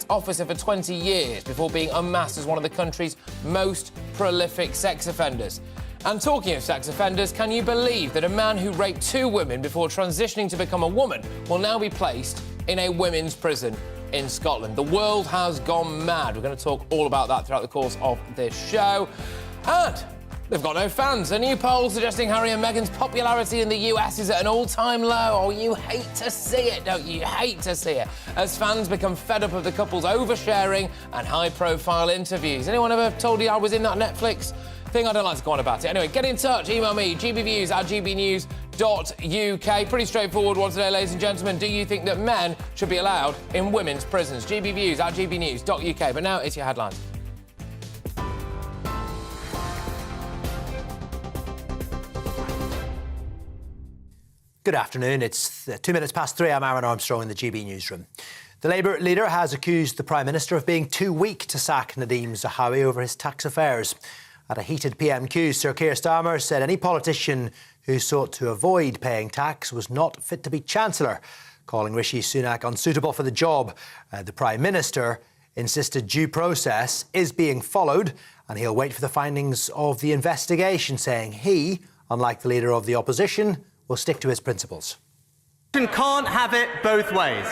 state officer for 20 years before being unmasked as one of the country's most prolific sex offenders. And talking of sex offenders, can you believe that a man who raped 2 women before transitioning to become a woman will now be placed in a women's prison in Scotland? The world has gone mad. We're going to talk all about that throughout the course of this show. And they've got no fans. A new poll suggesting Harry and Meghan's popularity in the US is at an all-time low. Oh, you hate to see it, don't you? You hate to see it. As fans become fed up of the couple's oversharing and high-profile interviews. Anyone ever told you I was in that Netflix thing? I don't like to go on about it. Anyway, get in touch. Email me, gbviews@gbnews.uk. Pretty straightforward one today, ladies and gentlemen. Do you think that men should be allowed in women's prisons? gbviews@gbnews.uk. But now it's your headlines. Good afternoon. It's 2 minutes past 3. I'm Aaron Armstrong in the GB newsroom. The Labour leader has accused the Prime Minister of being too weak to sack Nadeem Zahawi over his tax affairs. At a heated PMQ, Sir Keir Starmer said any politician who sought to avoid paying tax was not fit to be Chancellor, calling Rishi Sunak unsuitable for the job. The Prime Minister insisted due process is being followed and he'll wait for the findings of the investigation, saying he, unlike the Leader of the Opposition, will stick to his principles. Can't have it both ways.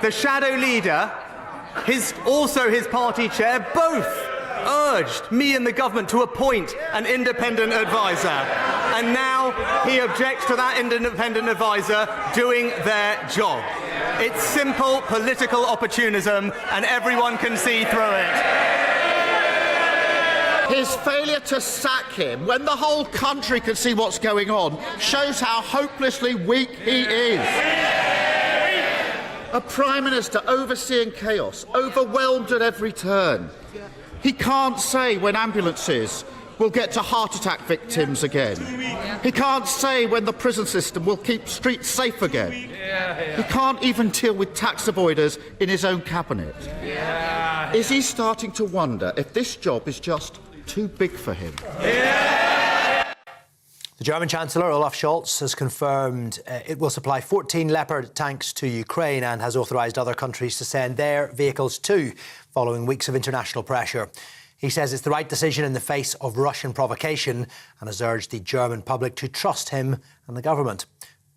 The shadow leader, also his party chair, both urged me and the government to appoint an independent advisor. And now he objects to that independent advisor doing their job. It's simple political opportunism and everyone can see through it. His failure to sack him, when the whole country can see what's going on, shows how hopelessly weak he is. A Prime Minister overseeing chaos, overwhelmed at every turn. He can't say when ambulances will get to heart attack victims again. He can't say when the prison system will keep streets safe again. He can't even deal with tax avoiders in his own cabinet. Is he starting to wonder if this job is just too big for him? The German Chancellor, Olaf Scholz, has confirmed it will supply 14 Leopard tanks to Ukraine and has authorised other countries to send their vehicles too, following weeks of international pressure. He says it's the right decision in the face of Russian provocation and has urged the German public to trust him and the government.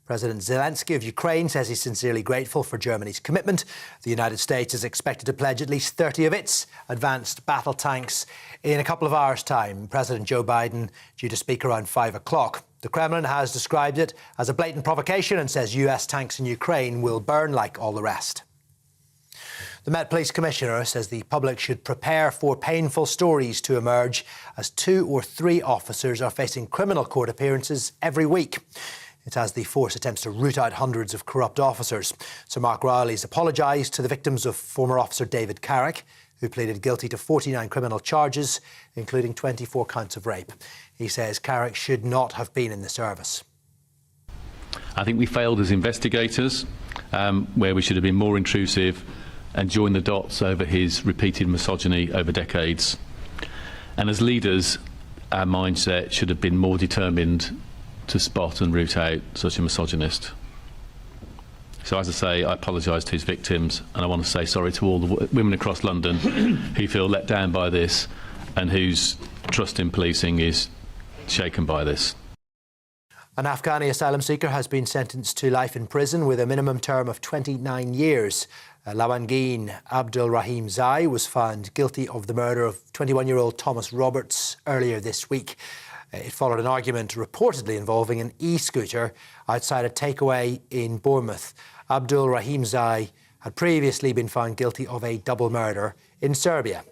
President Zelensky of Ukraine says he's sincerely grateful for Germany's commitment. The United States is expected to pledge at least 30 of its advanced battle tanks in a couple of hours' time. President Joe Biden due to speak around 5 o'clock. The Kremlin has described it as a blatant provocation and says US tanks in Ukraine will burn like all the rest. The Met Police Commissioner says the public should prepare for painful stories to emerge as 2 or 3 officers are facing criminal court appearances every week. It's as the force attempts to root out hundreds of corrupt officers. Sir Mark Rowley's apologised to the victims of former officer David Carrick, who pleaded guilty to 49 criminal charges, including 24 counts of rape. He says Carrick should not have been in the service. I think we failed as investigators, where we should have been more intrusive and joined the dots over his repeated misogyny over decades. And as leaders, our mindset should have been more determined to spot and root out such a misogynist. So as I say, I apologise to his victims and I want to say sorry to all the women across London who feel let down by this and whose trust in policing is shaken by this. An Afghani asylum seeker has been sentenced to life in prison with a minimum term of 29 years. Lawangin Abdul Rahim Zai was found guilty of the murder of 21-year-old Thomas Roberts earlier this week. It followed an argument reportedly involving an e-scooter outside a takeaway in Bournemouth. Abdul Rahim Zai had previously been found guilty of a double murder in Serbia.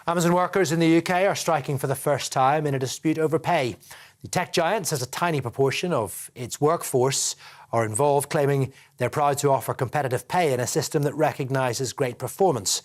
Amazon workers in the UK are striking for the first time in a dispute over pay. The tech giant says a tiny proportion of its workforce are involved, claiming they're proud to offer competitive pay in a system that recognises great performance.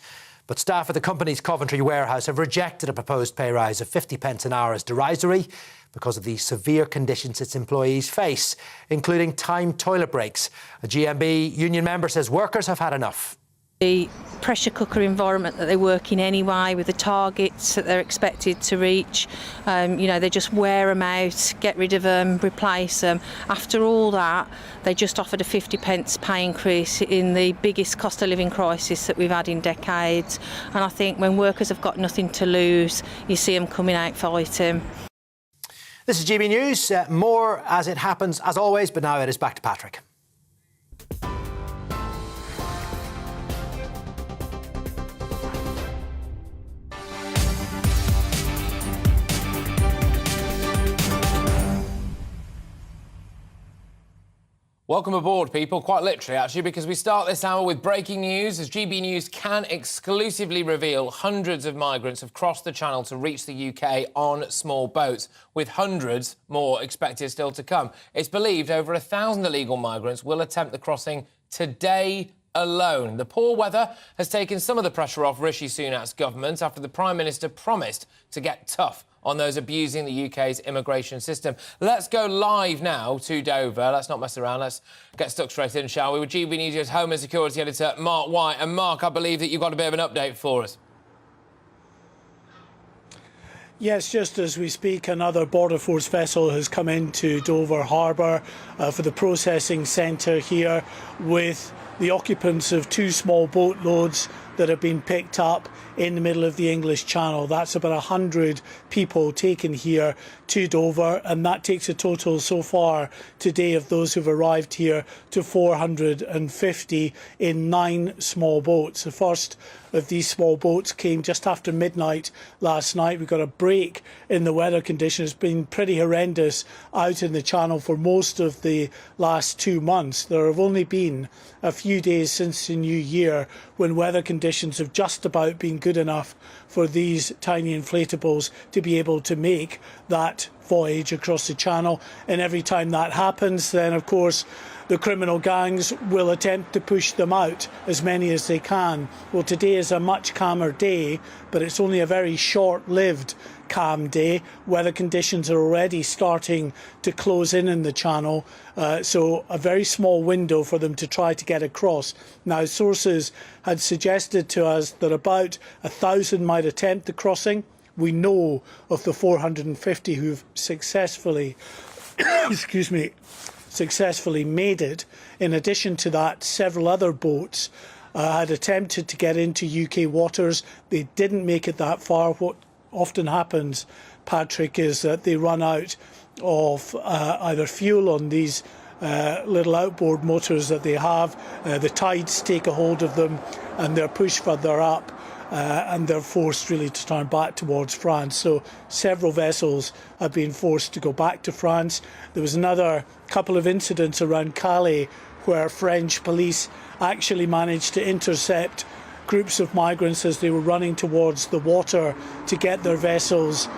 But staff at the company's Coventry warehouse have rejected a proposed pay rise of 50 pence an hour as derisory because of the severe conditions its employees face, including timed toilet breaks. A GMB union member says workers have had enough. The pressure cooker environment that they work in anyway, with the targets that they're expected to reach, they just wear them out, get rid of them, replace them. After all that, they just offered a 50p pay increase in the biggest cost of living crisis that we've had in decades. And I think when workers have got nothing to lose, you see them coming out fighting. This is GB News. More as it happens, as always, but now it is back to Patrick. Welcome aboard, people, quite literally, actually, because we start this hour with breaking news, as GB News can exclusively reveal hundreds of migrants have crossed the Channel to reach the UK on small boats, with hundreds more expected still to come. It's believed over 1,000 illegal migrants will attempt the crossing today alone. The poor weather has taken some of the pressure off Rishi Sunak's government after the Prime Minister promised to get tough on those abusing the UK's immigration system. Let's go live now to Dover. Let's not mess around. Let's get stuck straight in, shall we? With GB News' Home and Security Editor, Mark White. And Mark, I believe that you've got a bit of an update for us. Yes, just as we speak, another Border Force vessel has come into Dover Harbour for the processing centre here, with the occupants of 2 small boatloads that have been picked up in the middle of the English Channel. That's about 100 people taken here to Dover, and that takes a total so far today of those who've arrived here to 450 in 9 small boats. The first of these small boats came just after midnight last night. We got a break in the weather conditions. It's been pretty horrendous out in the Channel for most of the last 2 months. There have only been a few days since the new year when weather conditions have just about been good enough for these tiny inflatables to be able to make that voyage across the Channel. And every time that happens, then of course the criminal gangs will attempt to push them out, as many as they can. Well, today is a much calmer day, but it's only a very short-lived calm day. Weather conditions are already starting to close in the Channel, so a very small window for them to try to get across. Now, sources had suggested to us that about 1,000 might attempt the crossing. We know of the 450 who've successfully successfully made it. In addition to that, several other boats had attempted to get into UK waters. They didn't make it that far. What often happens, Patrick, is that they run out of either fuel on these little outboard motors that they have. The tides take a hold of them and they're pushed further up. And they're forced really to turn back towards France. So several vessels have been forced to go back to France. There was another couple of incidents around Calais where French police actually managed to intercept groups of migrants as they were running towards the water to get their vessels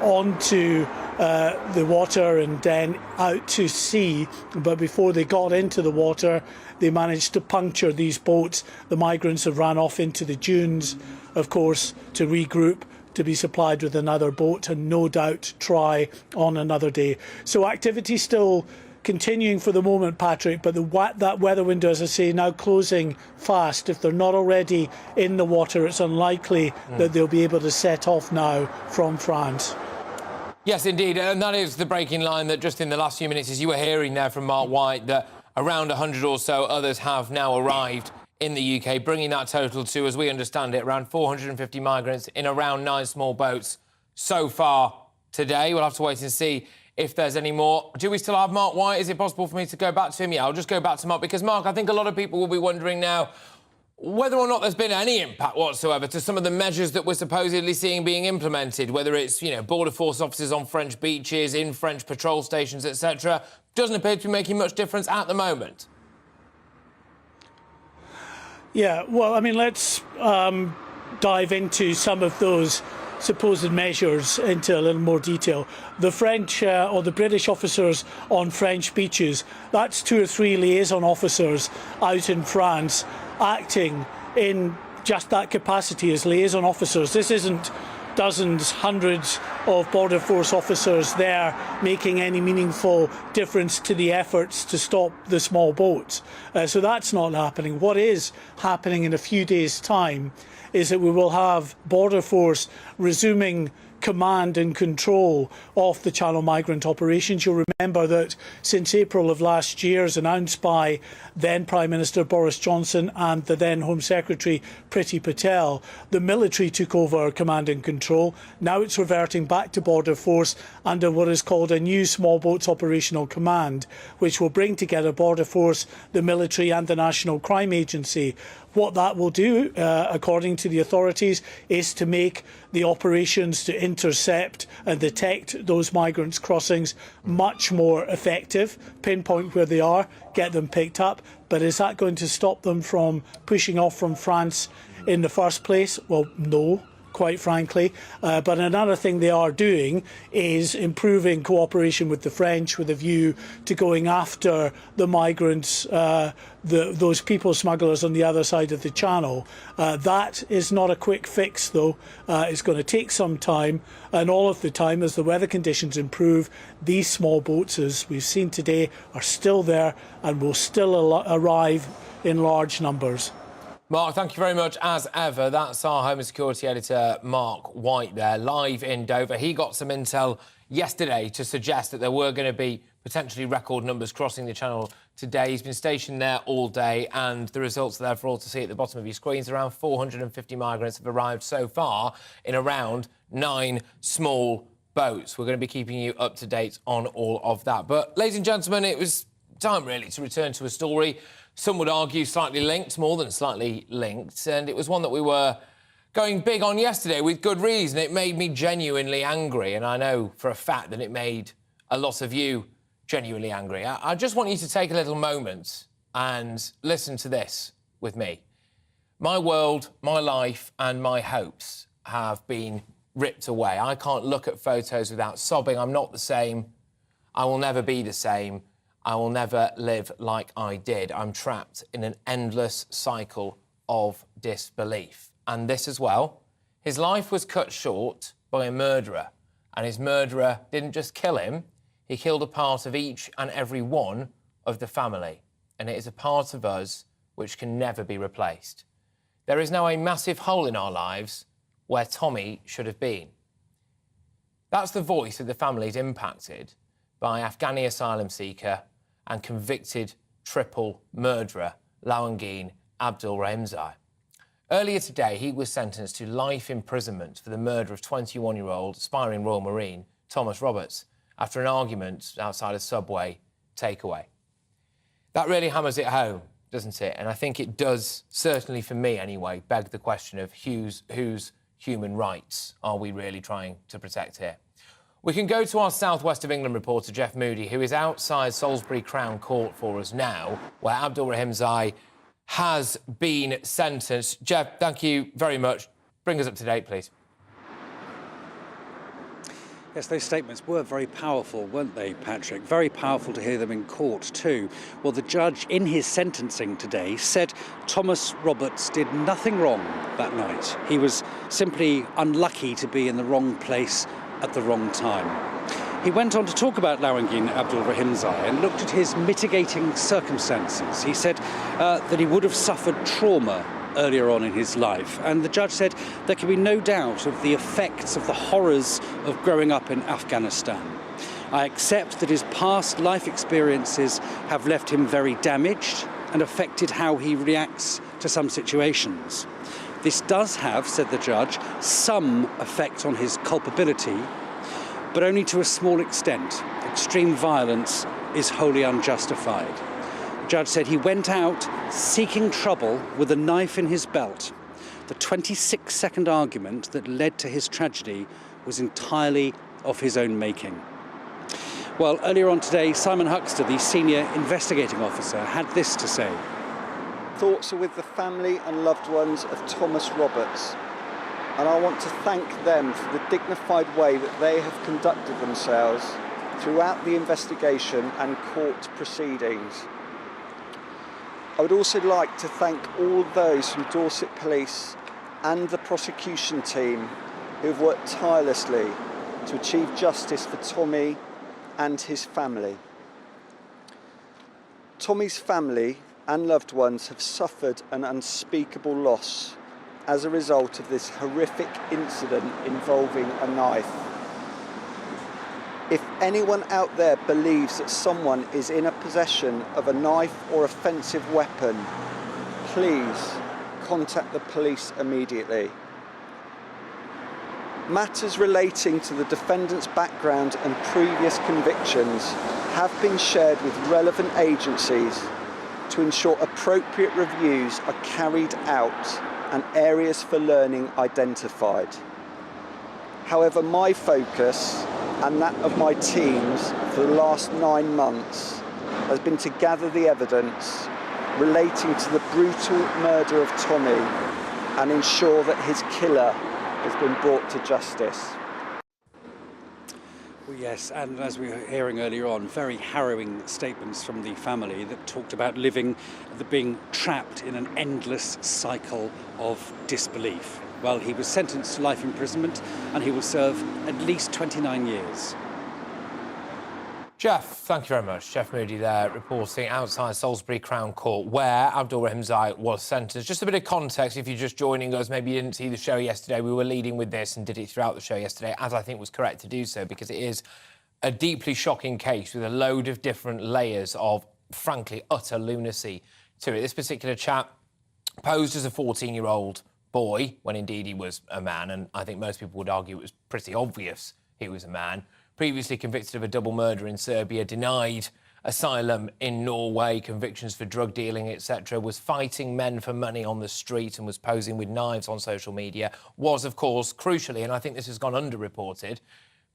onto the water and then out to sea. But before they got into the water, they managed to puncture these boats. The migrants have ran off into the dunes, of course, to regroup, to be supplied with another boat and no doubt try on another day. So activity still continuing for the moment, Patrick, but that weather window, as I say, now closing fast. If they're not already in the water, it's unlikely that they'll be able to set off now from France. Yes, indeed, and that is the breaking line that just in the last few minutes, as you were hearing there from Mark White, that around 100 or so others have now arrived in the UK, bringing that total to, as we understand it, around 450 migrants in around 9 small boats so far today. We'll have to wait and see if there's any more. Do we still have Mark White? Is it possible for me to go back to him? Yeah, I'll just go back to Mark, because, Mark, I think a lot of people will be wondering now whether or not there's been any impact whatsoever to some of the measures that we're supposedly seeing being implemented, whether it's, Border Force officers on French beaches, in French patrol stations, etc. Doesn't appear to be making much difference at the moment. Yeah, well, I mean, let's dive into some of those supposed measures into a little more detail. The French or the British officers on French beaches, that's 2 or 3 liaison officers out in France acting in just that capacity as liaison officers. This isn't dozens, hundreds of Border Force officers there making any meaningful difference to the efforts to stop the small boats. So that's not happening. What is happening in a few days' time is that we will have Border Force resuming command and control of the Channel migrant operations. You'll remember that since April of last year, as announced by then Prime Minister Boris Johnson and the then Home Secretary Priti Patel, the military took over command and control. Now it's reverting back to Border Force under what is called a new Small Boats Operational Command, which will bring together Border Force, the military and the National Crime Agency. What that will do, according to the authorities, is to make the operations to intercept and detect those migrants' crossings much more effective, pinpoint where they are, get them picked up. But is that going to stop them from pushing off from France in the first place? Well, no, quite frankly. But another thing they are doing is improving cooperation with the French with a view to going after the migrants, those people smugglers on the other side of the Channel. That is not a quick fix, though. It's going to take some time, and all of the time, as the weather conditions improve, these small boats, as we've seen today, are still there and will still arrive in large numbers. Mark, thank you very much, as ever. That's our Home and Security Editor, Mark White, there, live in Dover. He got some intel yesterday to suggest that there were going to be potentially record numbers crossing the Channel today. He's been stationed there all day, and the results are there for all to see at the bottom of your screens. Around 450 migrants have arrived so far in around 9 small boats. We're going to be keeping you up to date on all of that. But, ladies and gentlemen, it was time, really, to return to a story some would argue slightly linked, more than slightly linked, and it was one that we were going big on yesterday with good reason. It made me genuinely angry, and I know for a fact that it made a lot of you genuinely angry. I just want you to take a little moment and listen to this with me. My world, my life and my hopes have been ripped away. I can't look at photos without sobbing. I'm not the same. I will never be the same. I will never live like I did. I'm trapped in an endless cycle of disbelief. And this as well. His life was cut short by a murderer. And his murderer didn't just kill him, he killed a part of each and every one of the family. And it is a part of us which can never be replaced. There is now a massive hole in our lives where Tommy should have been. That's the voice of the families impacted by Afghani asylum seeker and convicted triple murderer Lawangin Abdul Rahimzai. Earlier today, he was sentenced to life imprisonment for the murder of 21-year-old aspiring Royal Marine Thomas Roberts after an argument outside a Subway takeaway. That really hammers it home, doesn't it? And I think it does, certainly for me anyway, beg the question of whose human rights are we really trying to protect here? We can go to our South West of England reporter, Jeff Moody, who is outside Salisbury Crown Court for us now, where Abdul Rahimzai has been sentenced. Jeff, thank you very much. Bring us up to date, please. Yes, those statements were very powerful, weren't they, Patrick? Very powerful to hear them in court too. Well, the judge in his sentencing today said Thomas Roberts did nothing wrong that night. He was simply unlucky to be in the wrong place at the wrong time. He went on to talk about Lawangin Abdul Rahimzai and looked at his mitigating circumstances. He said that he would have suffered trauma earlier on in his life, and the judge said there can be no doubt of the effects of the horrors of growing up in Afghanistan. I accept that his past life experiences have left him very damaged and affected how he reacts to some situations. This does have, said the judge, some effect on his culpability, but only to a small extent. Extreme violence is wholly unjustified. The judge said he went out seeking trouble with a knife in his belt. The 26-second argument that led to his tragedy was entirely of his own making. Well, earlier on today, Simon Huxter, the senior investigating officer, had this to say. Thoughts are with the family and loved ones of Thomas Roberts, and I want to thank them for the dignified way that they have conducted themselves throughout the investigation and court proceedings. I would also like to thank all those from Dorset Police and the prosecution team who have worked tirelessly to achieve justice for Tommy and his family. Tommy's family and loved ones have suffered an unspeakable loss as a result of this horrific incident involving a knife. If anyone out there believes that someone is in a possession of a knife or offensive weapon, please contact the police immediately. Matters relating to the defendant's background and previous convictions have been shared with relevant agencies to ensure appropriate reviews are carried out and areas for learning identified. However, my focus and that of my teams for the last 9 months has been to gather the evidence relating to the brutal murder of Tommy and ensure that his killer has been brought to justice. Well, yes, and as we were hearing earlier on, very harrowing statements from the family that talked about being trapped in an endless cycle of disbelief. Well, he was sentenced to life imprisonment and he will serve at least 29 years. Jeff, thank you very much. Jeff Moody there, reporting outside Salisbury Crown Court, where Abdul Rahimzai was sentenced. Just a bit of context, if you're just joining us, maybe you didn't see the show yesterday. We were leading with this and did it throughout the show yesterday, as I think was correct to do so, because it is a deeply shocking case with a load of different layers of, frankly, utter lunacy to it. This particular chap posed as a 14-year-old boy, when indeed he was a man, and I think most people would argue it was pretty obvious he was a man. Previously convicted of a double murder in Serbia, denied asylum in Norway, convictions for drug dealing, etc., was fighting men for money on the street and was posing with knives on social media, was, of course, crucially, and I think this has gone underreported,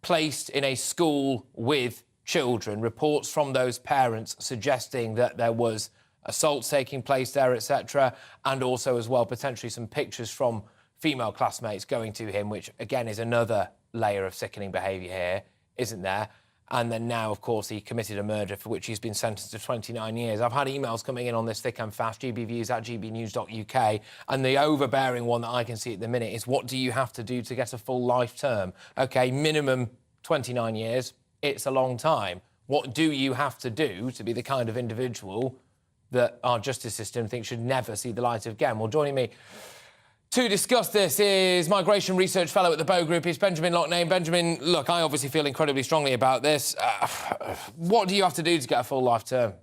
placed in a school with children. Reports from those parents suggesting that there was assaults taking place there, etc., and also as well potentially some pictures from female classmates going to him, which again is another layer of sickening behaviour here, isn't there? And then now, of course, he committed a murder for which he's been sentenced to 29 years. I've had emails coming in on this thick and fast, gbviews@gbnews.uk, and the overbearing one that I can see at the minute is, what do you have to do to get a full life term? OK, minimum 29 years, it's a long time. What do you have to do to be the kind of individual that our justice system thinks should never see the light again? Well, joining me to discuss this is Migration Research Fellow at the Bow Group. Is Benjamin Lockname. Benjamin, look, I obviously feel incredibly strongly about this. What do you have to do to get a full life term?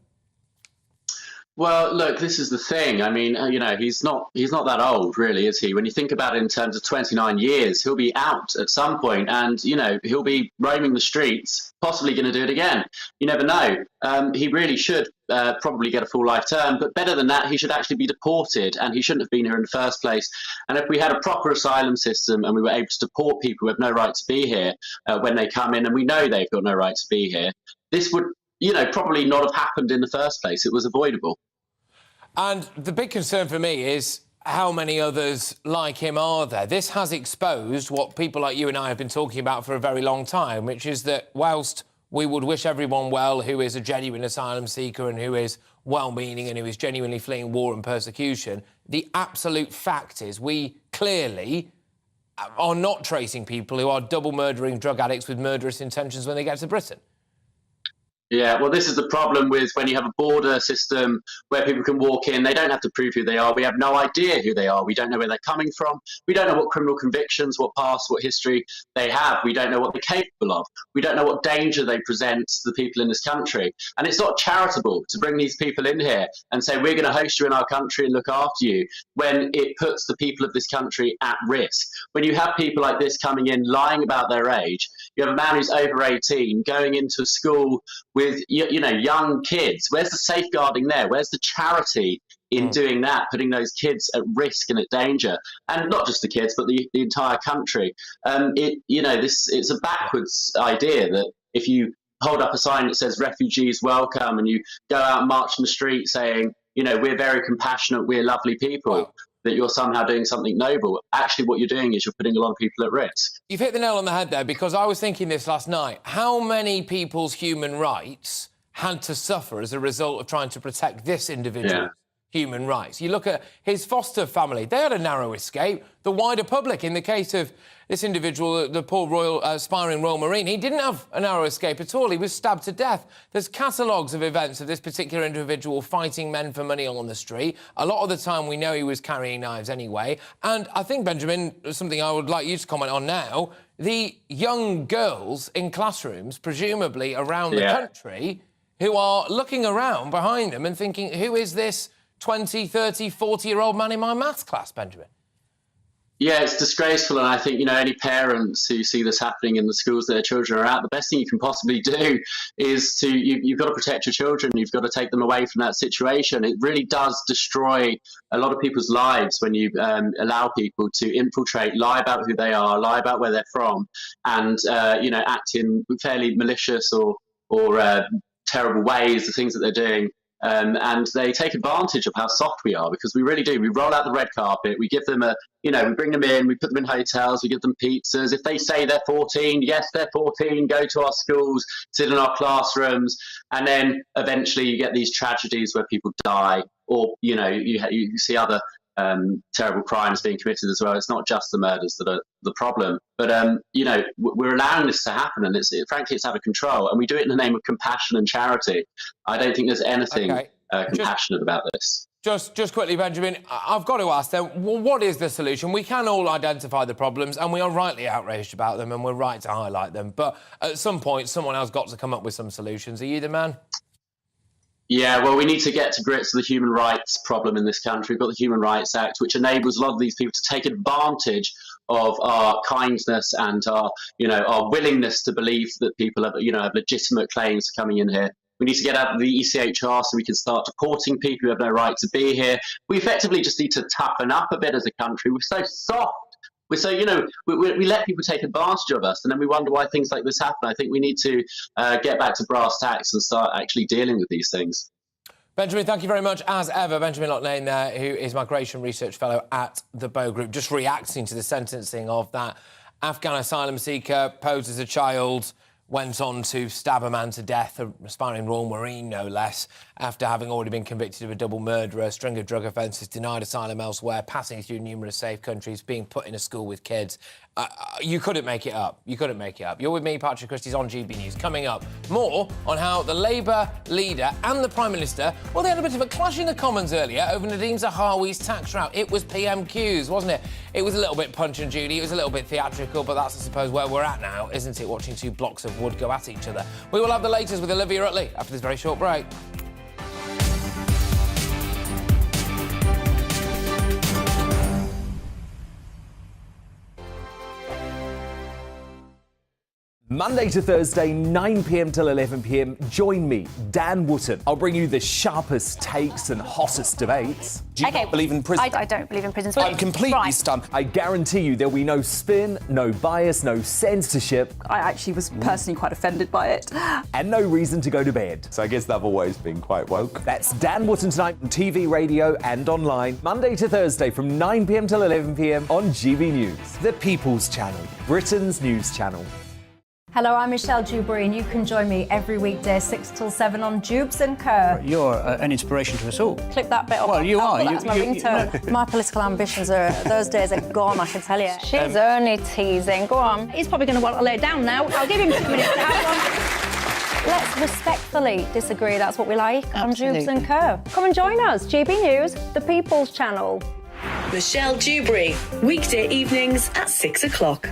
Well, look, this is the thing. I mean, you know, he's not that old, really, is he? When you think about it in terms of 29 years, he'll be out at some point and, you know, he'll be roaming the streets, possibly going to do it again. You never know. He really should probably get a full life term, but better than that, he should actually be deported, and he shouldn't have been here in the first place. And if we had a proper asylum system and we were able to deport people who have no right to be here when they come in, and we know they've got no right to be here, this would, you know, probably not have happened in the first place. It was avoidable. And the big concern for me is how many others like him are there? This has exposed what people like you and I have been talking about for a very long time, which is that whilst we would wish everyone well who is a genuine asylum seeker and who is well-meaning and who is genuinely fleeing war and persecution, the absolute fact is we clearly are not tracing people who are double murdering drug addicts with murderous intentions when they get to Britain. Yeah, well, this is the problem with when you have a border system where people can walk in. They don't have to prove who they are. We have no idea who they are. We don't know where they're coming from. We don't know what criminal convictions, what past, what history they have. We don't know what they're capable of. We don't know what danger they present to the people in this country. And it's not charitable to bring these people in here and say, we're going to host you in our country and look after you, when it puts the people of this country at risk. When you have people like this coming in, lying about their age, you have a man who's over 18 going into a school with, you know, young kids. Where's the safeguarding there? Where's the charity in doing that, putting those kids at risk and at danger? And not just the kids, but the entire country. It's a backwards idea that if you hold up a sign that says refugees welcome and you go out and march in the street saying, you know, we're very compassionate, we're lovely people, that you're somehow doing something noble. Actually, what you're doing is you're putting a lot of people at risk. You've hit the nail on the head there, because I was thinking this last night. How many people's human rights had to suffer as a result of trying to protect this individual's human rights. You look at his foster family, they had a narrow escape. The wider public, in the case of this individual, the poor aspiring Royal Marine, he didn't have a narrow escape at all. He was stabbed to death. There's catalogues of events of this particular individual fighting men for money on the street. A lot of the time we know he was carrying knives anyway. And I think, Benjamin, something I would like you to comment on now, the young girls in classrooms, presumably around the country, who are looking around behind them and thinking, who is this 20, 30, 40-year-old man in my maths class, Benjamin? Yeah, it's disgraceful, and I think, you know, any parents who see this happening in the schools that their children are at, the best thing you can possibly do is you've got to protect your children. You've got to take them away from that situation. It really does destroy a lot of people's lives when you allow people to infiltrate, lie about who they are, lie about where they're from, and you know, act in fairly malicious or terrible ways, the things that they're doing. And they take advantage of how soft we are, because we really do. We roll out the red carpet, we give them we bring them in, we put them in hotels, we give them pizzas. If they say they're 14, yes, they're 14, go to our schools, sit in our classrooms, and then eventually you get these tragedies where people die, or, you know, you see other terrible crimes being committed as well. It's not just the murders that are the problem, but you know, we're allowing this to happen, and frankly it's out of control, and we do it in the name of compassion and charity. I don't think there's anything compassionate about this. Just quickly, Benjamin, I've got to ask then, well, what is the solution? We can all identify the problems, and we are rightly outraged about them, and we're right to highlight them, but at some point someone else got to come up with some solutions. Are you the man? Yeah, well, we need to get to grips with the human rights problem in this country. We've got the Human Rights Act, which enables a lot of these people to take advantage of our kindness and our willingness to believe that people have legitimate claims coming in here. We need to get out of the ECHR so we can start deporting people who have no right to be here. We effectively just need to toughen up a bit as a country. We're so soft. We're so, we let people take advantage of us, and then we wonder why things like this happen. I think we need to get back to brass tacks and start actually dealing with these things. Benjamin, thank you very much, as ever. Benjamin Loughnane there, who is Migration Research Fellow at the Bow Group, just reacting to the sentencing of that Afghan asylum seeker, posed as a child, went on to stab a man to death, an aspiring Royal Marine, no less, after having already been convicted of a double murder, a string of drug offences, denied asylum elsewhere, passing through numerous safe countries, being put in a school with kids. You couldn't make it up. You couldn't make it up. You're with me, Patrick Christys, on GB News. Coming up, more on how the Labour leader and the Prime Minister, well, they had a bit of a clash in the Commons earlier over Nadhim Zahawi's tax route. It was PMQs, wasn't it? It was a little bit Punch and Judy. It was a little bit theatrical, but that's, I suppose, where we're at now, isn't it? Watching two blocks of wood go at each other. We will have the latest with Olivia Utley after this very short break. Monday to Thursday, 9 p.m. till 11 p.m. Join me, Dan Wootton. I'll bring you the sharpest takes and hottest debates. Do you not believe in prison? I don't believe in prison. I'm completely stunned. I guarantee you there'll be no spin, no bias, no censorship. I actually was personally quite offended by it. And no reason to go to bed. So I guess they've always been quite woke. That's Dan Wootton tonight on TV, radio and online. Monday to Thursday from 9 p.m. till 11 p.m. on GB News. The People's Channel, Britain's news channel. Hello, I'm Michelle Dewberry, and you can join me every weekday 6 till 7 on Jubes and Kerr. You're an inspiration to us all. Clip that bit off. Well, you are. That's my ringtone. My political ambitions those days are gone, I can tell you. She's only teasing. Go on. He's probably going to want to lay down now. I'll give him 2 minutes to have one. Let's respectfully disagree. That's what we like on Jubes and Kerr. Come and join us. GB News, the People's Channel. Michelle Dewberry, weekday evenings at 6 o'clock.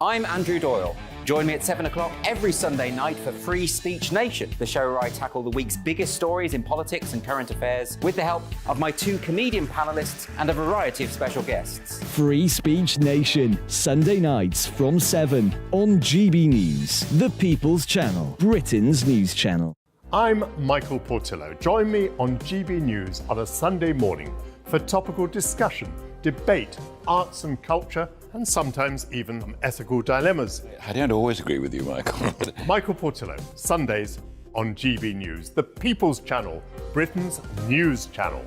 I'm Andrew Doyle. Join me at 7 o'clock every Sunday night for Free Speech Nation, the show where I tackle the week's biggest stories in politics and current affairs with the help of my 2 comedian panellists and a variety of special guests. Free Speech Nation, Sunday nights from 7 on GB News, the People's Channel, Britain's news channel. I'm Michael Portillo. Join me on GB News on a Sunday morning for topical discussion, debate, arts and culture, and sometimes even ethical dilemmas. I don't always agree with you, Michael. Michael Portillo, Sundays on GB News, the People's Channel, Britain's news channel.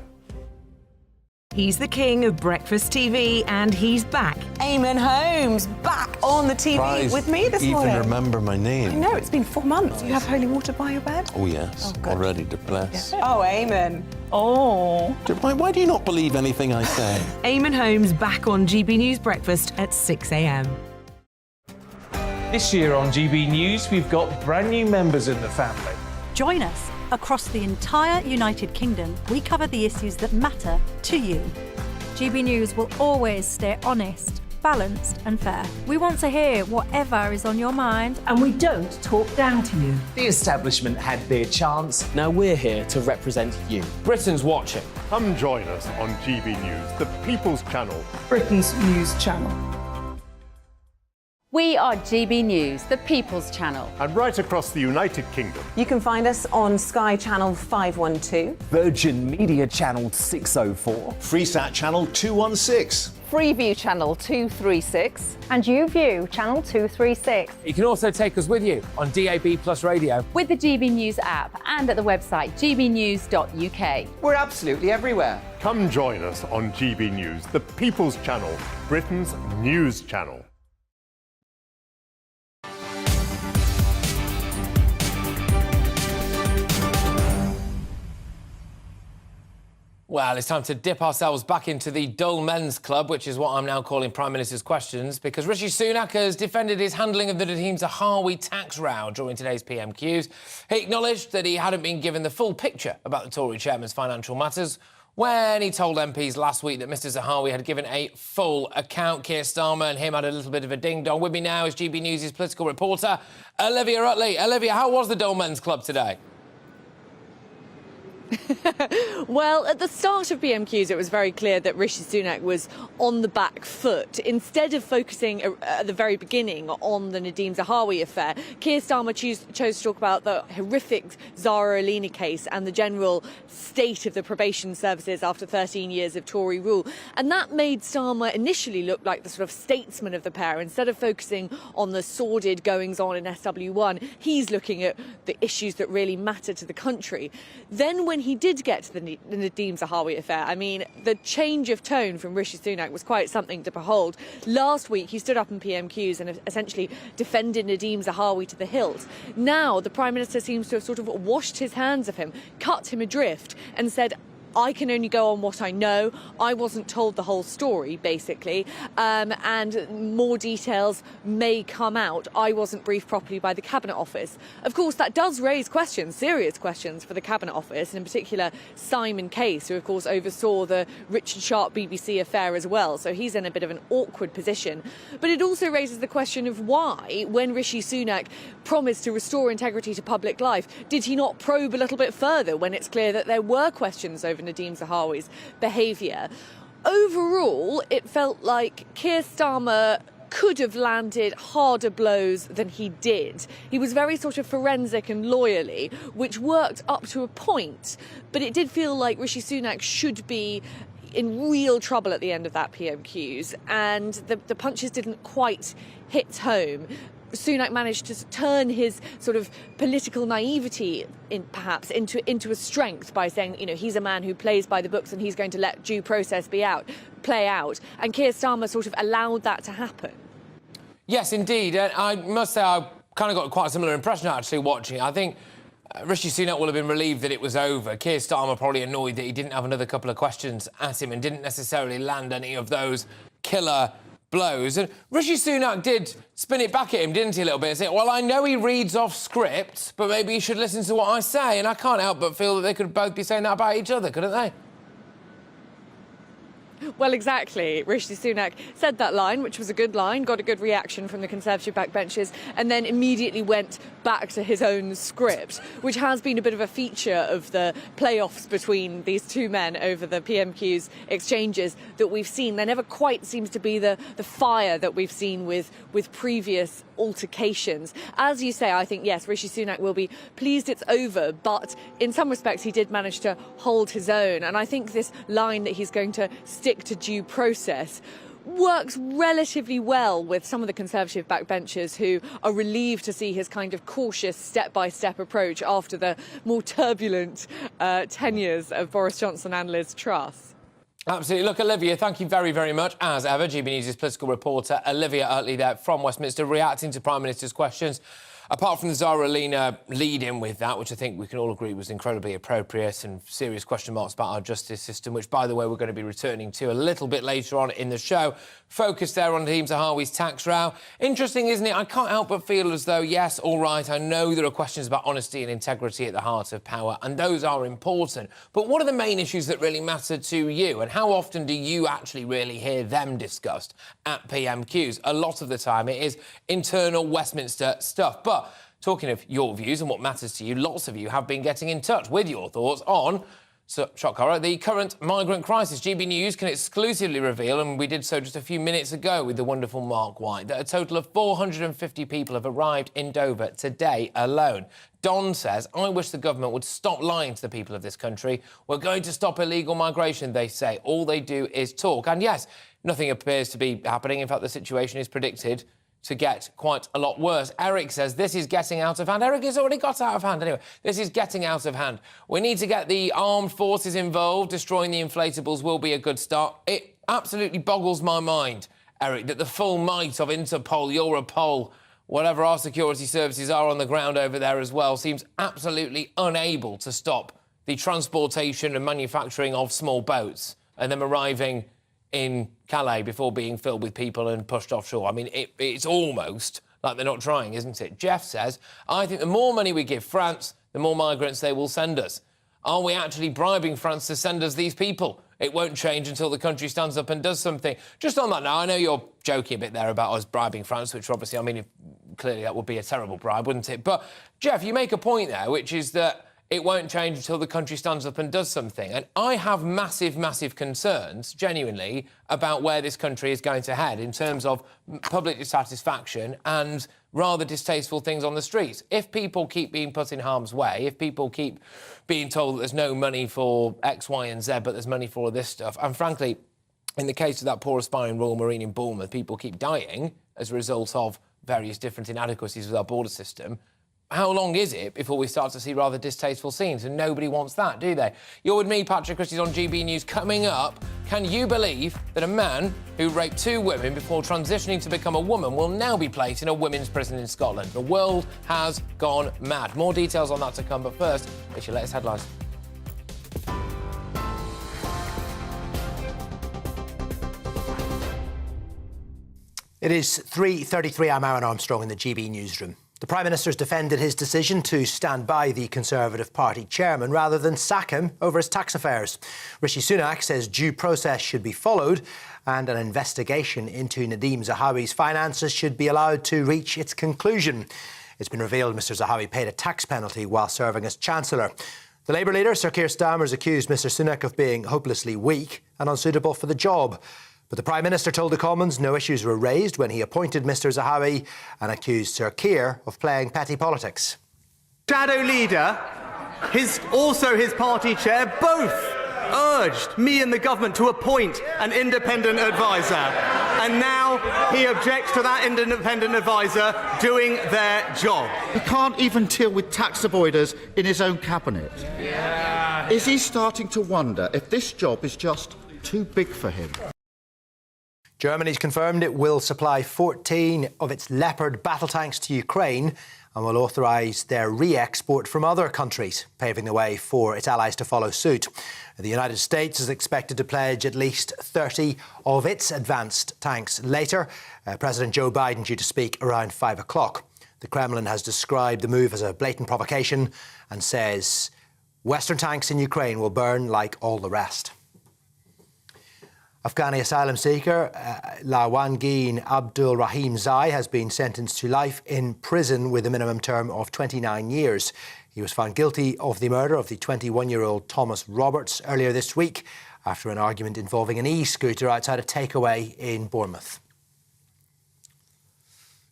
He's the king of breakfast TV, and he's back. Eamon Holmes, back on the TV with me this morning. Even remember my name. I know, it's been 4 months. You have holy water by your bed? Oh, yes. Already to bless. Yeah. Oh, Eamon. Oh. Why do you not believe anything I say? Eamon Holmes back on GB News Breakfast at 6 a.m. This year on GB News, we've got brand new members in the family. Join us. Across the entire United Kingdom, we cover the issues that matter to you. GB News will always stay honest, balanced and fair. We want to hear whatever is on your mind. And we don't talk down to you. The establishment had their chance. Now we're here to represent you. Britain's watching. Come join us on GB News, the People's Channel. Britain's news channel. We are GB News, the People's Channel. And right across the United Kingdom. You can find us on Sky Channel 512. Virgin Media Channel 604. Freesat Channel 216. Freeview Channel 236. And YouView Channel 236. You can also take us with you on DAB Plus Radio. With the GB News app and at the website gbnews.uk. We're absolutely everywhere. Come join us on GB News, the People's Channel, Britain's news channel. Well, it's time to dip ourselves back into the dull men's club, which is what I'm now calling Prime Minister's Questions, because Rishi Sunak has defended his handling of the Nadeem Zahawi tax row during today's PMQs. He acknowledged that he hadn't been given the full picture about the Tory chairman's financial matters when he told MPs last week that Mr Zahawi had given a full account. Keir Starmer and him had a little bit of a ding-dong. With me now is GB News' political reporter, Olivia Utley. Olivia, how was the dull men's club today? Well, at the start of PMQs, it was very clear that Rishi Sunak was on the back foot. Instead of focusing at the very beginning on the Nadeem Zahawi affair, Keir Starmer chose to talk about the horrific Zara Alina case and the general state of the probation services after 13 years of Tory rule. And that made Starmer initially look like the sort of statesman of the pair. Instead of focusing on the sordid goings-on in SW1, he's looking at the issues that really matter to the country. Then when he did get to the Nadeem Zahawi affair, I mean, the change of tone from Rishi Sunak was quite something to behold. Last week, he stood up in PMQs and essentially defended Nadeem Zahawi to the hilt. Now, the Prime Minister seems to have sort of washed his hands of him, cut him adrift and said, I can only go on what I know. I wasn't told the whole story, basically, and more details may come out. I wasn't briefed properly by the Cabinet Office. Of course, that does raise questions, serious questions for the Cabinet Office, and in particular Simon Case, who, of course, oversaw the Richard Sharp BBC affair as well. So he's in a bit of an awkward position. But it also raises the question of why, when Rishi Sunak promised to restore integrity to public life, did he not probe a little bit further when it's clear that there were questions over Nadeem Zahawi's behaviour? Overall, it felt like Keir Starmer could have landed harder blows than he did. He was very sort of forensic and lawyerly, which worked up to a point, but it did feel like Rishi Sunak should be in real trouble at the end of that PMQs, and the punches didn't quite hit home. Sunak managed to turn his sort of political naivety perhaps into a strength by saying, you know, he's a man who plays by the books and he's going to let due process play out. And Keir Starmer sort of allowed that to happen. Yes, indeed. I must say I kind of got quite a similar impression actually watching it. I think Rishi Sunak will have been relieved that it was over. Keir Starmer probably annoyed that he didn't have another couple of questions at him and didn't necessarily land any of those killer blows. And Rishi Sunak did spin it back at him, didn't he, a little bit? Say, well, I know he reads off script, but maybe he should listen to what I say. And I can't help but feel that they could both be saying that about each other, couldn't they? Well, exactly. Rishi Sunak said that line, which was a good line, got a good reaction from the Conservative backbenchers, and then immediately went back to his own script, which has been a bit of a feature of the playoffs between these two men over the PMQ's exchanges that we've seen. There never quite seems to be the fire that we've seen with previous altercations. As you say, I think, yes, Rishi Sunak will be pleased it's over, but in some respects he did manage to hold his own. And I think this line that he's going to stick to due process works relatively well with some of the Conservative backbenchers who are relieved to see his kind of cautious step-by-step approach after the more turbulent tenures of Boris Johnson and Liz Truss. Absolutely. Look, Olivia, thank you very, very much, as ever. GB News' political reporter Olivia Utley there from Westminster, reacting to Prime Minister's questions. Apart from the Zara Lina lead-in with that, which I think we can all agree was incredibly appropriate, and serious question marks about our justice system, which, by the way, we're going to be returning to a little bit later on in the show. Focus there on Nadeem Zahawi's tax row. Interesting, isn't it? I can't help but feel as though, yes, all right, I know there are questions about honesty and integrity at the heart of power, and those are important. But what are the main issues that really matter to you, and how often do you actually really hear them discussed at PMQs? A lot of the time it is internal Westminster stuff. But talking of your views and what matters to you, lots of you have been getting in touch with your thoughts on, shock horror, the current migrant crisis. GB News can exclusively reveal, and we did so just a few minutes ago with the wonderful Mark White, that a total of 450 people have arrived in Dover today alone. Don says, I wish the government would stop lying to the people of this country. We're going to stop illegal migration, they say. All they do is talk. And yes, nothing appears to be happening. In fact, the situation is predicted to get quite a lot worse. Eric says this is getting out of hand. Eric has already got out of hand anyway. This is getting out of hand. We need to get the armed forces involved. Destroying the inflatables will be a good start. It absolutely boggles my mind, Eric, that the full might of Interpol, Europol, whatever our security services are on the ground over there as well, seems absolutely unable to stop the transportation and manufacturing of small boats and them arriving in Calais before being filled with people and pushed offshore. I mean, it's almost like they're not trying, isn't it? Jeff says, I think the more money we give France, the more migrants they will send us. Are we actually bribing France to send us these people? It won't change until the country stands up and does something. Just on that now, I know you're joking a bit there about us bribing France, which obviously, I mean, clearly that would be a terrible bribe, wouldn't it? But, Jeff, you make a point there, which is that it won't change until the country stands up and does something. And I have massive, massive concerns, genuinely, about where this country is going to head in terms of public dissatisfaction and rather distasteful things on the streets. If people keep being put in harm's way, if people keep being told that there's no money for X, Y and Z, but there's money for all this stuff, and frankly, in the case of that poor aspiring Royal Marine in Bournemouth, people keep dying as a result of various different inadequacies with our border system, how long is it before we start to see rather distasteful scenes? And nobody wants that, do they? You're with me, Patrick Christys, on GB News. Coming up, can you believe that a man who raped 2 women before transitioning to become a woman will now be placed in a women's prison in Scotland? The world has gone mad. More details on that to come, but first, it's your latest headlines. It is 3:33. I'm Aaron Armstrong in the GB newsroom. The Prime Minister's defended his decision to stand by the Conservative Party chairman rather than sack him over his tax affairs. Rishi Sunak says due process should be followed and an investigation into Nadeem Zahawi's finances should be allowed to reach its conclusion. It's been revealed Mr Zahawi paid a tax penalty while serving as Chancellor. The Labour leader, Sir Keir Starmer, has accused Mr Sunak of being hopelessly weak and unsuitable for the job. But the Prime Minister told the Commons no issues were raised when he appointed Mr Zahawi and accused Sir Keir of playing petty politics. Shadow leader, also his party chair, both urged me and the government to appoint an independent adviser. And now he objects to that independent adviser doing their job. He can't even deal with tax avoiders in his own cabinet. Yeah. Is he starting to wonder if this job is just too big for him? Germany's confirmed it will supply 14 of its Leopard battle tanks to Ukraine and will authorise their re-export from other countries, paving the way for its allies to follow suit. The United States is expected to pledge at least 30 of its advanced tanks later. President Joe Biden due to speak around 5 o'clock. The Kremlin has described the move as a blatant provocation and says Western tanks in Ukraine will burn like all the rest. Afghani asylum seeker Lawangin Abdul Rahim Zai has been sentenced to life in prison with a minimum term of 29 years. He was found guilty of the murder of the 21-year-old Thomas Roberts earlier this week after an argument involving an e-scooter outside a takeaway in Bournemouth.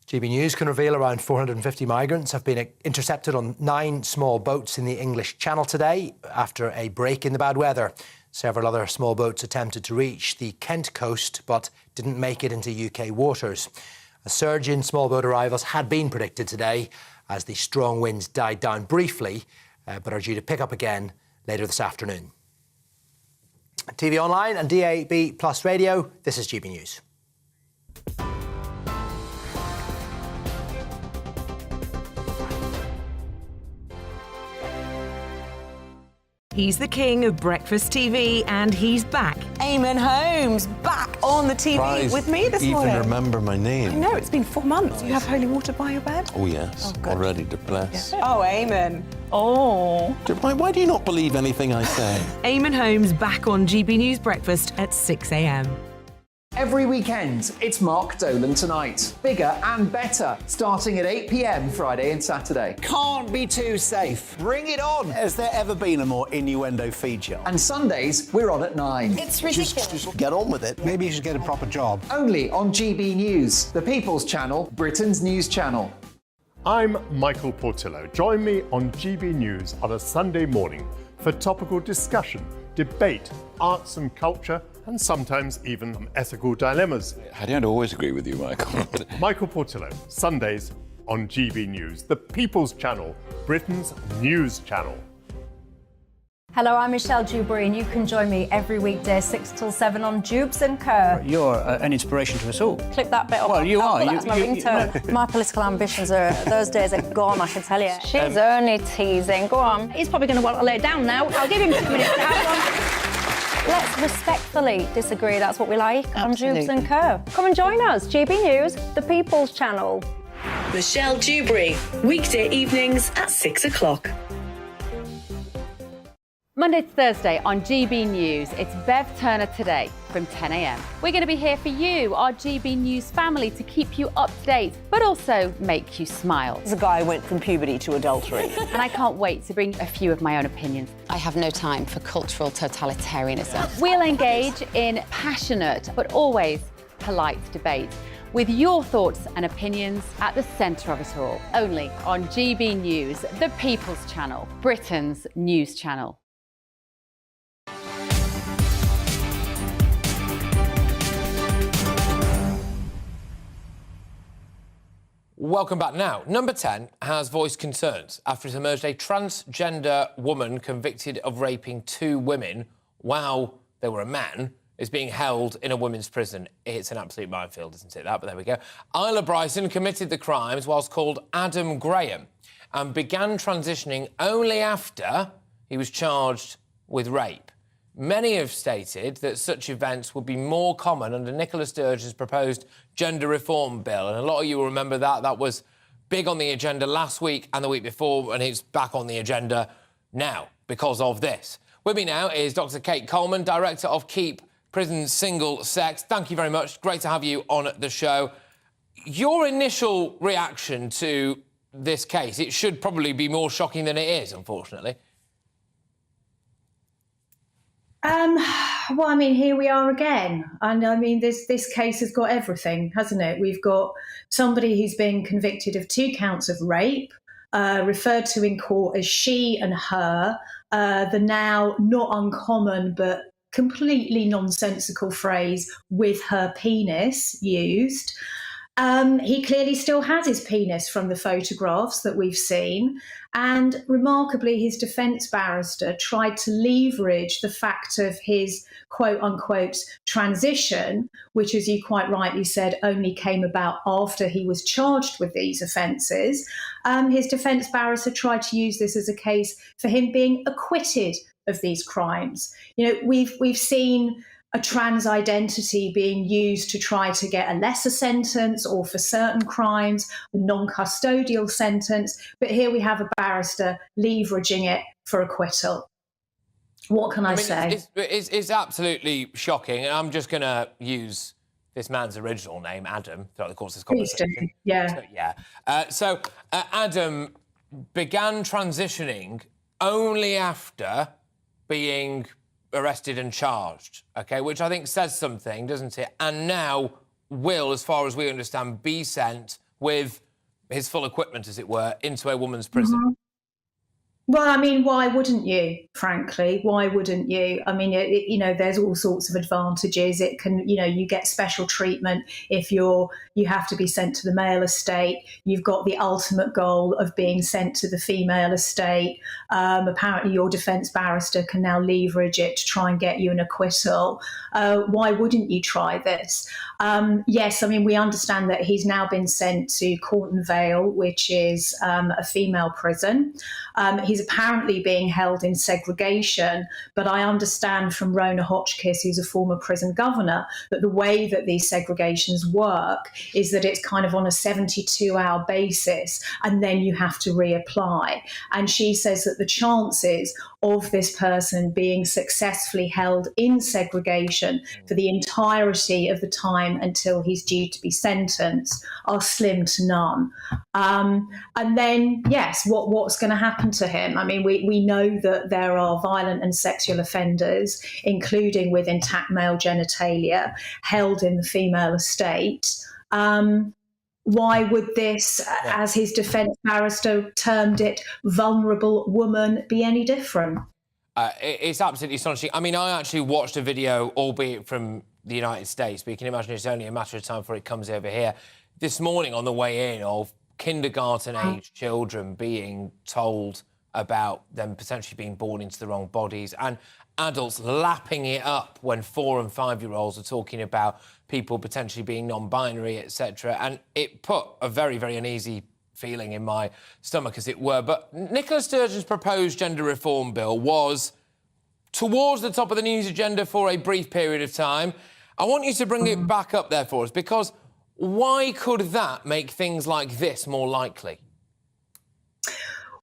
GB News can reveal around 450 migrants have been intercepted on 9 small boats in the English Channel today after a break in the bad weather. Several other small boats attempted to reach the Kent coast but didn't make it into UK waters. A surge in small boat arrivals had been predicted today as the strong winds died down briefly but are due to pick up again later this afternoon. TV online and DAB Plus radio, this is GB News. He's the king of breakfast TV, and he's back. Eamon Holmes back on the TV Surprised with me this you morning. even remember my name. I know, it's been 4 months. You have holy water by your bed? Oh, yes. Oh, good. Already to bless. Oh, Eamon. Oh. Why do you not believe anything I say? Eamon Holmes back on GB News Breakfast at 6 a.m. Every weekend, it's Mark Dolan Tonight. Bigger and better, starting at 8 p.m. Friday and Saturday. Can't be too safe. Bring it on. Has there ever been a more innuendo feature? And Sundays, we're on at 9. It's ridiculous. Just get on with it. Maybe you should get a proper job. Only on GB News, the People's Channel, Britain's news channel. I'm Michael Portillo. Join me on GB News on a Sunday morning for topical discussion, debate, arts and culture, and sometimes even ethical dilemmas. I don't always agree with you, Michael. Michael Portillo, Sundays on GB News, the People's Channel, Britain's news channel. Hello, I'm Michelle Dewberry, and you can join me every weekday 6 till 7 on Jubes and Kerr. You're an inspiration to us all. Clip that bit up. Well, you are. That's my ringtone. My political ambitions those days are gone, I can tell you. She's only teasing. Go on. He's probably going to want to lay down now. I'll give him 2 minutes to have one. Let's respectfully disagree. That's what we like on Jubes and Kerr. Come and join us. GB News, the People's Channel. Michelle Dewberry, weekday evenings at 6 o'clock. Monday to Thursday on GB News, it's Bev Turner Today from 10 a.m. We're going to be here for you, our GB News family, to keep you up to date, but also make you smile. The guy went from puberty to adultery. And I can't wait to bring a few of my own opinions. I have no time for cultural totalitarianism. We'll engage in passionate, but always polite debate, with your thoughts and opinions at the centre of it all. Only on GB News, the People's Channel, Britain's news channel. Welcome back. Now, number 10 has voiced concerns after it emerged a transgender woman convicted of raping 2 women while they were a man is being held in a women's prison. It's an absolute minefield, isn't it, that? But there we go. Isla Bryson committed the crimes whilst called Adam Graham and began transitioning only after he was charged with rape. Many have stated that such events would be more common under Nicola Sturgeon's proposed gender reform bill. And a lot of you will remember that. That was big on the agenda last week and the week before, and it's back on the agenda now because of this. With me now is Dr. Kate Coleman, Director of Keep Prison Single Sex. Thank you very much. Great to have you on the show. Your initial reaction to this case, it should probably be more shocking than it is, unfortunately. Well, I mean, here we are again. And I mean, this case has got everything, hasn't it? We've got somebody who's been convicted of 2 counts of rape, referred to in court as she and her, the now not uncommon but completely nonsensical phrase "with her penis" used. He clearly still has his penis from the photographs that we've seen. And remarkably, his defence barrister tried to leverage the fact of his quote-unquote transition, which, as you quite rightly said, only came about after he was charged with these offences. His defence barrister tried to use this as a case for him being acquitted of these crimes. You know, we've seen a trans identity being used to try to get a lesser sentence or for certain crimes, a non-custodial sentence. But here we have a barrister leveraging it for acquittal. What can I say? It's absolutely shocking. And I'm just going to use this man's original name, Adam, throughout the course of this conversation. Please do. Yeah. So Adam began transitioning only after being arrested and charged, OK, which I think says something, doesn't it? And now will, as far as we understand, be sent with his full equipment, as it were, into a woman's prison. Well, I mean, why wouldn't you, frankly? Why wouldn't you? I mean, there's all sorts of advantages. It can, you get special treatment if you have to be sent to the male estate. You've got the ultimate goal of being sent to the female estate. Apparently, your defence barrister can now leverage it to try and get you an acquittal. Why wouldn't you try this? Yes, I mean, we understand that he's now been sent to Cornton Vale, which is a female prison. He's apparently being held in segregation, but I understand from Rona Hotchkiss, who's a former prison governor, that the way that these segregations work is that it's kind of on a 72-hour basis, and then you have to reapply. And she says that the chances of this person being successfully held in segregation for the entirety of the time until he's due to be sentenced are slim to none. And then, yes, what's going to happen to him? I mean, we know that there are violent and sexual offenders, including with intact male genitalia, held in the female estate. Why would this, as his defence barrister termed it, vulnerable woman, be any different? It's absolutely astonishing. I mean, I actually watched a video, albeit from the United States, but you can imagine it's only a matter of time before it comes over here, this morning on the way in, of kindergarten-aged children being told about them potentially being born into the wrong bodies, and adults lapping it up when 4- and 5-year-olds are talking about people potentially being non-binary, etc. And it put a very, very uneasy feeling in my stomach, as it were. But Nicola Sturgeon's proposed gender reform bill was towards the top of the news agenda for a brief period of time. I want you to bring it back up there for us, because why could that make things like this more likely?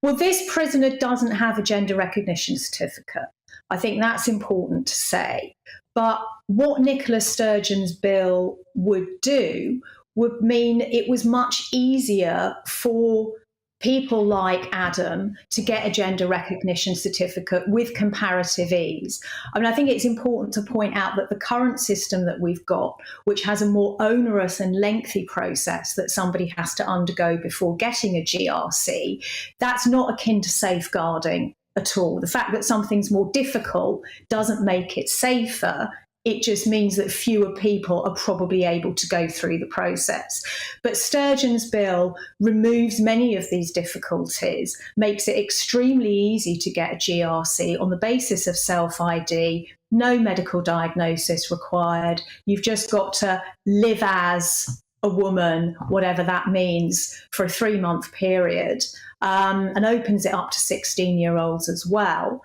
Well, this prisoner doesn't have a gender recognition certificate. I think that's important to say. But what Nicola Sturgeon's bill would do would mean it was much easier for people like Adam to get a gender recognition certificate with comparative ease. I mean, I think it's important to point out that the current system that we've got, which has a more onerous and lengthy process that somebody has to undergo before getting a GRC, that's not akin to safeguarding at all. The fact that something's more difficult doesn't make it safer. It just means that fewer people are probably able to go through the process. But Sturgeon's bill removes many of these difficulties, makes it extremely easy to get a GRC on the basis of self-ID, no medical diagnosis required. You've just got to live as a woman, whatever that means, for a 3-month period. And opens it up to 16-year-olds as well.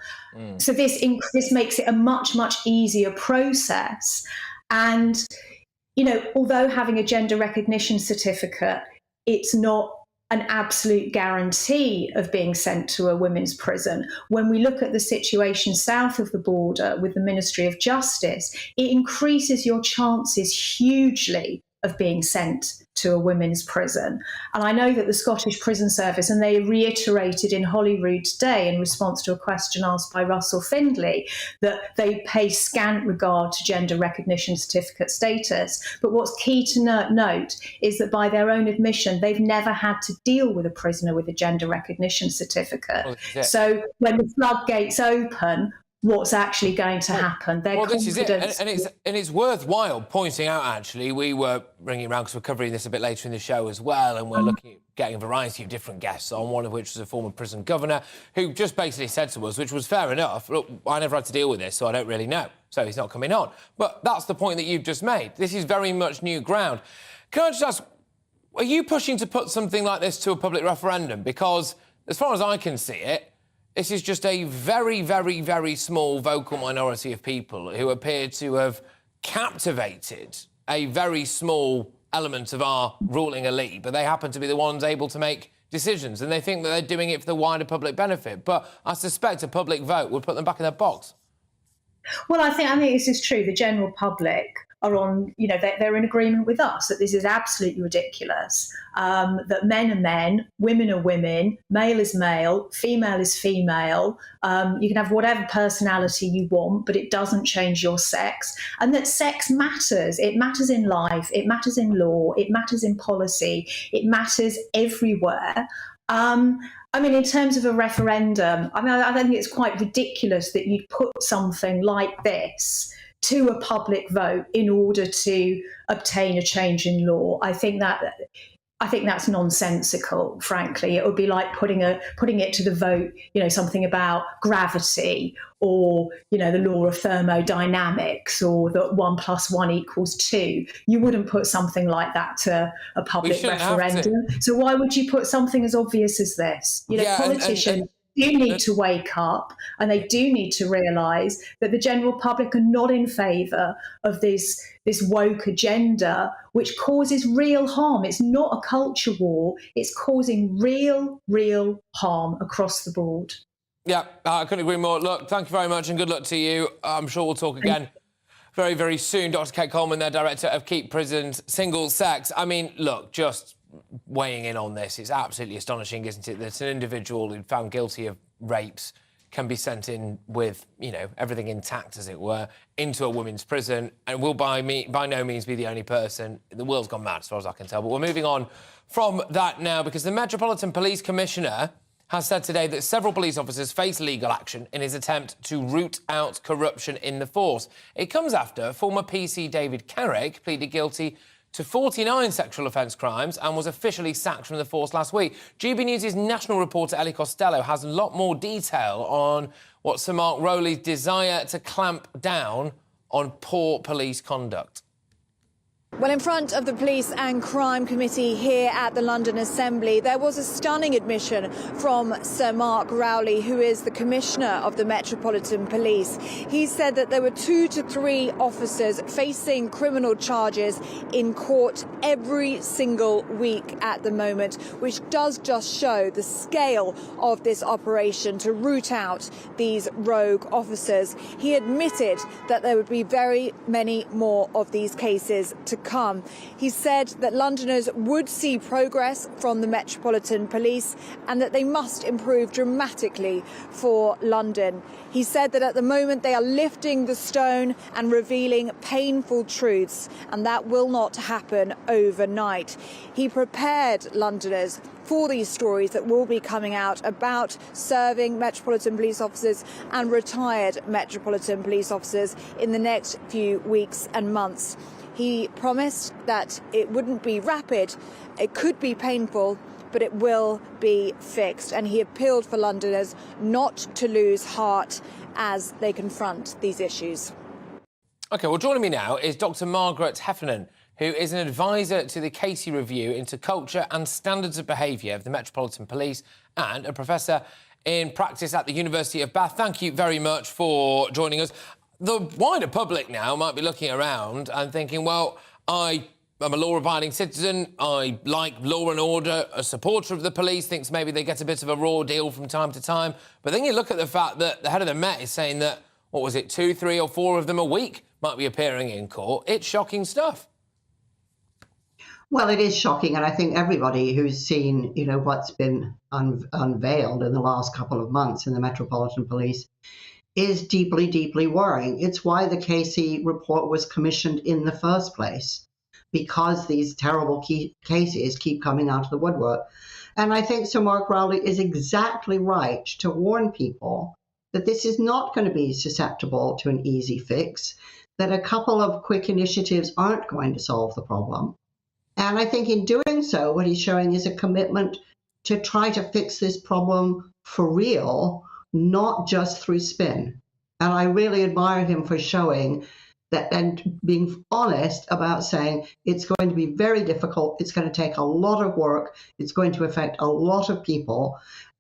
So this makes it a much, much easier process. And, although having a gender recognition certificate, it's not an absolute guarantee of being sent to a women's prison. When we look at the situation south of the border with the Ministry of Justice, it increases your chances hugely of being sent to a women's prison. And I know that the Scottish Prison Service, and they reiterated in Holyrood today in response to a question asked by Russell Findlay, that they pay scant regard to gender recognition certificate status. But what's key to note is that by their own admission, they've never had to deal with a prisoner with a gender recognition certificate. So when the floodgates open, what's actually going to happen? This is it, and it's worthwhile pointing out. Actually, we were bringing it around because we're covering this a bit later in the show as well, and we're looking at getting a variety of different guests on. One of which was a former prison governor who just basically said to us, which was fair enough, look, I never had to deal with this, so I don't really know. So he's not coming on. But that's the point that you've just made. This is very much new ground. Can I just ask, are you pushing to put something like this to a public referendum? Because as far as I can see it, this is just a very, very, very small vocal minority of people who appear to have captivated a very small element of our ruling elite, but they happen to be the ones able to make decisions, and they think that they're doing it for the wider public benefit. But I suspect a public vote would put them back in their box. Well, I think this is true. The general public are on, they're in agreement with us that this is absolutely ridiculous, that men are men, women are women, male is male, female is female. You can have whatever personality you want, but it doesn't change your sex. And that sex matters. It matters in life. It matters in law. It matters in policy. It matters everywhere. I mean, in terms of a referendum, I think it's quite ridiculous that you'd put something like this to a public vote in order to obtain a change in law. I think that's nonsensical, frankly. It would be like putting it to the vote, something about gravity or, the law of thermodynamics or that 1 + 1 = 2. You wouldn't put something like that to a public referendum. So why would you put something as obvious as this? Politicians do need to wake up, and they do need to realise that the general public are not in favour of this woke agenda, which causes real harm. It's not a culture war. It's causing real harm across the board. Yeah, I couldn't agree more. Look, thank you very much and good luck to you. I'm sure we'll talk again very, very soon. Dr. Kate Coleman, their director of Keep Prisons Single Sex. I mean, look, just weighing in on this, it's absolutely astonishing, isn't it, that an individual who found guilty of rapes can be sent in with, everything intact, as it were, into a women's prison and will by no means be the only person. The world's gone mad, as far as I can tell. But we're moving on from that now because the Metropolitan Police Commissioner has said today that several police officers face legal action in his attempt to root out corruption in the force. It comes after former PC David Carrick pleaded guilty to 49 sexual offence crimes and was officially sacked from the force last week. GB News' national reporter Ellie Costello has a lot more detail on what Sir Mark Rowley's desire to clamp down on poor police conduct. Well, in front of the Police and Crime Committee here at the London Assembly, there was a stunning admission from Sir Mark Rowley, who is the Commissioner of the Metropolitan Police. He said that there were 2 to 3 officers facing criminal charges in court every single week at the moment, which does just show the scale of this operation to root out these rogue officers. He admitted that there would be very many more of these cases to come. He said that Londoners would see progress from the Metropolitan Police and that they must improve dramatically for London. He said that at the moment they are lifting the stone and revealing painful truths, and that will not happen overnight. He prepared Londoners for these stories that will be coming out about serving Metropolitan Police officers and retired Metropolitan Police officers in the next few weeks and months. He promised that it wouldn't be rapid, it could be painful, but it will be fixed. And he appealed for Londoners not to lose heart as they confront these issues. OK, well, joining me now is Dr Margaret Heffernan, who is an advisor to the Casey Review into culture and standards of behaviour of the Metropolitan Police and a professor in practice at the University of Bath. Thank you very much for joining us. The wider public now might be looking around and thinking, well, I'm a law-abiding citizen, I like law and order, a supporter of the police, thinks maybe they get a bit of a raw deal from time to time. But then you look at the fact that the head of the Met is saying that, 2, 3 or 4 of them a week might be appearing in court. It's shocking stuff. Well, it is shocking, and I think everybody who's seen, what's been unveiled in the last couple of months in the Metropolitan Police is deeply, deeply worrying. It's why the Casey report was commissioned in the first place, because these terrible cases keep coming out of the woodwork. And I think Sir Mark Rowley is exactly right to warn people that this is not going to be susceptible to an easy fix, that a couple of quick initiatives aren't going to solve the problem. And I think in doing so, what he's showing is a commitment to try to fix this problem for real, not just through spin. And I really admire him for showing that and being honest about saying it's going to be very difficult, it's going to take a lot of work, it's going to affect a lot of people.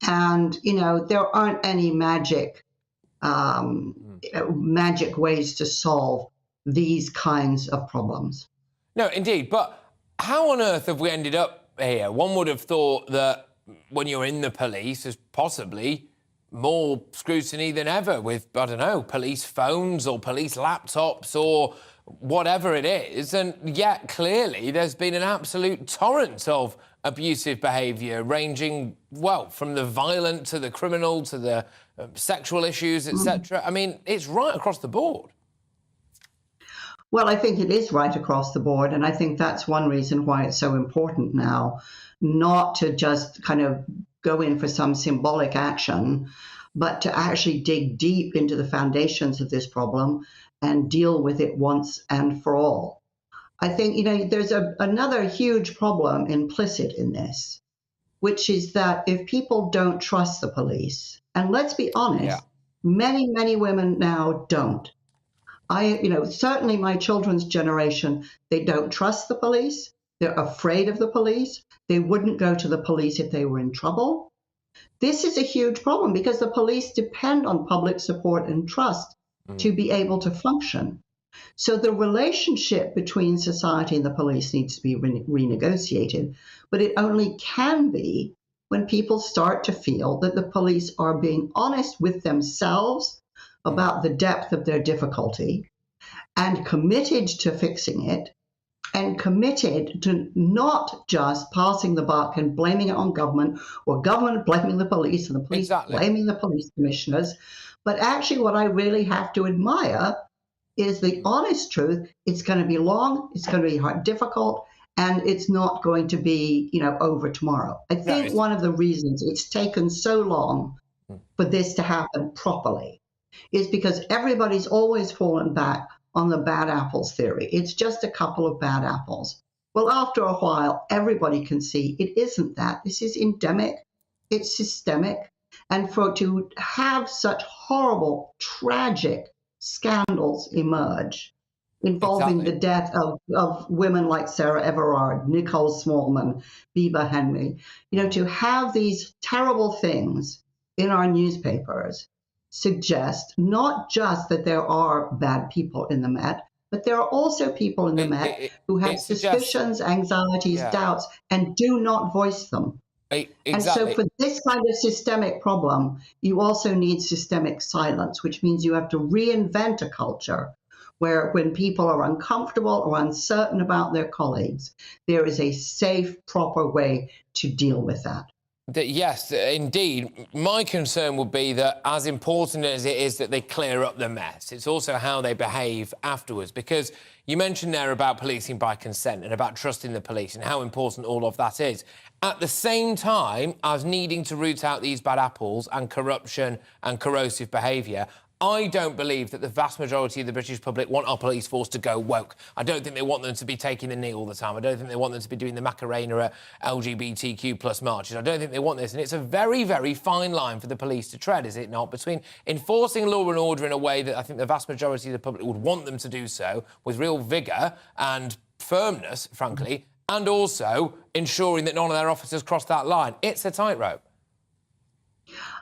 And, there aren't any magic ways to solve these kinds of problems. No, indeed. But how on earth have we ended up here? One would have thought that when you're in the police, there's possibly more scrutiny than ever with, police phones or police laptops or whatever it is. And yet, clearly, there's been an absolute torrent of abusive behaviour ranging, from the violent to the criminal to the sexual issues, etc. I mean, it's right across the board. Well, I think it is right across the board, and I think that's one reason why it's so important now not to just kind of go in for some symbolic action, but to actually dig deep into the foundations of this problem and deal with it once and for all. I think, there's another huge problem implicit in this, which is that if people don't trust the police, and let's be honest, many, many women now don't. Certainly my children's generation, they don't trust the police. They're afraid of the police. They wouldn't go to the police if they were in trouble. This is a huge problem because the police depend on public support and trust to be able to function. So the relationship between society and the police needs to be renegotiated, but it only can be when people start to feel that the police are being honest with themselves about the depth of their difficulty and committed to fixing it, and committed to not just passing the buck and blaming it on government, or government blaming the police and the police blaming the police commissioners. But actually what I really have to admire is the honest truth. It's going to be long, it's going to be hard, difficult, and it's not going to be, over tomorrow. I think one of the reasons it's taken so long for this to happen properly is because everybody's always fallen back on the bad apples theory. It's just a couple of bad apples. Well, after a while, everybody can see it isn't that. This is endemic, it's systemic. And to have such horrible, tragic scandals emerge involving the death of women like Sarah Everard, Nicole Smallman, Biba Henry, to have these terrible things in our newspapers suggest not just that there are bad people in the Met, but there are also people in the Met who have suspicions, anxieties, doubts, and do not voice them. And so for this kind of systemic problem, you also need systemic silence, which means you have to reinvent a culture where when people are uncomfortable or uncertain about their colleagues, there is a safe, proper way to deal with that. Yes, indeed. My concern would be that as important as it is that they clear up the mess, it's also how they behave afterwards. Because you mentioned there about policing by consent and about trusting the police and how important all of that is. At the same time as needing to root out these bad apples and corruption and corrosive behaviour, I don't believe that the vast majority of the British public want our police force to go woke. I don't think they want them to be taking the knee all the time. I don't think they want them to be doing the Macarena at LGBTQ plus marches. I don't think they want this. And it's a very, very fine line for the police to tread, is it not, between enforcing law and order in a way that I think the vast majority of the public would want them to do so, with real vigour and firmness, frankly, and also ensuring that none of their officers cross that line. It's a tightrope.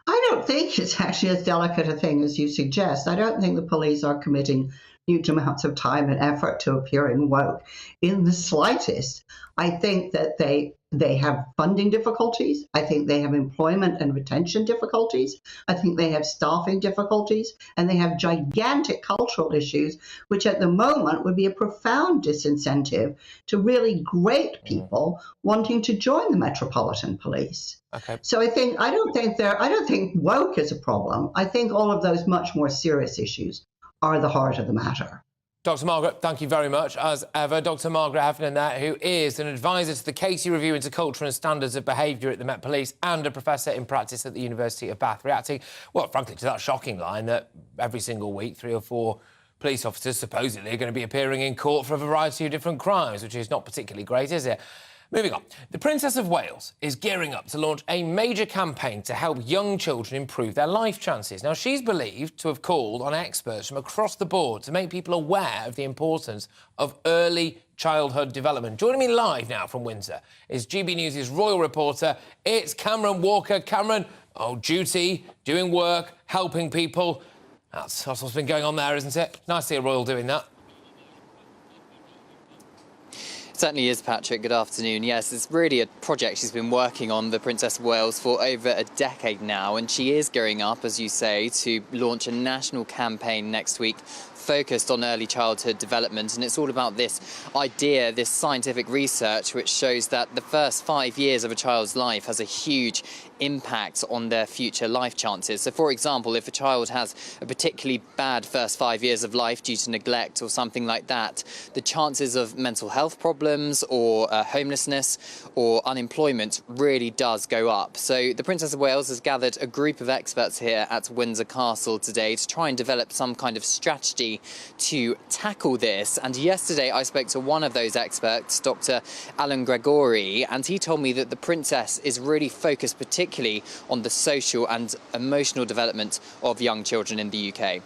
I don't think it's actually as delicate a thing as you suggest. I don't think the police are committing huge amounts of time and effort to appearing woke in the slightest. I think that they have funding difficulties. I think they have employment and retention difficulties. I think they have staffing difficulties, and they have gigantic cultural issues, which at the moment would be a profound disincentive to really great people wanting to join the Metropolitan Police. Okay. So I don't think woke is a problem. I think all of those much more serious issues are the heart of the matter. Dr. Margaret, thank you very much. As ever, Dr. Margaret Heffernan there, who is an advisor to the Casey Review into Culture and Standards of Behaviour at the Met Police and a professor in practice at the University of Bath, reacting, well, frankly, to that shocking line that every single week 3 or 4 police officers supposedly are going to be appearing in court for a variety of different crimes, which is not particularly great, is it? Moving on. The Princess of Wales is gearing up to launch a major campaign to help young children improve their life chances. Now, she's believed to have called on experts from across the board to make people aware of the importance of early childhood development. Joining me live now from Windsor is GB News' royal reporter. It's Cameron Walker. Cameron, duty, doing work, helping people. That's what's been going on there, isn't it? Nice to see a royal doing that. Certainly is, Patrick. Good afternoon. Yes, it's really a project she's been working on, the Princess of Wales, for over a decade now, and she is gearing up, as you say, to launch a national campaign next week focused on early childhood development, and it's all about this idea, this scientific research, which shows that the first 5 years of a child's life has a huge impact on their future life chances. So, for example, if a child has a particularly bad first 5 years of life due to neglect or something like that, the chances of mental health problems or homelessness or unemployment really does go up. So the Princess of Wales has gathered a group of experts here at Windsor Castle today to try and develop some kind of strategy to tackle this. And yesterday I spoke to one of those experts, Dr. Alan Gregory, and he told me that the Princess is really focused particularly on the social and emotional development of young children in the UK.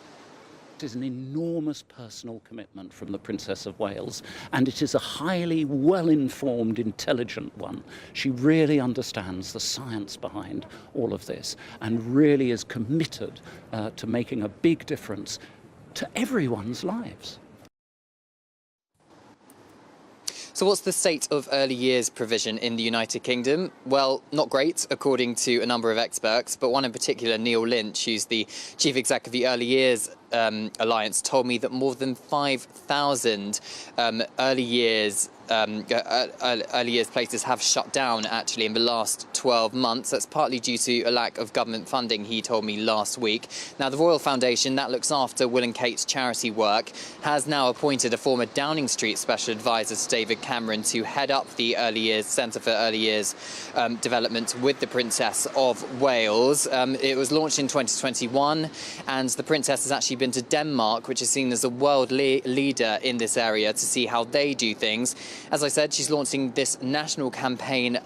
It is an enormous personal commitment from the Princess of Wales, and it is a highly well-informed, intelligent one. She really understands the science behind all of this and really is committed to making a big difference to everyone's lives. So what's the state of early years provision in the United Kingdom? Well, not great, according to a number of experts, but one in particular, Neil Lynch, who's the chief exec of the Early Years Alliance, told me that more than 5,000 early years places have shut down actually in the last 12 months. That's partly due to a lack of government funding, he told me last week. Now, the Royal Foundation, that looks after Will and Kate's charity work, has now appointed a former Downing Street special advisor to David Cameron to head up the Early Years Centre for Early Years Development with the Princess of Wales. It was launched in 2021, and the Princess has actually been to Denmark, which is seen as a world leader in this area, to see how they do things. As I said, she's launching this national campaign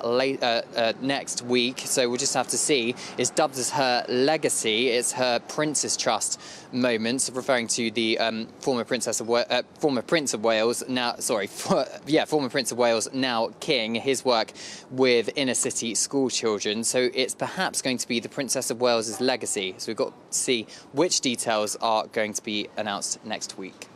next week, so we'll just have to see. It's dubbed as her legacy. It's her Prince's Trust moment, referring to the former Prince of Wales, former Prince of Wales, now King, his work with inner city school children. So it's perhaps going to be the Princess of Wales's legacy. So we've got to see which details are going to be announced next week.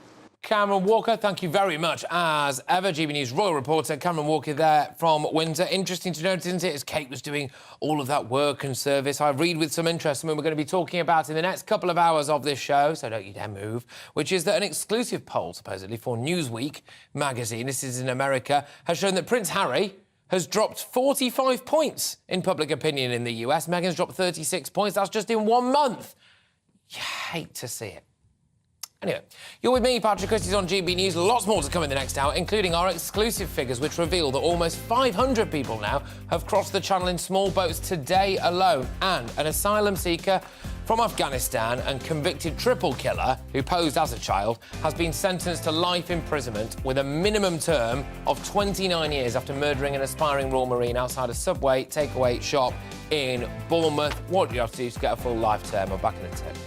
Cameron Walker, thank you very much. As ever, GB News royal reporter Cameron Walker there from Windsor. Interesting to note, isn't it, as Kate was doing all of that work and service. I read with some interest something we're going to be talking about in the next couple of hours of this show, so don't you dare move, which is that an exclusive poll, supposedly, for Newsweek magazine, this is in America, has shown that Prince Harry has dropped 45 points in public opinion in the US. Meghan's dropped 36 points. That's just in 1 month. You hate to see it. Anyway, you're with me, Patrick Christys, on GB News. Lots more to come in the next hour, including our exclusive figures, which reveal that almost 500 people now have crossed the Channel in small boats today alone. And an asylum seeker from Afghanistan and convicted triple killer who posed as a child has been sentenced to life imprisonment with a minimum term of 29 years after murdering an aspiring Royal Marine outside a Subway takeaway shop in Bournemouth. What do you have to do to get a full life term? I'm back in a tip.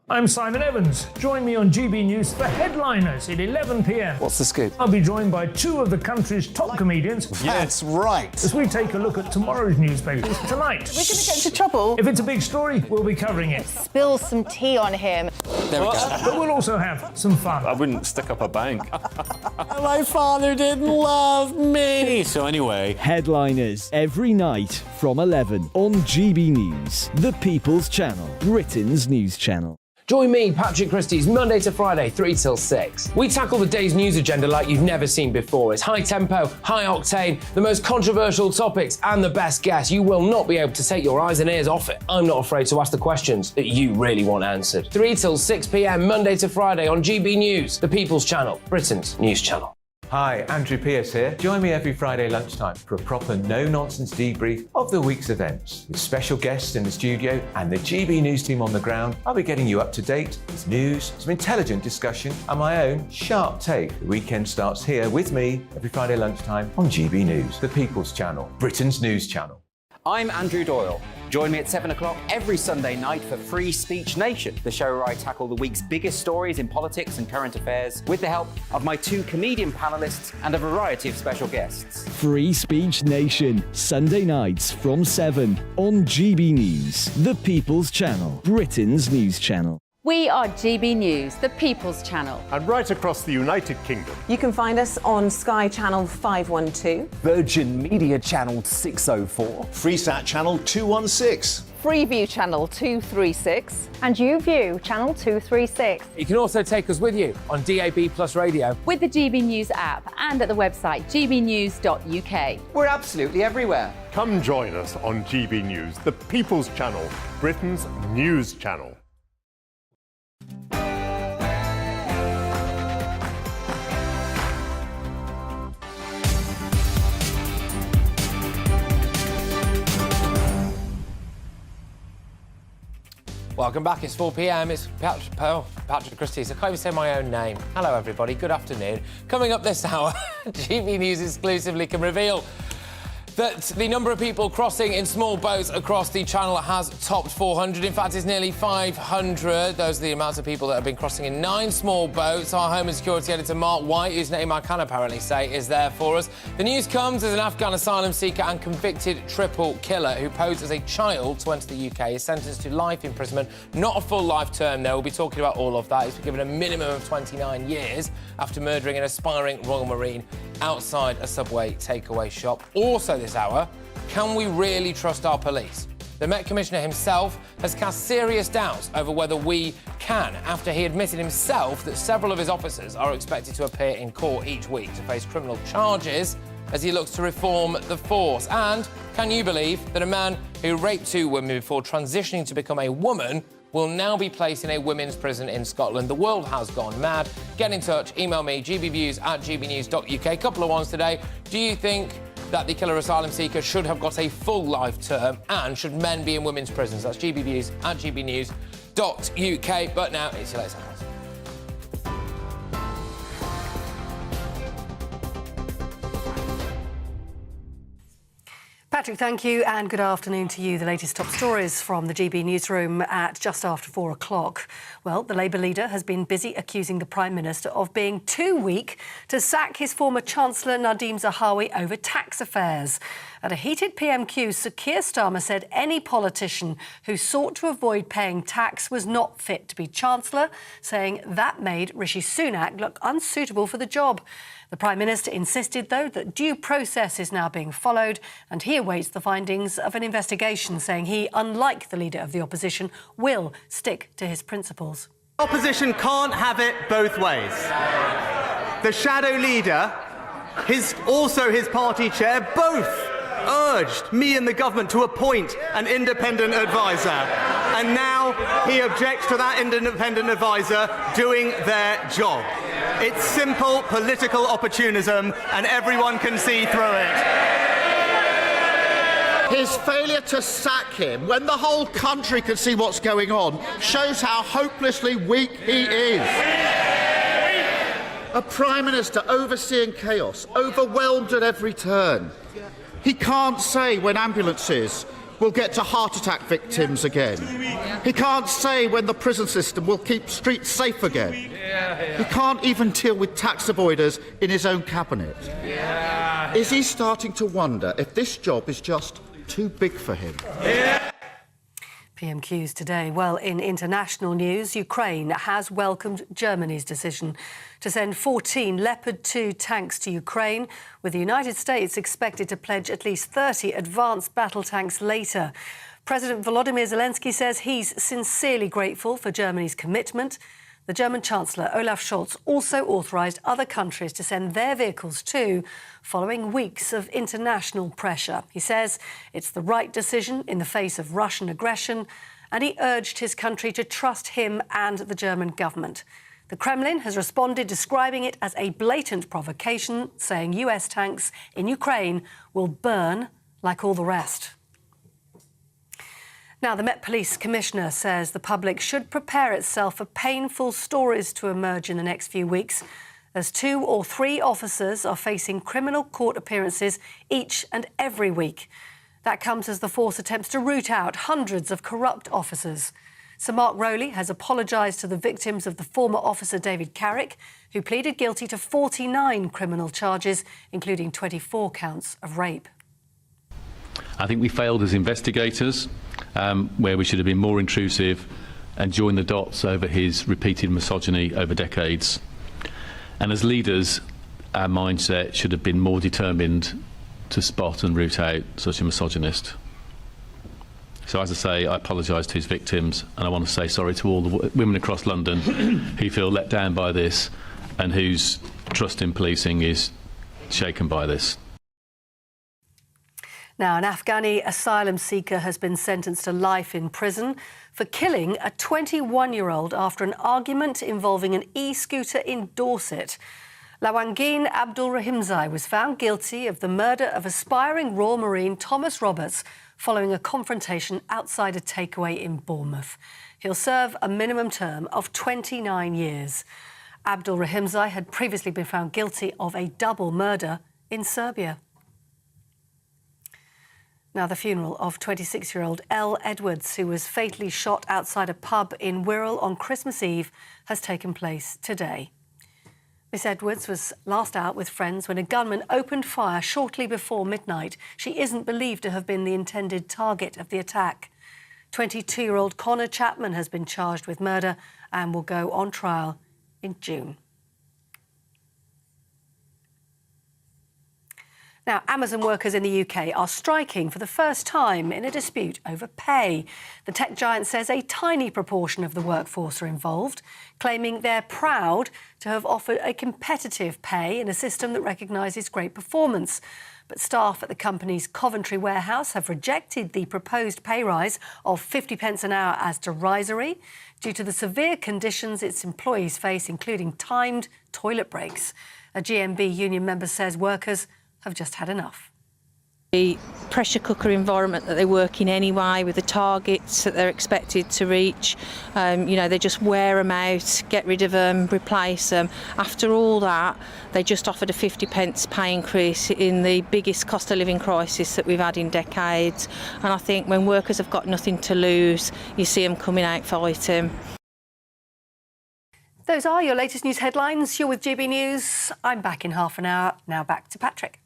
I'm Simon Evans. Join me on GB News for Headliners at 11 p.m. What's the scoop? I'll be joined by two of the country's top comedians. That's right. As we take a look at tomorrow's newspapers tonight. We're going to get into trouble. If it's a big story, we'll be covering it. Spill some tea on him. There we go. But we'll also have some fun. I wouldn't stick up a bank. My father didn't love me. So anyway. Headliners every night from 11 on GB News, the People's Channel, Britain's news channel. Join me, Patrick Christys, Monday to Friday, 3 till 6. We tackle the day's news agenda like you've never seen before. It's high tempo, high octane, the most controversial topics and the best guests. You will not be able to take your eyes and ears off it. I'm not afraid to ask the questions that you really want answered. 3 till 6 p.m, Monday to Friday on GB News, the People's Channel, Britain's news channel. Hi, Andrew Pierce here. Join me every Friday lunchtime for a proper no-nonsense debrief of the week's events. With special guests in the studio and the GB News team on the ground, I'll be getting you up to date with news, some intelligent discussion and my own sharp take. The weekend starts here with me every Friday lunchtime on GB News, the People's Channel, Britain's news channel. I'm Andrew Doyle. Join me at 7 o'clock every Sunday night for Free Speech Nation, the show where I tackle the week's biggest stories in politics and current affairs with the help of my two comedian panellists and a variety of special guests. Free Speech Nation, Sunday nights from 7 on GB News, the People's Channel, Britain's news channel. We are GB News, the People's Channel. And right across the United Kingdom. You can find us on Sky Channel 512, Virgin Media Channel 604, Freesat Channel 216, Freeview Channel 236, And YouView, Channel 236. You can also take us with you on DAB Plus Radio. With the GB News app and at the website gbnews.uk. We're absolutely everywhere. Come join us on GB News, the People's Channel, Britain's news channel. Welcome back, it's 4 p.m, it's Patrick Christys. I can't even say my own name. Hello everybody, good afternoon. Coming up this hour, GB News exclusively can reveal that the number of people crossing in small boats across the channel has topped 400. In fact, it's nearly 500. Those are the amounts of people that have been crossing in 9 small boats. Our Home and Security Editor, Mark White, whose name I can apparently say, is there for us. The news comes as an Afghan asylum seeker and convicted triple killer who posed as a child to enter the UK is sentenced to life imprisonment, not a full life term, though. We'll be talking about all of that. He's been given a minimum of 29 years after murdering an aspiring Royal Marine outside a Subway takeaway shop. Also this hour, can we really trust our police? The Met Commissioner himself has cast serious doubts over whether we can, after he admitted himself that several of his officers are expected to appear in court each week to face criminal charges as he looks to reform the force. And can you believe that a man who raped 2 women before transitioning to become a woman will now be placed in a women's prison in Scotland? The world has gone mad. Get in touch, email me, gbviews@gbnews.uk. A couple of ones today. Do you think that the killer asylum seeker should have got a full life term, and should men be in women's prisons? That's gbviews@gbnews.uk. But now it's your latest headlines. Patrick, thank you, and good afternoon to you. The latest top stories from the GB newsroom at just after 4 o'clock. Well, the Labour leader has been busy accusing the Prime Minister of being too weak to sack his former Chancellor Nadhim Zahawi over tax affairs. At a heated PMQ, Sir Keir Starmer said any politician who sought to avoid paying tax was not fit to be Chancellor, saying that made Rishi Sunak look unsuitable for the job. The Prime Minister insisted, though, that due process is now being followed, and he awaits the findings of an investigation, saying he, unlike the Leader of the Opposition, will stick to his principles. Opposition can't have it both ways. The Shadow Leader, also his party chair, both urged me and the government to appoint an independent advisor. And now he objects to that independent advisor doing their job. It's simple political opportunism, and everyone can see through it. His failure to sack him, when the whole country can see what's going on, shows how hopelessly weak he is. A Prime Minister overseeing chaos, overwhelmed at every turn. He can't say when ambulances will get to heart attack victims again. He can't say when the prison system will keep streets safe again. He can't even deal with tax avoiders in his own cabinet. Is he starting to wonder if this job is just too big for him? PMQs today. Well, in international news, Ukraine has welcomed Germany's decision to send 14 Leopard 2 tanks to Ukraine, with the United States expected to pledge at least 30 advanced battle tanks later. President Volodymyr Zelensky says he's sincerely grateful for Germany's commitment. The German Chancellor, Olaf Scholz, also authorised other countries to send their vehicles too, following weeks of international pressure. He says it's the right decision in the face of Russian aggression, and he urged his country to trust him and the German government. The Kremlin has responded, describing it as a blatant provocation, saying US tanks in Ukraine will burn like all the rest. Now, the Met Police Commissioner says the public should prepare itself for painful stories to emerge in the next few weeks, as 2 or 3 officers are facing criminal court appearances each and every week. That comes as the force attempts to root out hundreds of corrupt officers. Sir Mark Rowley has apologised to the victims of the former officer David Carrick, who pleaded guilty to 49 criminal charges, including 24 counts of rape. I think we failed as investigators, where we should have been more intrusive, and join the dots over his repeated misogyny over decades. And as leaders, our mindset should have been more determined to spot and root out such a misogynist. So as I say, I apologise to his victims, and I want to say sorry to all the women across London who feel let down by this and whose trust in policing is shaken by this. Now, an Afghani asylum seeker has been sentenced to life in prison for killing a 21-year-old after an argument involving an e-scooter in Dorset. Lawangin Abdul Rahimzai was found guilty of the murder of aspiring Royal Marine Thomas Roberts following a confrontation outside a takeaway in Bournemouth. He'll serve a minimum term of 29 years. Abdul Rahimzai had previously been found guilty of a double murder in Serbia. Now, the funeral of 26-year-old Elle Edwards, who was fatally shot outside a pub in Wirral on Christmas Eve, has taken place today. Miss Edwards was last out with friends when a gunman opened fire shortly before midnight. She isn't believed to have been the intended target of the attack. 22-year-old Connor Chapman has been charged with murder and will go on trial in June. Now, Amazon workers in the UK are striking for the first time in a dispute over pay. The tech giant says a tiny proportion of the workforce are involved, claiming they're proud to have offered a competitive pay in a system that recognises great performance. But staff at the company's Coventry warehouse have rejected the proposed pay rise of 50p an hour as derisory due to the severe conditions its employees face, including timed toilet breaks. A GMB union member says workers have just had enough. The pressure cooker environment that they work in anyway, with the targets that they're expected to reach, they just wear them out, get rid of them, replace them. After all that, they just offered a 50p pay increase in the biggest cost of living crisis that we've had in decades. And I think when workers have got nothing to lose, you see them coming out fighting. Those are your latest news headlines. You're with GB News. I'm back in half an hour. Now back to Patrick.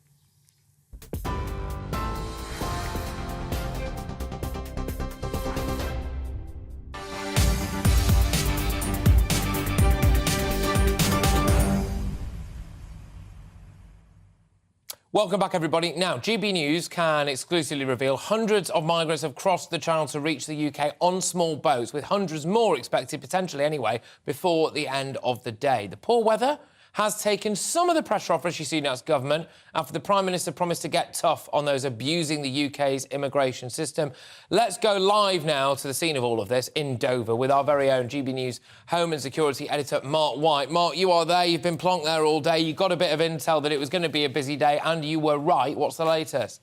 Welcome back, everybody. Now, GB News can exclusively reveal hundreds of migrants have crossed the Channel to reach the UK on small boats, with hundreds more expected, potentially anyway, before the end of the day. The poor weather has taken some of the pressure off Rishi Sunak's government after the Prime Minister promised to get tough on those abusing the UK's immigration system. Let's go live now to the scene of all of this in Dover with our very own GB News Home and Security Editor, Mark White. Mark, you are there. You've been plonked there all day. You got a bit of intel that it was going to be a busy day, and you were right. What's the latest?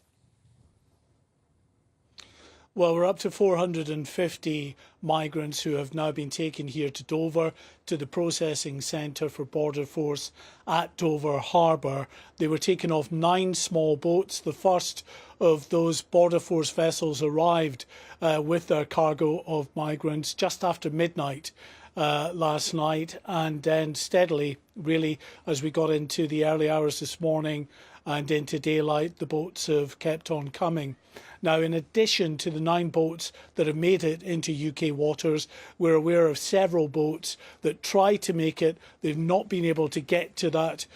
Well, we're up to 450 migrants who have now been taken here to Dover, to the processing centre for Border Force at Dover Harbour. They were taken off 9 small boats. The first of those Border Force vessels arrived with their cargo of migrants just after midnight last night, and then steadily, really, as we got into the early hours this morning and into daylight, the boats have kept on coming. Now, in addition to the 9 boats that have made it into UK waters, we're aware of several boats that try to make it. They've not been able to get to that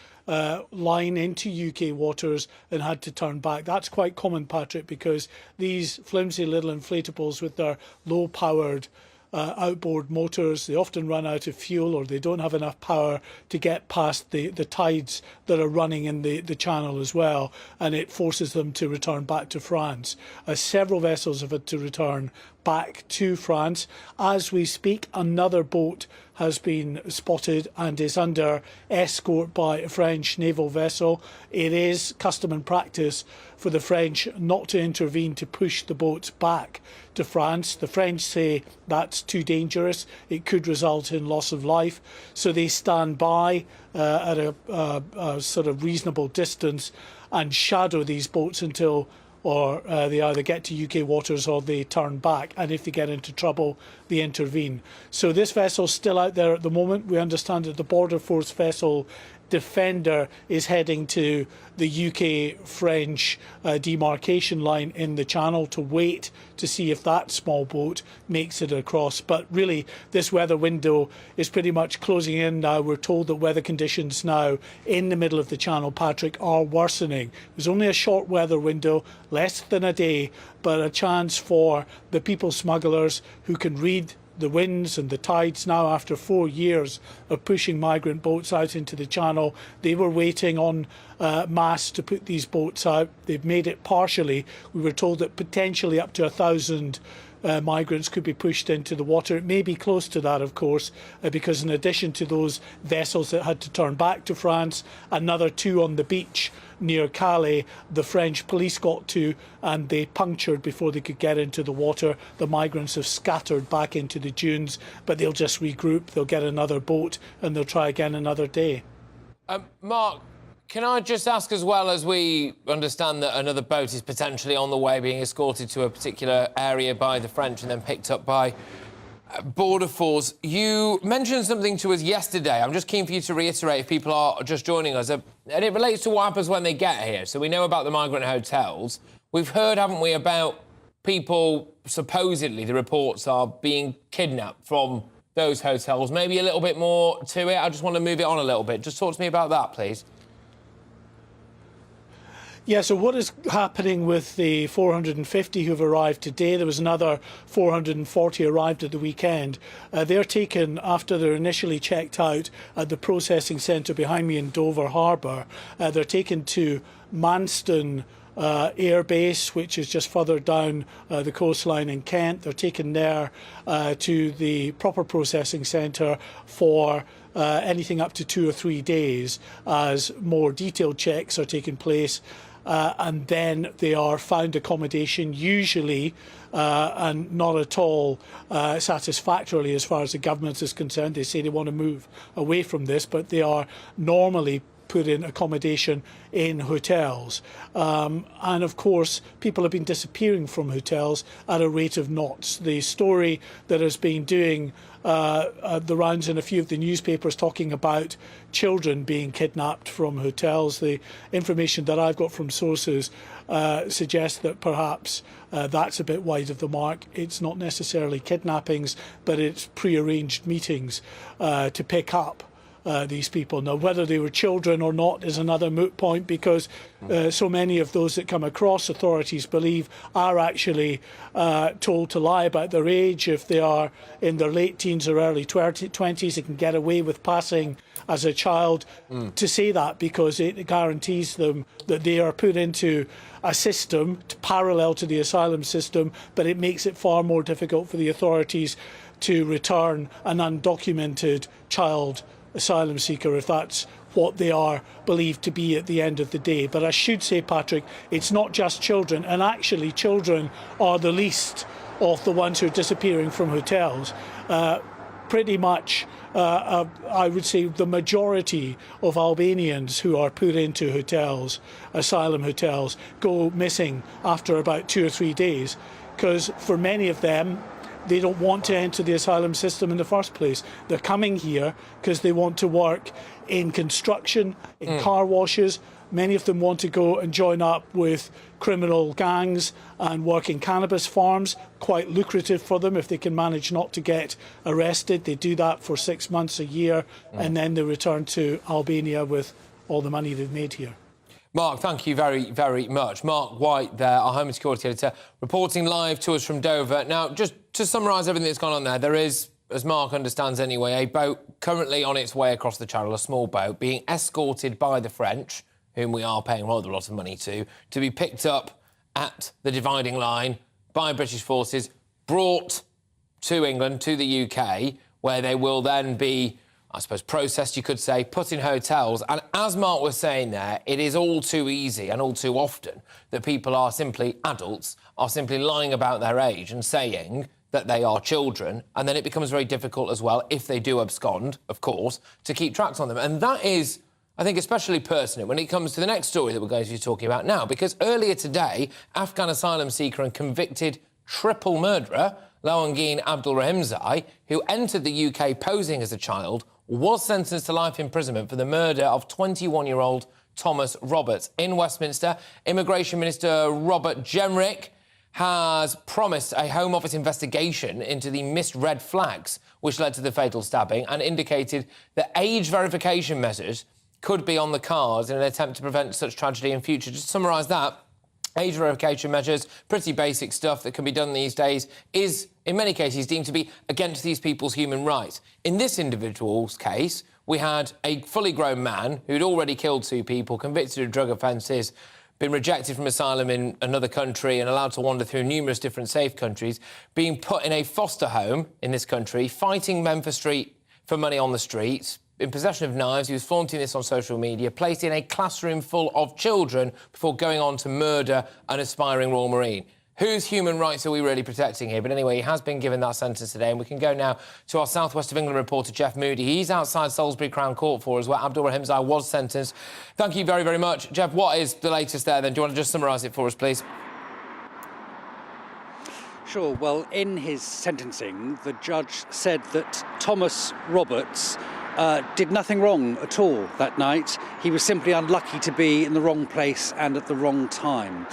line into UK waters and had to turn back. That's quite common, Patrick, because these flimsy little inflatables with their low-powered outboard motors, they often run out of fuel, or they don't have enough power to get past the tides that are running in the channel as well, and it forces them to return back to France. Several vessels have had to return back to France. As we speak, another boat has been spotted and is under escort by a French naval vessel. It is custom and practice for the French not to intervene to push the boats back to France. The French say that's too dangerous. It could result in loss of life. So they stand by at a sort of reasonable distance and shadow these boats until they either get to UK waters or they turn back, and if they get into trouble, they intervene. So this vessel's still out there at the moment. We understand that the Border Force vessel Defender is heading to the UK-French demarcation line in the Channel to wait to see if that small boat makes it across. But really, this weather window is pretty much closing in now. We're told that weather conditions now in the middle of the Channel, Patrick, are worsening. It was only a short weather window, less than a day, but a chance for the people smugglers who can read the winds and the tides now after 4 years of pushing migrant boats out into the Channel. They were waiting on mass to put these boats out. They've made it partially. We were told that potentially up to 1,000 migrants could be pushed into the water. It may be close to that, of course, because in addition to those vessels that had to turn back to France, another 2 on the beach near Calais, the French police got to, and they punctured before they could get into the water. The migrants have scattered back into the dunes, but they'll just regroup, they'll get another boat, and they'll try again another day. Mark, can I just ask, as well, as we understand that another boat is potentially on the way, being escorted to a particular area by the French and then picked up by Border Force. You mentioned something to us yesterday. I'm just keen for you to reiterate if people are just joining us. And it relates to what happens when they get here. So we know about the migrant hotels. We've heard, haven't we, about people, supposedly, the reports are being kidnapped from those hotels. Maybe a little bit more to it. I just want to move it on a little bit. Just talk to me about that, please. Yeah, so what is happening with the 450 who've arrived today? There was another 440 arrived at the weekend. They're taken after they're initially checked out at the processing centre behind me in Dover Harbour. They're taken to Manston Air Base, which is just further down the coastline in Kent. They're taken there to the proper processing centre for anything up to 2 or 3 days as more detailed checks are taking place. And then they are found accommodation, usually and not at all satisfactorily as far as the government is concerned. They say they want to move away from this, but they are normally put in accommodation in hotels. And of course, people have been disappearing from hotels at a rate of knots. The story that has been doing the rounds in a few of the newspapers talking about children being kidnapped from hotels. The information that I've got from sources suggests that perhaps that's a bit wide of the mark. It's not necessarily kidnappings, but it's pre-arranged meetings to pick up these people. Now, whether they were children or not is another moot point, because so many of those that come across, authorities believe, are actually told to lie about their age. If they are in their late teens or early 20s, they can get away with passing as a child to say that, because it guarantees them that they are put into a system parallel to the asylum system, but it makes it far more difficult for the authorities to return an undocumented child asylum seeker, if that's what they are believed to be at the end of the day. But I should say, Patrick, it's not just children, and actually children are the least of the ones who are disappearing from hotels. Pretty much, I would say the majority of Albanians who are put into hotels, asylum hotels, go missing after about 2 or 3 days, because for many of them, they don't want to enter the asylum system in the first place. They're coming here because they want to work in construction, in car washes. Many of them want to go and join up with criminal gangs and work in cannabis farms. Quite lucrative for them if they can manage not to get arrested. They do that for 6 months, a year, and then they return to Albania with all the money they've made here. Mark, thank you very, very much. Mark White there, our Home and Security Editor, reporting live to us from Dover. Now, just to summarise everything that's gone on there is, as Mark understands anyway, a boat currently on its way across the Channel, a small boat, being escorted by the French, whom we are paying rather a lot of money to be picked up at the dividing line by British forces, brought to England, to the UK, where they will then be, I suppose, processed, you could say, put in hotels. And as Mark was saying there, it is all too easy and all too often that people are simply adults, are simply lying about their age and saying that they are children. And then it becomes very difficult as well, if they do abscond, of course, to keep tracks on them. And that is, I think, especially pertinent when it comes to the next story that we're going to be talking about now, because earlier today, Afghan asylum seeker and convicted triple murderer Lawangin Abdulrahimzai, who entered the UK posing as a child, was sentenced to life imprisonment for the murder of 21-year-old Thomas Roberts. In Westminster, Immigration Minister Robert Jenrick has promised a Home Office investigation into the misread flags which led to the fatal stabbing and indicated that age verification measures could be on the cards in an attempt to prevent such tragedy in future. Just to summarise that, age verification measures, pretty basic stuff that can be done these days, is, in many cases, deemed to be against these people's human rights. In this individual's case, we had a fully grown man who'd already killed 2 people, convicted of drug offences, been rejected from asylum in another country and allowed to wander through numerous different safe countries, being put in a foster home in this country, fighting men for money on the streets, in possession of knives. He was flaunting this on social media, placed in a classroom full of children before going on to murder an aspiring Royal Marine. Whose human rights are we really protecting here? But anyway, he has been given that sentence today, and we can go now to our South West of England reporter, Jeff Moody. He's outside Salisbury Crown Court for us, where Abdul Rahimzai was sentenced. Thank you very, very much. Jeff, what is the latest there, then? Do you want to just summarise it for us, please? Sure. Well, in his sentencing, the judge said that Thomas Roberts did nothing wrong at all that night. He was simply unlucky to be in the wrong place and at the wrong time.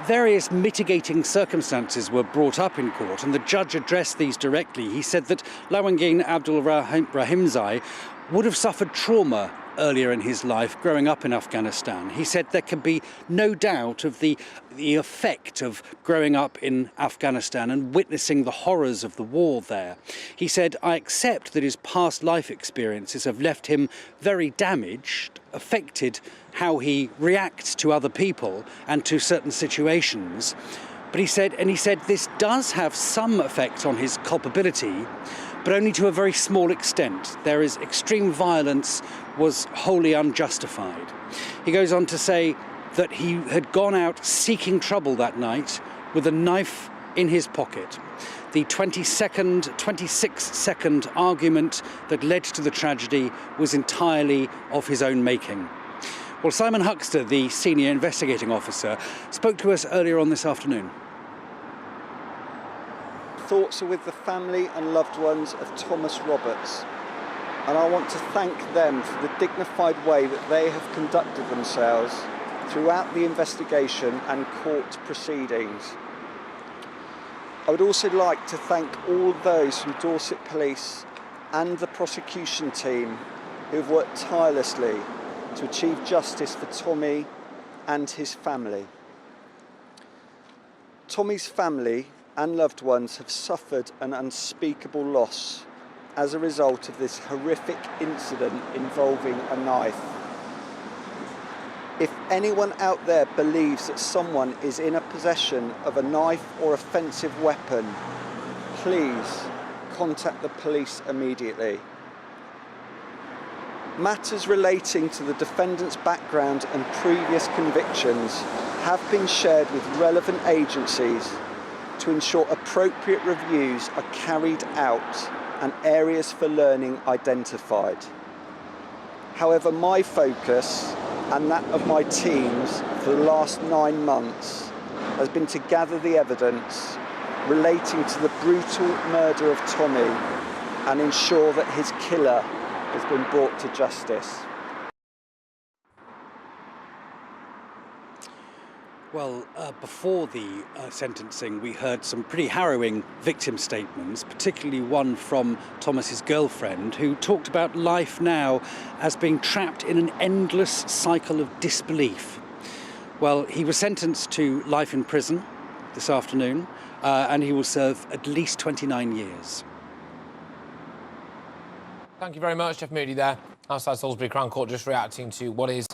Various mitigating circumstances were brought up in court, and the judge addressed these directly. He said that Lawangin Abdul Rahimzai would have suffered trauma earlier in his life growing up in Afghanistan. He said there can be no doubt of the effect of growing up in Afghanistan and witnessing the horrors of the war there. He said, I accept that his past life experiences have left him very damaged, affected how he reacts to other people and to certain situations. But he said this does have some effect on his culpability, but only to a very small extent. There is extreme violence was wholly unjustified. He goes on to say that he had gone out seeking trouble that night with a knife in his pocket. The 26-second argument that led to the tragedy was entirely of his own making. Well, Simon Huxter, the senior investigating officer, spoke to us earlier on this afternoon. Thoughts are with the family and loved ones of Thomas Roberts, and I want to thank them for the dignified way that they have conducted themselves throughout the investigation and court proceedings. I would also like to thank all those from Dorset Police and the prosecution team who have worked tirelessly to achieve justice for Tommy and his family. Tommy's family and loved ones have suffered an unspeakable loss as a result of this horrific incident involving a knife. If anyone out there believes that someone is in a possession of a knife or offensive weapon, please contact the police immediately. Matters relating to the defendant's background and previous convictions have been shared with relevant agencies to ensure appropriate reviews are carried out and areas for learning identified. However, my focus and that of my teams for the last 9 months has been to gather the evidence relating to the brutal murder of Tommy and ensure that his killer has been brought to justice. Well, before the sentencing, we heard some pretty harrowing victim statements, particularly one from Thomas's girlfriend, who talked about life now as being trapped in an endless cycle of disbelief. Well, he was sentenced to life in prison this afternoon, and he will serve at least 29 years. Thank you very much, Jeff Moody there, outside Salisbury Crown Court, just reacting to what is,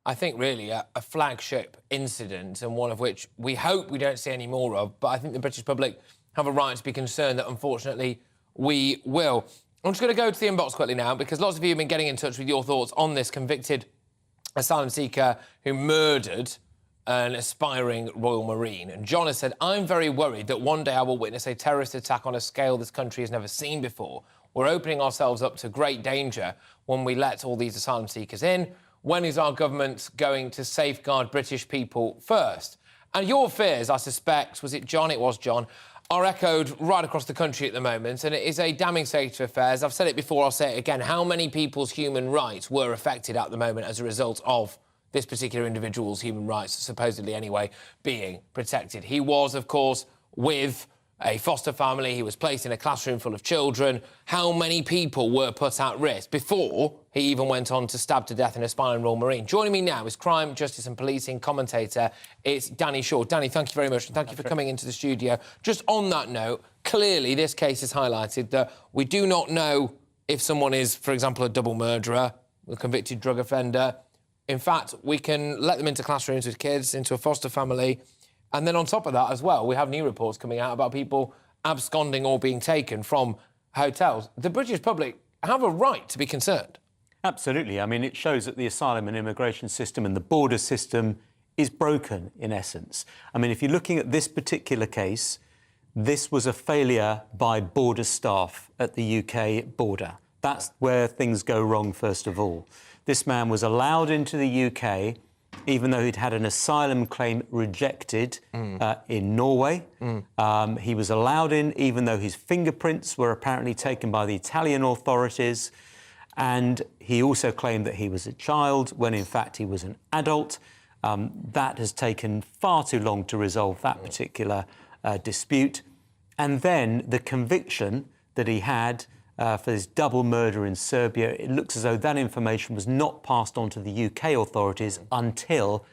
I think, really a flagship incident, and one of which we hope we don't see any more of, but I think the British public have a right to be concerned that, unfortunately, we will. I'm just going to go to the inbox quickly now, because lots of you have been getting in touch with your thoughts on this convicted asylum seeker who murdered an aspiring Royal Marine. And John has said, I'm very worried that one day I will witness a terrorist attack on a scale this country has never seen before. We're opening ourselves up to great danger when we let all these asylum seekers in. When is our government going to safeguard British people first? And your fears, I suspect, was it John? It was John, are echoed right across the country at the moment, and it is a damning state of affairs. I've said it before, I'll say it again. How many people's human rights were affected at the moment as a result of this particular individual's human rights, supposedly anyway, being protected? He was, of course, with a foster family. He was placed in a classroom full of children. How many people were put at risk before he even went on to stab to death in a Spine Royal Marine? Joining me now is crime, justice and policing commentator. It's Danny Shaw. Danny, thank you very much, and thank you for coming into the studio. Just on that note, clearly this case has highlighted that we do not know if someone is, for example, a double murderer, a convicted drug offender. In fact, we can let them into classrooms with kids, into a foster family. And then on top of that as well, we have new reports coming out about people absconding or being taken from hotels. The British public have a right to be concerned. Absolutely. I mean, it shows that the asylum and immigration system and the border system is broken, in essence. I mean, if you're looking at this particular case, this was a failure by border staff at the UK border. That's where things go wrong, first of all. This man was allowed into the UK even though he'd had an asylum claim rejected in Norway. He was allowed in even though his fingerprints were apparently taken by the Italian authorities, and he also claimed that he was a child when in fact he was an adult. That has taken far too long to resolve that particular dispute. And then the conviction that he had for his double murder in Serbia, it looks as though that information was not passed on to the UK authorities until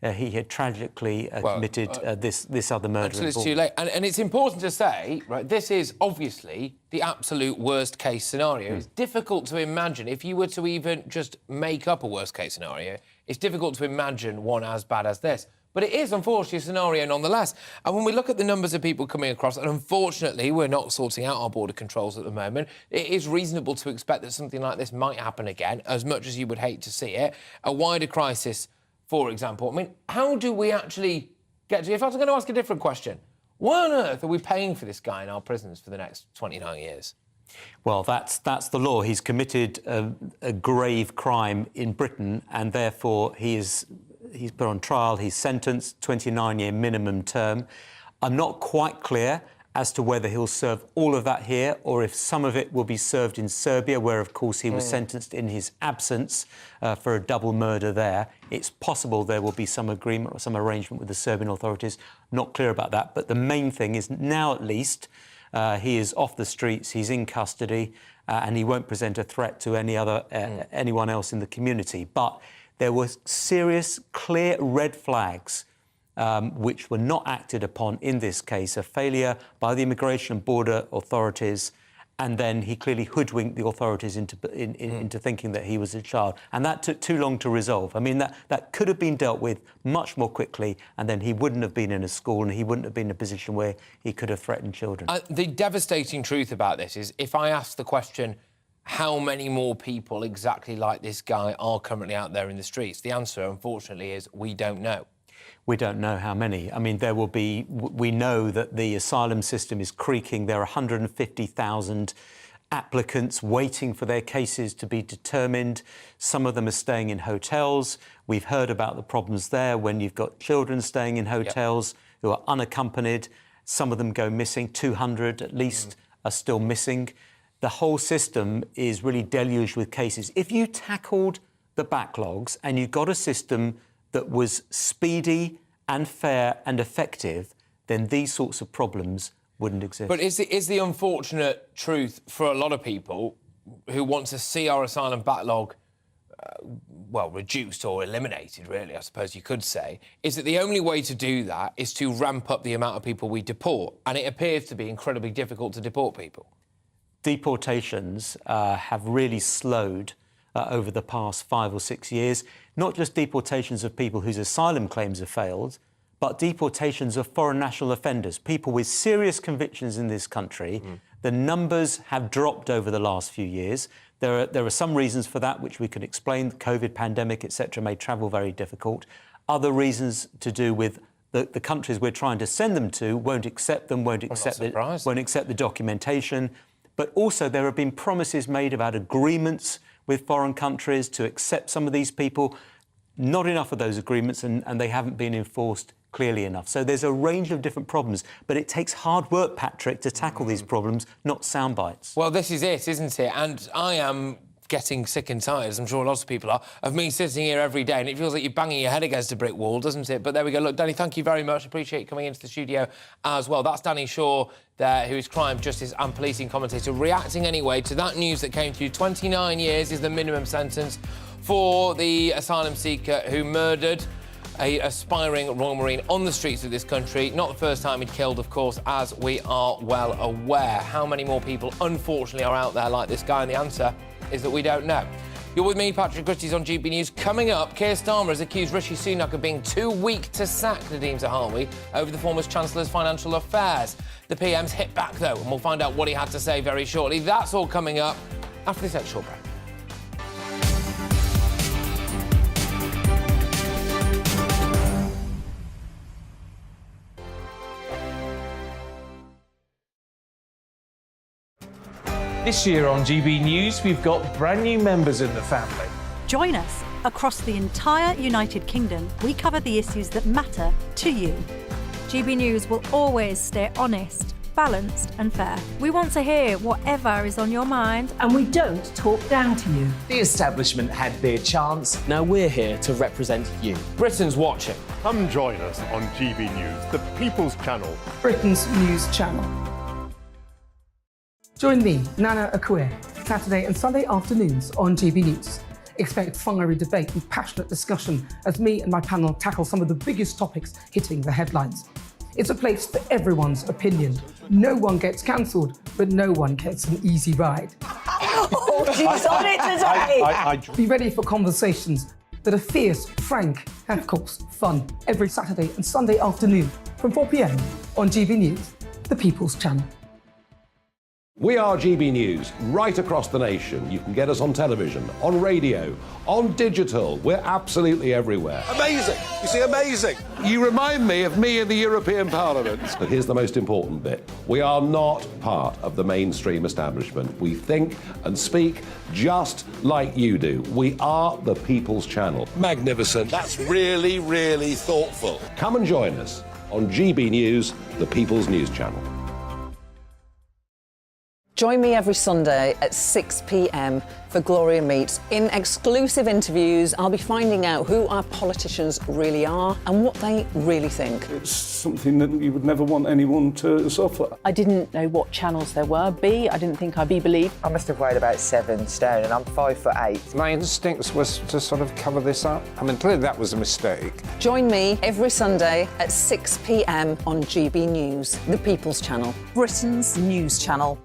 he had tragically committed this other murder. Until it's too late. And it's important to say, right, this is obviously the absolute worst-case scenario. It's difficult to imagine, if you were to even just make up a worst-case scenario, it's difficult to imagine one as bad as this. But it is, unfortunately, a scenario nonetheless. And when we look at the numbers of people coming across, and unfortunately we're not sorting out our border controls at the moment, it is reasonable to expect that something like this might happen again, as much as you would hate to see it. A wider crisis, for example. I mean, how do we actually get to... If I was going to ask a different question, why on earth are we paying for this guy in our prisons for the next 29 years? Well, that's the law. He's committed a grave crime in Britain, and therefore he's put on trial, he's sentenced, 29-year minimum term. I'm not quite clear as to whether he'll serve all of that here or if some of it will be served in Serbia, where, of course, he was sentenced in his absence for a double murder there. It's possible there will be some agreement or some arrangement with the Serbian authorities. Not clear about that. But the main thing is now, at least, he is off the streets, he's in custody, and he won't present a threat to anyone else in the community. But there were serious, clear red flags which were not acted upon in this case, a failure by the Immigration and Border authorities, and then he clearly hoodwinked the authorities into thinking that he was a child. And that took too long to resolve. I mean, that could have been dealt with much more quickly, and then he wouldn't have been in a school and he wouldn't have been in a position where he could have threatened children. The devastating truth about this is, if I ask the question, how many more people exactly like this guy are currently out there in the streets? The answer, unfortunately, is we don't know. We don't know how many. I mean, we know that the asylum system is creaking. There are 150,000 applicants waiting for their cases to be determined. Some of them are staying in hotels. We've heard about the problems there when you've got children staying in hotels who are unaccompanied. Some of them go missing. 200 at least are still missing. The whole system is really deluged with cases. If you tackled the backlogs and you got a system that was speedy and fair and effective, then these sorts of problems wouldn't exist. But is the unfortunate truth for a lot of people who want to see our asylum backlog, reduced or eliminated, really, I suppose you could say, is that the only way to do that is to ramp up the amount of people we deport, and it appears to be incredibly difficult to deport people? Deportations have really slowed over the past 5 or 6 years. Not just deportations of people whose asylum claims have failed, but deportations of foreign national offenders, people with serious convictions in this country. The numbers have dropped over the last few years. There are some reasons for that, which we could explain. The COVID pandemic, etc., made travel very difficult. Other reasons to do with the countries we're trying to send them to won't accept them, won't accept the documentation. But also there have been promises made about agreements with foreign countries to accept some of these people. Not enough of those agreements, and they haven't been enforced clearly enough. So there's a range of different problems, but it takes hard work, Patrick, to tackle these problems, not sound bites. Well, this is it, isn't it? And I am getting sick and tired, as I'm sure lots of people are, of me sitting here every day, and it feels like you're banging your head against a brick wall, doesn't it? But there we go. Look, Danny, thank you very much. Appreciate you coming into the studio as well. That's Danny Shaw there, who is crime, justice and policing commentator, reacting anyway to that news that came through. 29 years is the minimum sentence for the asylum seeker who murdered an aspiring Royal Marine on the streets of this country. Not the first time he'd killed, of course, as we are well aware. How many more people, unfortunately, are out there like this guy? And the answer is that we don't know. You're with me, Patrick Christys, on GB News. Coming up, Keir Starmer has accused Rishi Sunak of being too weak to sack Nadhim Zahawi over the former Chancellor's financial affairs. The PM's hit back, though, and we'll find out what he had to say very shortly. That's all coming up after this next short break. This year on GB News, we've got brand new members in the family. Join us. Across the entire United Kingdom, we cover the issues that matter to you. GB News will always stay honest, balanced and fair. We want to hear whatever is on your mind. And we don't talk down to you. The establishment had their chance. Now we're here to represent you. Britain's watching. Come join us on GB News, the People's Channel. Britain's news channel. Join me, Nana Akue, Saturday and Sunday afternoons on GB News. Expect fiery debate and passionate discussion as me and my panel tackle some of the biggest topics hitting the headlines. It's a place for everyone's opinion. No one gets cancelled, but no one gets an easy ride. Oh, she's on it today! Be ready for conversations that are fierce, frank, and of course, fun. Every Saturday and Sunday afternoon from 4 p.m. on GB News, the People's Channel. We are GB News, right across the nation. You can get us on television, on radio, on digital. We're absolutely everywhere. Amazing! You see, amazing! You remind me of me in the European Parliament. But here's the most important bit. We are not part of the mainstream establishment. We think and speak just like you do. We are the People's Channel. Magnificent. That's really, really thoughtful. Come and join us on GB News, the People's News Channel. Join me every Sunday at 6 p.m. for Gloria Meets. In exclusive interviews, I'll be finding out who our politicians really are and what they really think. It's something that you would never want anyone to suffer. I didn't know what channels there were. I didn't think I'd be believed. I must have weighed about 7 stone and I'm 5'8". My instincts was to sort of cover this up. I mean, clearly that was a mistake. Join me every Sunday at 6 p.m. on GB News, the People's Channel, Britain's news channel.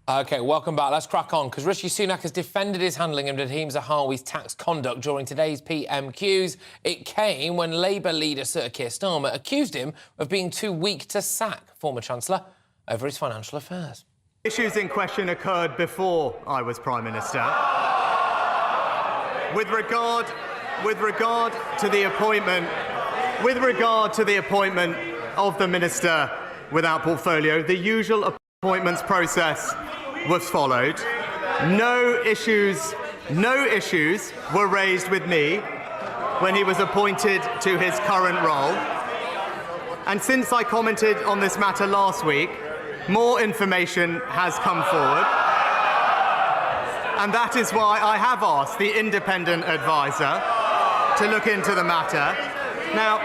OK, welcome back. Let's crack on, because Rishi Sunak has defended his handling of Nadhim Zahawi's tax conduct during today's PMQs. It came when Labour leader Sir Keir Starmer accused him of being too weak to sack former Chancellor over his financial affairs. Issues in question occurred before I was Prime Minister. With regard to the appointment of the Minister without portfolio, the usual appointments process was followed. No issues were raised with me when he was appointed to his current role. And since I commented on this matter last week, more information has come forward. And that is why I have asked the independent advisor to look into the matter. Now,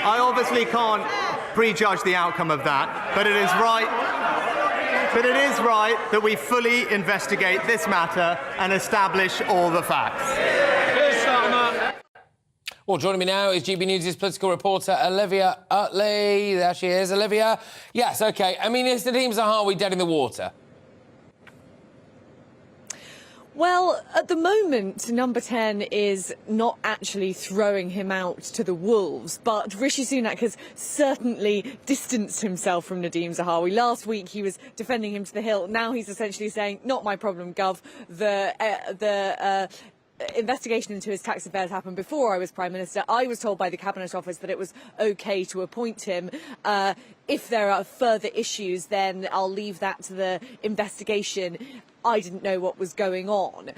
I obviously can't prejudge the outcome of that, but it is right that we fully investigate this matter and establish all the facts. Well, joining me now is GB News' political reporter Olivia Utley. There she is, Olivia. Yes, OK. I mean, is Nadhim Zahawi dead in the water? Well, at the moment, Number 10 is not actually throwing him out to the wolves, but Rishi Sunak has certainly distanced himself from Nadhim Zahawi. Last week, he was defending him to the hilt. Now he's essentially saying, not my problem, Gov. investigation into his tax affairs happened before I was Prime Minister. I was told by the Cabinet Office that it was OK to appoint him. If there are further issues, then I'll leave that to the investigation. I didn't know what was going on.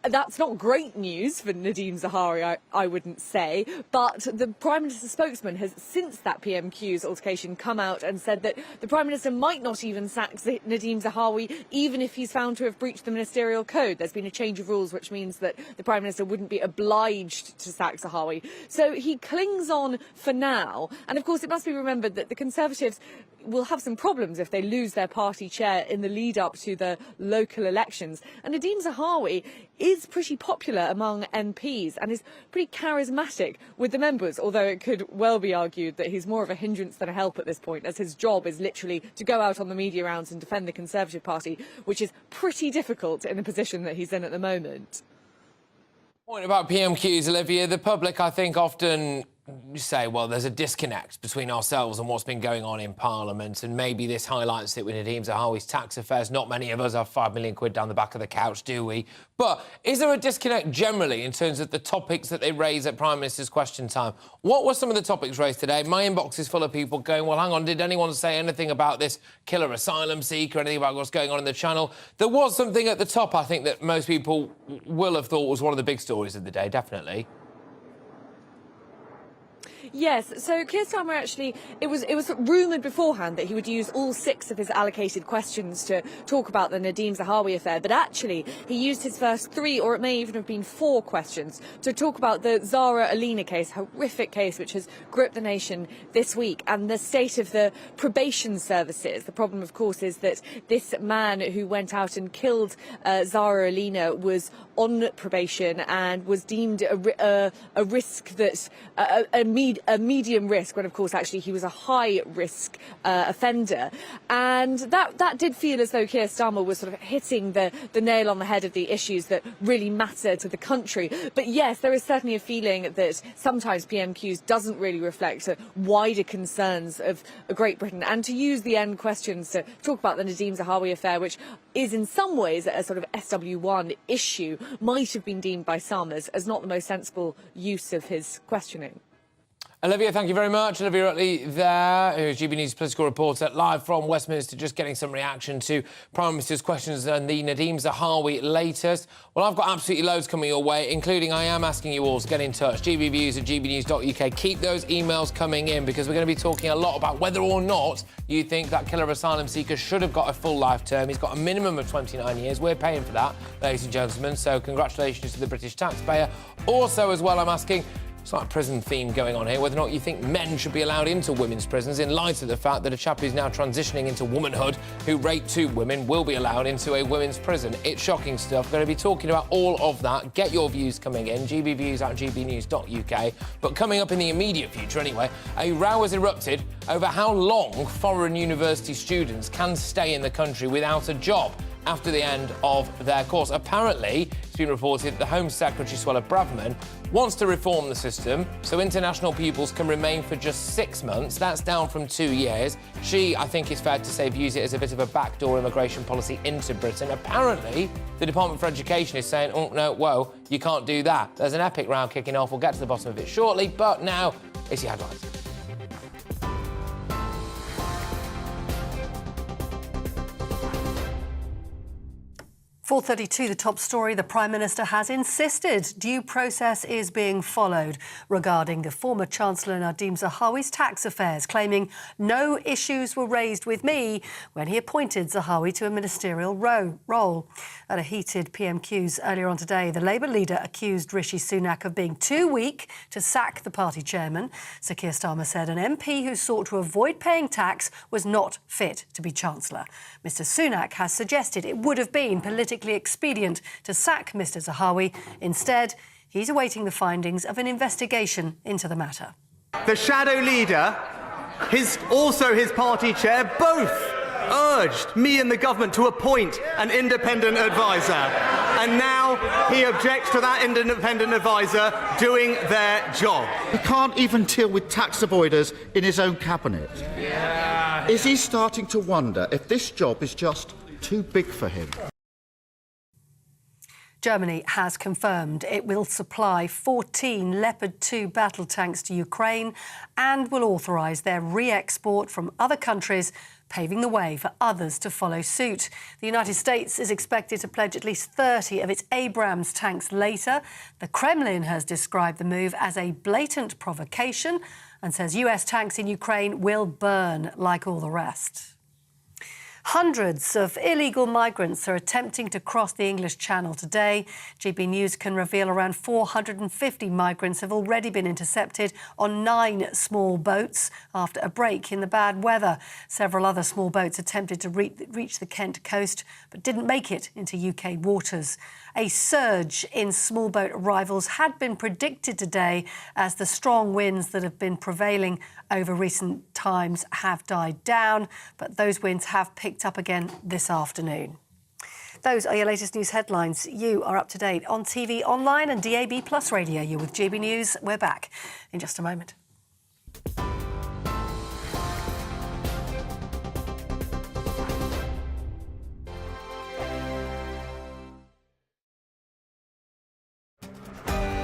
That's not great news for Nadeem Zahawi, I wouldn't say, but the Prime Minister's spokesman has, since that PMQ's altercation, come out and said that the Prime Minister might not even sack Nadeem Zahawi, even if he's found to have breached the ministerial code. There's been a change of rules, which means that the Prime Minister wouldn't be obliged to sack Zahawi. So he clings on for now. And of course, it must be remembered that the Conservatives will have some problems if they lose their party chair in the lead up to the local elections. And Nadeem Zahawi is pretty popular among MPs and is pretty charismatic with the members, although it could well be argued that he's more of a hindrance than a help at this point, as his job is literally to go out on the media rounds and defend the Conservative Party, which is pretty difficult in the position that he's in at the moment. Point about PMQs, Olivia. The public, I think, often say, well, there's a disconnect between ourselves and what's been going on in Parliament, and maybe this highlights it with Nadeem Zahawi's tax affairs. Not many of us have £5 million down the back of the couch, do we? But is there a disconnect generally in terms of the topics that they raise at Prime Minister's Question Time? What were some of the topics raised today? My inbox is full of people going, well, hang on, did anyone say anything about this killer asylum seeker, anything about what's going on in the Channel? There was something at the top, I think, that most people will have thought was one of the big stories of the day, definitely. Yes, so Keir Starmer actually, it was rumoured beforehand that he would use all 6 of his allocated questions to talk about the Nadeem Zahawi affair, but actually he used his first 3, or it may even have been 4 questions, to talk about the Zara Alina case, horrific case which has gripped the nation this week, and the state of the probation services. The problem, of course, is that this man who went out and killed Zara Alina was on probation and was deemed a risk that a medium risk, when of course actually he was a high risk offender, and that did feel as though Keir Starmer was sort of hitting the nail on the head of the issues that really matter to the country. But yes, there is certainly a feeling that sometimes PMQs doesn't really reflect wider concerns of Great Britain, and to use the end questions to talk about the Nadeem Zahawi affair, which is in some ways a sort of SW1 issue, might have been deemed by some as not the most sensible use of his questioning. Olivia, thank you very much. Olivia Rutley there, who's GB News political reporter, live from Westminster, just getting some reaction to Prime Minister's questions and the Nadeem Zahawi latest. Well, I've got absolutely loads coming your way, including I am asking you all to get in touch. gbviews@gbnews.uk. Keep those emails coming in, because we're going to be talking a lot about whether or not you think that killer asylum seeker should have got a full life term. He's got a minimum of 29 years. We're paying for that, ladies and gentlemen, so congratulations to the British taxpayer. Also, as well, I'm asking, it's like a prison theme going on here, whether or not you think men should be allowed into women's prisons, in light of the fact that a chap who's now transitioning into womanhood, who raped 2 women, will be allowed into a women's prison. It's shocking stuff. We're going to be talking about all of that. Get your views coming in, gbviews@gbnews.uk. But coming up in the immediate future anyway, a row has erupted over how long foreign university students can stay in the country without a job after the end of their course. Apparently, it's been reported that the Home Secretary, Suella Braverman, wants to reform the system so international pupils can remain for just 6 months. That's down from 2 years. She, I think it's fair to say, views it as a bit of a backdoor immigration policy into Britain. Apparently, the Department for Education is saying, oh, no, whoa, you can't do that. There's an epic row kicking off. We'll get to the bottom of it shortly, but now it's your headlines. 4:32, the top story. The Prime Minister has insisted due process is being followed regarding the former Chancellor Nadeem Zahawi's tax affairs, claiming no issues were raised with me when he appointed Zahawi to a ministerial role. At a heated PMQs earlier on today, the Labour leader accused Rishi Sunak of being too weak to sack the party chairman. Sir Keir Starmer said an MP who sought to avoid paying tax was not fit to be Chancellor. Mr Sunak has suggested it would have been politically expedient to sack Mr Zahawi. Instead, he's awaiting the findings of an investigation into the matter. The shadow leader, also his party chair, both urged me and the government to appoint an independent advisor. And now he objects to that independent advisor doing their job. He can't even deal with tax avoiders in his own cabinet. Is he starting to wonder if this job is just too big for him? Germany has confirmed it will supply 14 Leopard 2 battle tanks to Ukraine and will authorise their re-export from other countries, paving the way for others to follow suit. The United States is expected to pledge at least 30 of its Abrams tanks later. The Kremlin has described the move as a blatant provocation and says US tanks in Ukraine will burn like all the rest. Hundreds of illegal migrants are attempting to cross the English Channel today. GB News can reveal around 450 migrants have already been intercepted on 9 small boats after a break in the bad weather. Several other small boats attempted to reach the Kent coast but didn't make it into UK waters. A surge in small boat arrivals had been predicted today as the strong winds that have been prevailing over recent times have died down, but those winds have picked up again this afternoon. Those are your latest news headlines. You are up to date on TV, online and DAB+ radio. You're with GB News. We're back in just a moment.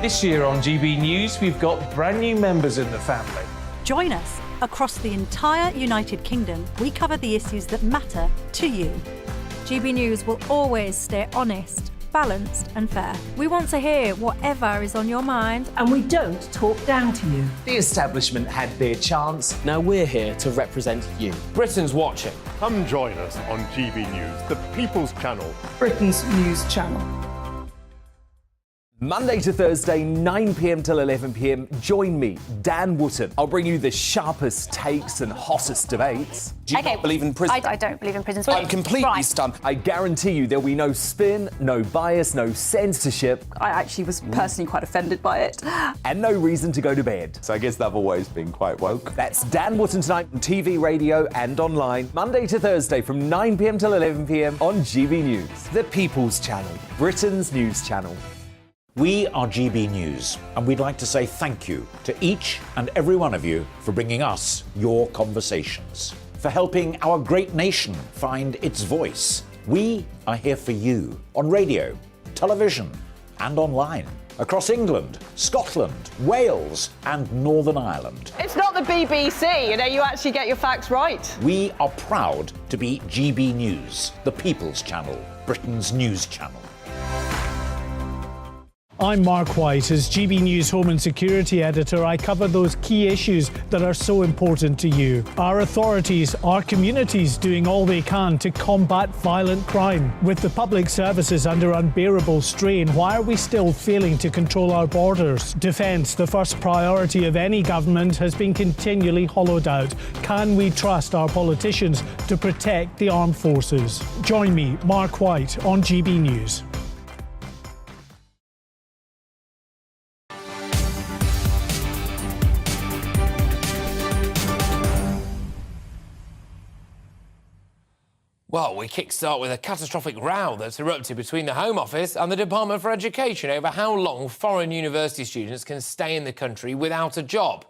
This year on GB News, we've got brand new members in the family. Join us. Across the entire United Kingdom, we cover the issues that matter to you. GB News will always stay honest, balanced and fair. We want to hear whatever is on your mind. And we don't talk down to you. The establishment had their chance. Now we're here to represent you. Britain's watching. Come join us on GB News, the People's Channel. Britain's news channel. Monday to Thursday, 9 p.m. till 11 p.m. Join me, Dan Wootton. I'll bring you the sharpest takes and hottest debates. Do you not believe in prison? I don't believe in prison. I'm completely stunned. I guarantee you there'll be no spin, no bias, no censorship. I actually was personally quite offended by it. And no reason to go to bed. So I guess they've always been quite woke. That's Dan Wootton tonight on TV, radio and online. Monday to Thursday from 9 p.m. till 11 p.m. on GB News. The People's Channel, Britain's news channel. We are GB News, and we'd like to say thank you to each and every one of you for bringing us your conversations, for helping our great nation find its voice. We are here for you on radio, television, and online, across England, Scotland, Wales, and Northern Ireland. It's not the BBC, you actually get your facts right. We are proud to be GB News, the People's Channel, Britain's news channel. I'm Mark White. As GB News Home and Security Editor, I cover those key issues that are so important to you. Our authorities, our communities doing all they can to combat violent crime. With the public services under unbearable strain, why are we still failing to control our borders? Defence, the first priority of any government, has been continually hollowed out. Can we trust our politicians to protect the armed forces? Join me, Mark White, on GB News. Well, we kickstart with a catastrophic row that's erupted between the Home Office and the Department for Education over how long foreign university students can stay in the country without a job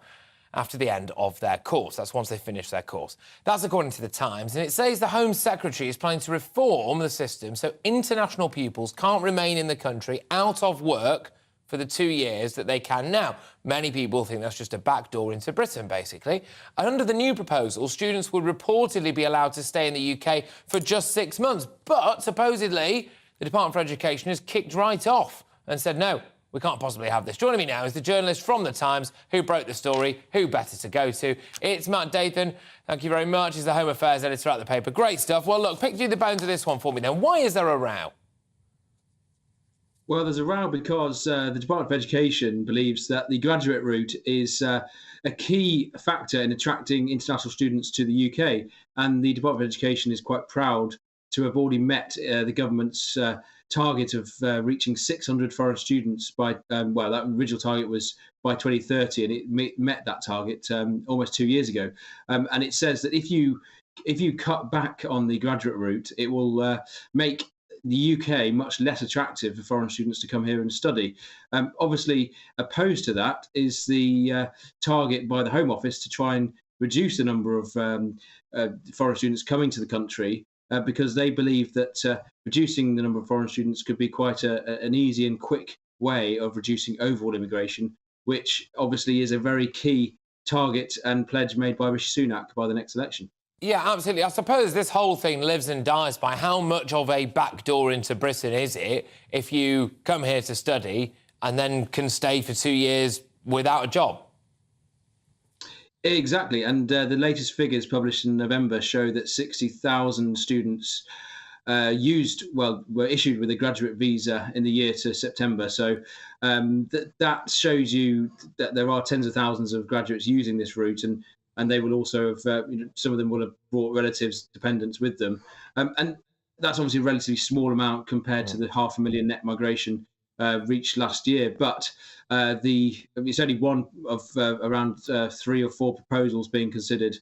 after the end of their course. That's once they finish their course. That's according to The Times, and it says the Home Secretary is planning to reform the system so international pupils can't remain in the country out of work for the 2 years that they can now. Many people think that's just a backdoor into Britain, basically. And under the new proposal, students would reportedly be allowed to stay in the UK for just 6 months. But supposedly, the Department for Education has kicked right off and said, no, we can't possibly have this. Joining me now is the journalist from The Times who broke the story. Who better to go to? It's Matt Dathan. Thank you very much. He's the Home Affairs editor at the paper. Great stuff. Well, look, pick through the bones of this one for me then. Why is there a row? Well, there's a row because the Department of Education believes that the graduate route is a key factor in attracting international students to the UK. And the Department of Education is quite proud to have already met the government's target of reaching 600 foreign students by, well, that original target was by 2030, and it met that target almost 2 years ago. And it says that if you cut back on the graduate route, it will make the UK much less attractive for foreign students to come here and study. Obviously, opposed to that is the target by the Home Office to try and reduce the number of foreign students coming to the country because they believe that reducing the number of foreign students could be quite an easy and quick way of reducing overall immigration, which obviously is a very key target and pledge made by Rishi Sunak by the next election. Yeah, absolutely. I suppose this whole thing lives and dies by how much of a backdoor into Britain is it if you come here to study and then can stay for 2 years without a job. Exactly, and the latest figures published in November show that 60,000 students were issued with a graduate visa in the year to September. So that shows you that there are tens of thousands of graduates using this route, and they will also have, some of them will have brought relatives, dependents with them. And that's obviously a relatively small amount compared to the 500,000 net migration reached last year. But it's only one of around 3 or 4 proposals being considered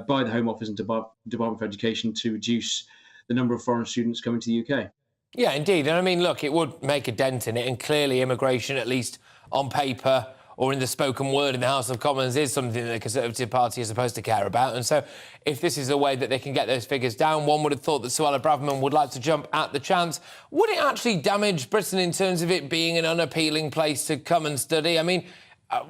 by the Home Office and Department for Education to reduce the number of foreign students coming to the UK. Yeah, indeed. And I mean, look, it would make a dent in it, and clearly immigration, at least on paper or in the spoken word in the House of Commons, is something that the Conservative Party is supposed to care about. And so if this is a way that they can get those figures down, one would have thought that Suella Braverman would like to jump at the chance. Would it actually damage Britain in terms of it being an unappealing place to come and study? I mean,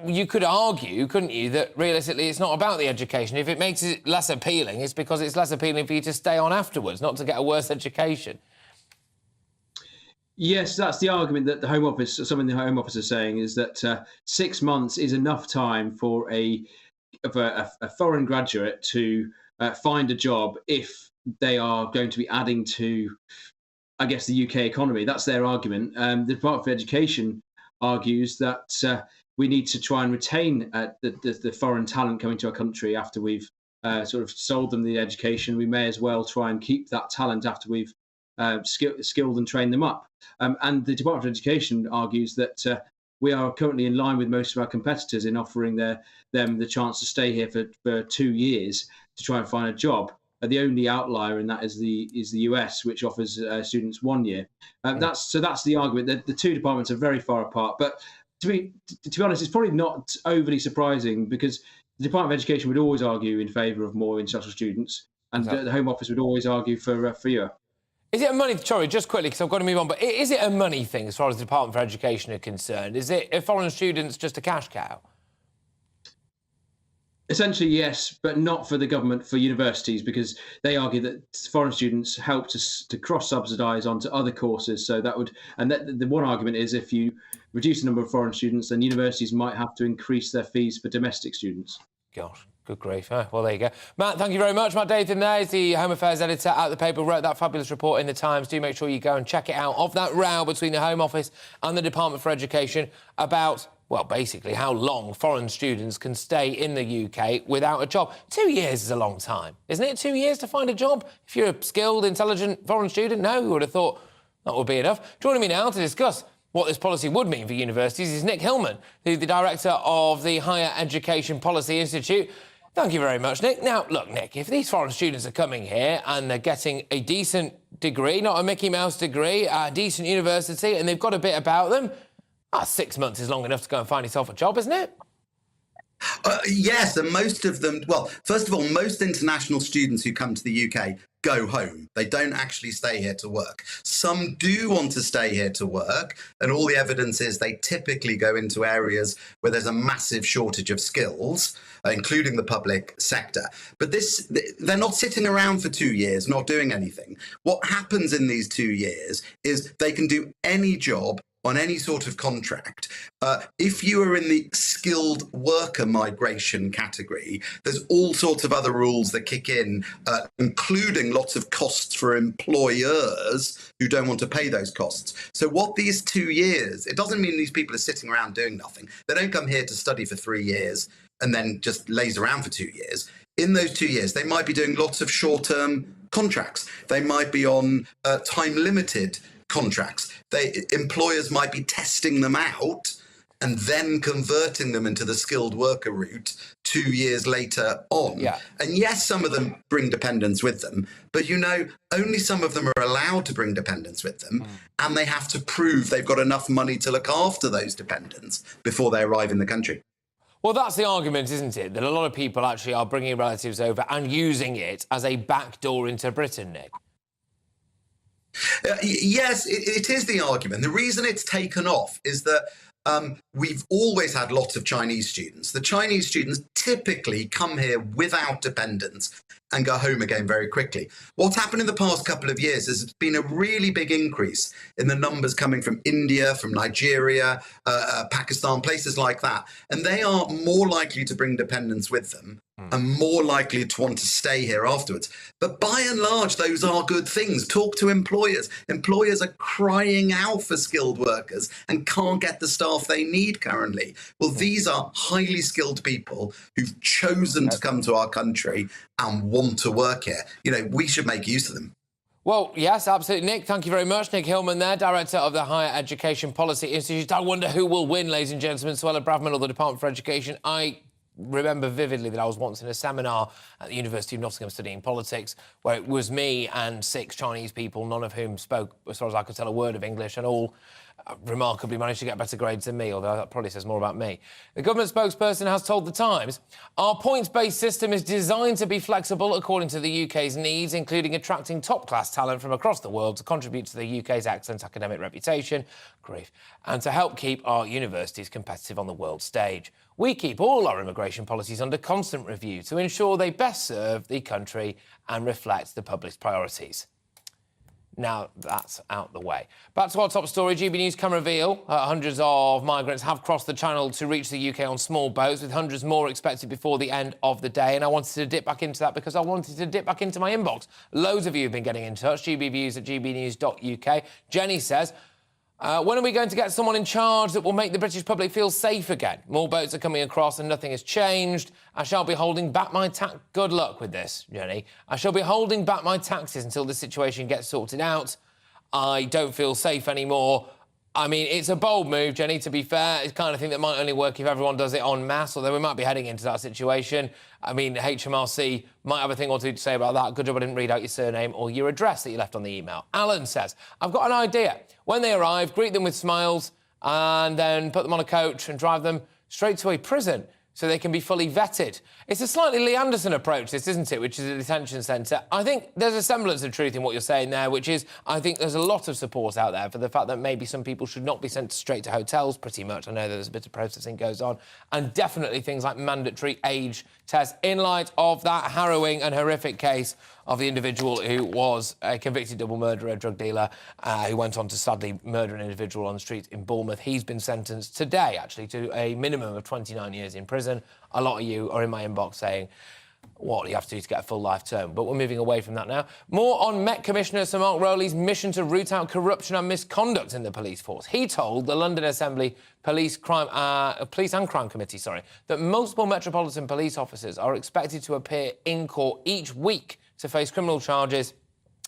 you could argue, couldn't you, that realistically it's not about the education. If it makes it less appealing, it's because it's less appealing for you to stay on afterwards, not to get a worse education. Yes, that's the argument that the Home Office, something the Home Office is saying, is that 6 months is enough time for a foreign graduate to find a job if they are going to be adding to, I guess, the UK economy. That's their argument. The Department for Education argues that we need to try and retain the foreign talent coming to our country after we've sort of sold them the education. We may as well try and keep that talent after we've skilled and trained them up. And the Department of Education argues that we are currently in line with most of our competitors in offering them the chance to stay here for 2 years to try and find a job. The only outlier in that is the US, which offers students 1 year. That's the argument. The two departments are very far apart. But to be honest, it's probably not overly surprising, because the Department of Education would always argue in favour of more international students, and the Home Office would always argue for fewer. Is it a money... Sorry, just quickly, because I've got to move on, but is it a money thing as far as the Department for Education are concerned? Are foreign students just a cash cow? Essentially, yes, but not for the government, for universities, because they argue that foreign students help to cross-subsidise onto other courses. So that would... And the one argument is if you reduce the number of foreign students, then universities might have to increase their fees for domestic students. Gosh, good grief. Oh, well, there you go. Matt, thank you very much. Matt Dathan there is the Home Affairs editor at the paper, wrote that fabulous report in the Times. Do make sure you go and check it out, of that row between the Home Office and the Department for Education about, well, basically how long foreign students can stay in the UK without a job. 2 years is a long time, isn't it? 2 years to find a job? If you're a skilled, intelligent foreign student? No, who would have thought that would be enough? Joining me now to discuss what this policy would mean for universities is Nick Hillman, who's the director of the Higher Education Policy Institute. Thank you very much, Nick. Now, look, Nick, if these foreign students are coming here and they're getting a decent degree, not a Mickey Mouse degree, at a decent university, and they've got a bit about them, 6 months is long enough to go and find yourself a job, isn't it? Yes, and most of them, well, first of all, most international students who come to the UK go home. They don't actually stay here to work. Some do want to stay here to work, and all the evidence is they typically go into areas where there's a massive shortage of skills, including the public sector. But they're not sitting around for 2 years, not doing anything. What happens in these 2 years is they can do any job on any sort of contract. If you are in the skilled worker migration category, there's all sorts of other rules that kick in, including lots of costs for employers who don't want to pay those costs. So what these 2 years, it doesn't mean these people are sitting around doing nothing. They don't come here to study for 3 years and then just laze around for 2 years. In those 2 years, they might be doing lots of short-term contracts. They might be on time-limited contracts. Employers might be testing them out and then converting them into the skilled worker route 2 years later on. Yeah. And yes, some of them bring dependents with them, but only some of them are allowed to bring dependents with them, and they have to prove they've got enough money to look after those dependents before they arrive in the country. Well, that's the argument, isn't it? That a lot of people actually are bringing relatives over and using it as a backdoor into Britain, Nick. Yes, it is the argument. The reason it's taken off is that we've always had lots of Chinese students. The Chinese students typically come here without dependents and go home again very quickly. What's happened in the past couple of years is there's been a really big increase in the numbers coming from India, from Nigeria, Pakistan, places like that. And they are more likely to bring dependents with them and more likely to want to stay here afterwards. But by and large, those are good things. Talk to employers. Employers are crying out for skilled workers and can't get the staff they need currently. Well, these are highly skilled people who've chosen to come to our country and want to work here. You know, we should make use of them. Well, yes, absolutely. Nick, thank you very much. Nick Hillman there, Director of the Higher Education Policy Institute. I wonder who will win, ladies and gentlemen, Suella Braverman or the Department for Education. I remember vividly that I was once in a seminar at the University of Nottingham studying politics, where it was me and 6 Chinese people, none of whom spoke, as far as I could tell, a word of English, and all remarkably managed to get better grades than me, although that probably says more about me. The government spokesperson has told The Times, our points-based system is designed to be flexible according to the UK's needs, including attracting top-class talent from across the world to contribute to the UK's excellent academic reputation, and to help keep our universities competitive on the world stage. We keep all our immigration policies under constant review to ensure they best serve the country and reflect the public's priorities. Now that's out the way. Back to our top story. GB News can reveal hundreds of migrants have crossed the Channel to reach the UK on small boats, with hundreds more expected before the end of the day. And I wanted to dip back into that because I wanted to dip back into my inbox. Loads of you have been getting in touch. gbviews@gbnews.uk. Jenny says, when are we going to get someone in charge that will make the British public feel safe again? More boats are coming across and nothing has changed. I shall be holding back my Good luck with this, Jenny. I shall be holding back my taxes until the situation gets sorted out. I don't feel safe anymore. I mean, it's a bold move, Jenny, to be fair. It's the kind of thing that might only work if everyone does it en masse, although we might be heading into that situation. I mean, HMRC might have a thing or two to say about that. Good job I didn't read out your surname or your address that you left on the email. Alan says, I've got an idea. When they arrive, greet them with smiles and then put them on a coach and drive them straight to a prison so they can be fully vetted. It's a slightly Lee Anderson approach, this, isn't it, which is a detention centre. I think there's a semblance of truth in what you're saying there, which is I think there's a lot of support out there for the fact that maybe some people should not be sent straight to hotels, pretty much. I know there's a bit of processing goes on. And definitely things like mandatory age tests in light of that harrowing and horrific case of the individual who was a convicted double murderer, drug dealer, who went on to sadly murder an individual on the street in Bournemouth. He's been sentenced today, actually, to a minimum of 29 years in prison. A lot of you are in my inbox saying, what do you have to do to get a full life term? But we're moving away from that now. More on Met Commissioner Sir Mark Rowley's mission to root out corruption and misconduct in the police force. He told the London Assembly Police and Crime Committee, that multiple Metropolitan Police officers are expected to appear in court each week to face criminal charges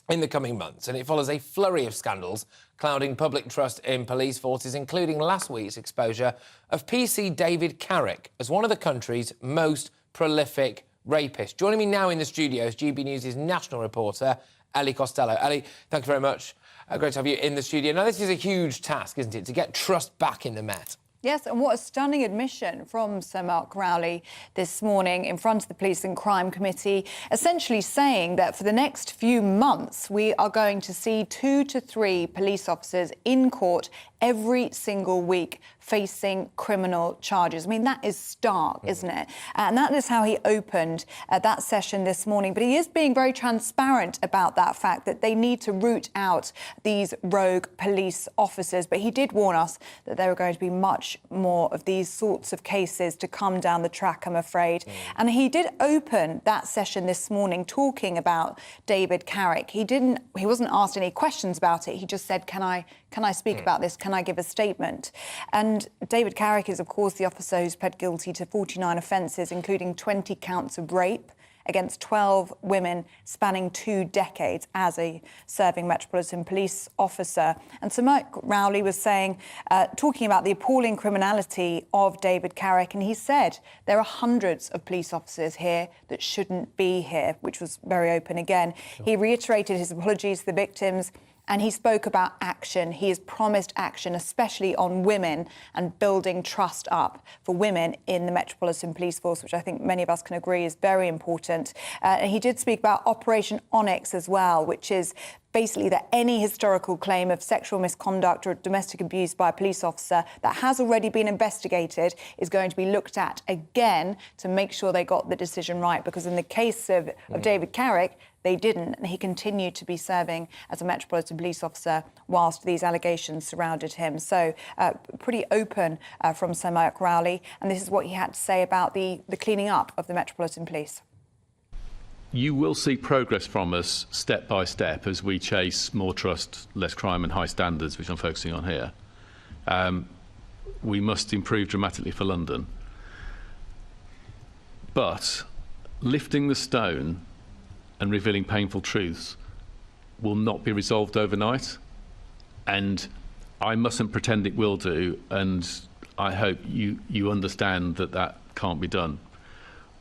in the coming months. And it follows a flurry of scandals clouding public trust in police forces, including last week's exposure of PC David Carrick as one of the country's most prolific rapists. Joining me now in the studio is GB News' national reporter, Ellie Costello. Ellie, thank you very much. Great to have you in the studio. Now, this is a huge task, isn't it, to get trust back in the Met? Yes, and what a stunning admission from Sir Mark Rowley this morning in front of the Police and Crime Committee, essentially saying that for the next few months we are going to see 2 to 3 police officers in court every single week facing criminal charges. I mean, that is stark, isn't it? And that is how he opened that session this morning. But he is being very transparent about that fact that they need to root out these rogue police officers. But he did warn us that there are going to be much more of these sorts of cases to come down the track, I'm afraid. And he did open that session this morning talking about David Carrick. He wasn't asked any questions about it. He just said, can I speak about this? Can I give a statement? And David Carrick is, of course, the officer who's pled guilty to 49 offences, including 20 counts of rape against 12 women spanning 2 decades as a serving Metropolitan Police officer. And Sir Mark Rowley was talking about the appalling criminality of David Carrick, and he said there are hundreds of police officers here that shouldn't be here, which was very open again. Sure. He reiterated his apologies to the victims, and he spoke about action. He has promised action, especially on women and building trust up for women in the Metropolitan Police Force, which I think many of us can agree is very important. And he did speak about Operation Onyx as well, which is basically that any historical claim of sexual misconduct or domestic abuse by a police officer that has already been investigated is going to be looked at again to make sure they got the decision right, because in the case of David Carrick, they didn't, and he continued to be serving as a Metropolitan Police officer whilst these allegations surrounded him. So pretty open from Sir Mark Rowley, and this is what he had to say about the cleaning up of the Metropolitan Police. You will see progress from us step by step as we chase more trust, less crime and high standards, which I'm focusing on here. We must improve dramatically for London. But lifting the stone and revealing painful truths will not be resolved overnight. And I mustn't pretend it will do, and I hope you understand that that can't be done.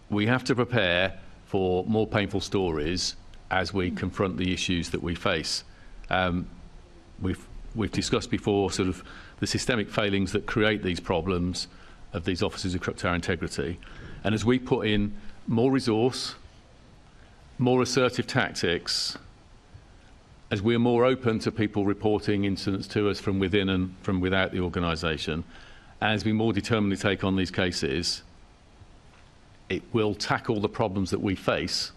We have to prepare for more painful stories as we confront the issues that we face. We've discussed before sort of the systemic failings that create these problems of these officers who corrupt our integrity. And as we put in more resource, more assertive tactics, as we're more open to people reporting incidents to us from within and from without the organisation, as we more determinedly take on these cases, it will tackle the problems that we face,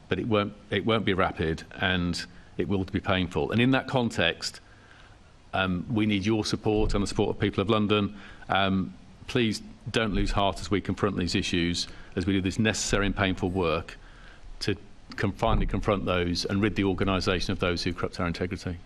but it won't be rapid, and it will be painful. And in that context, we need your support and the support of people of London. Please don't lose heart as we confront these issues, as we do this necessary and painful work to finally confront those and rid the organisation of those who corrupt our integrity.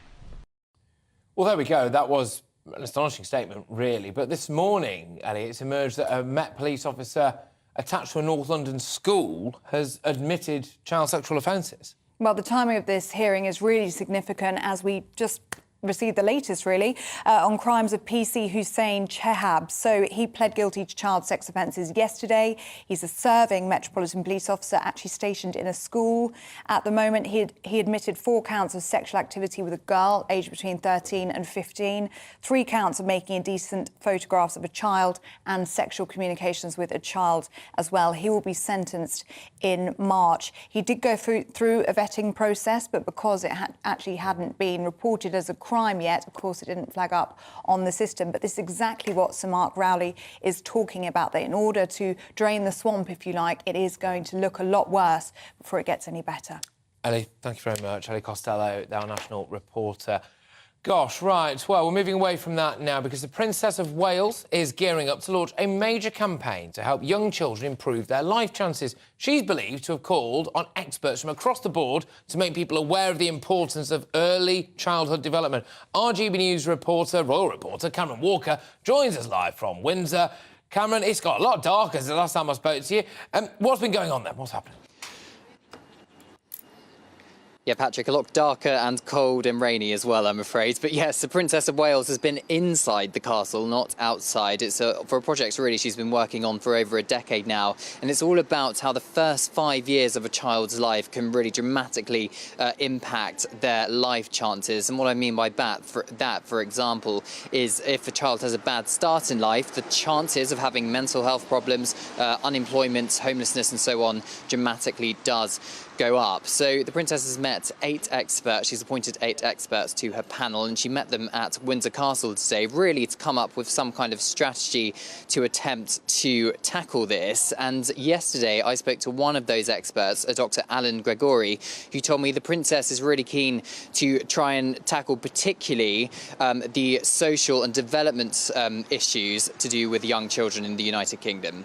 Well, there we go. That was an astonishing statement, really. But this morning, Ellie, it's emerged that a Met police officer attached to a North London school has admitted child sexual offences. Well, the timing of this hearing is really significant as we just received the latest, really, on crimes of PC Hussein Chehab. So he pled guilty to child sex offences yesterday. He's a serving Metropolitan Police officer actually stationed in a school. At the moment, he admitted 4 counts of sexual activity with a girl aged between 13 and 15, 3 counts of making indecent photographs of a child and sexual communications with a child as well. He will be sentenced in March. He did go through a vetting process, but because it actually hadn't been reported as a crime yet, of course, it didn't flag up on the system. But this is exactly what Sir Mark Rowley is talking about, that in order to drain the swamp, if you like, it is going to look a lot worse before it gets any better. Ellie, thank you very much. Ellie Costello, our national reporter. Gosh, right. Well, we're moving away from that now because the Princess of Wales is gearing up to launch a major campaign to help young children improve their life chances. She's believed to have called on experts from across the board to make people aware of the importance of early childhood development. Our GBNews reporter, royal reporter, Cameron Walker, joins us live from Windsor. Cameron, it's got a lot darker since the last time I spoke to you. What's been going on there? What's happening? Yeah, Patrick, a lot darker and cold and rainy as well, I'm afraid. But yes, the Princess of Wales has been inside the castle, not outside. It's for a project, really, she's been working on for over a decade now. And it's all about how the first 5 years of a child's life can really dramatically impact their life chances. And what I mean by that, for example, is if a child has a bad start in life, the chances of having mental health problems, unemployment, homelessness and so on dramatically does go up. So the Princess has met 8 experts. She's appointed 8 experts to her panel, and she met them at Windsor Castle today, really to come up with some kind of strategy to attempt to tackle this. And yesterday I spoke to one of those experts, Dr. Alan Gregory, who told me the Princess is really keen to try and tackle particularly the social and development issues to do with young children in the United Kingdom.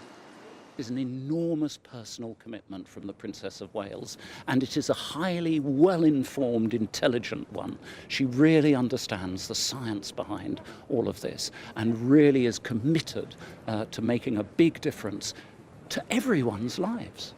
Is an enormous personal commitment from the Princess of Wales, and it is a highly well-informed, intelligent one. She really understands the science behind all of this and really is committed to making a big difference to everyone's lives.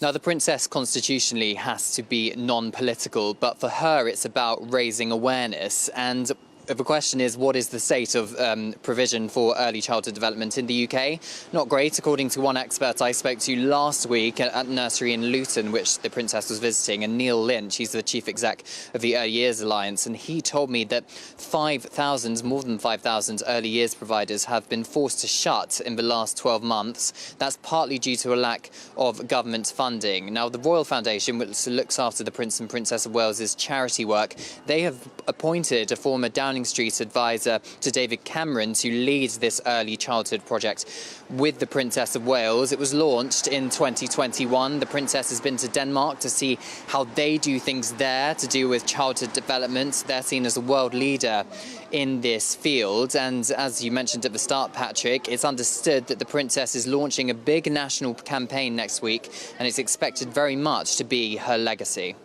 Now, the Princess constitutionally has to be non-political, but for her it's about raising awareness. And the question is, what is the state of provision for early childhood development in the UK? Not great, according to one expert I spoke to last week at a nursery in Luton, which the Princess was visiting, and Neil Lynch, he's the chief exec of the Early Years Alliance, and he told me that more than 5,000 early years providers have been forced to shut in the last 12 months. That's partly due to a lack of government funding. Now, the Royal Foundation, which looks after the Prince and Princess of Wales's charity work, they have appointed a former Downing Street advisor to David Cameron to lead this early childhood project with the Princess of Wales. It was launched in 2021. The Princess has been to Denmark to see how they do things there to do with childhood development. They're seen as a world leader in this field. And as you mentioned at the start, Patrick, it's understood that the Princess is launching a big national campaign next week, and it's expected very much to be her legacy.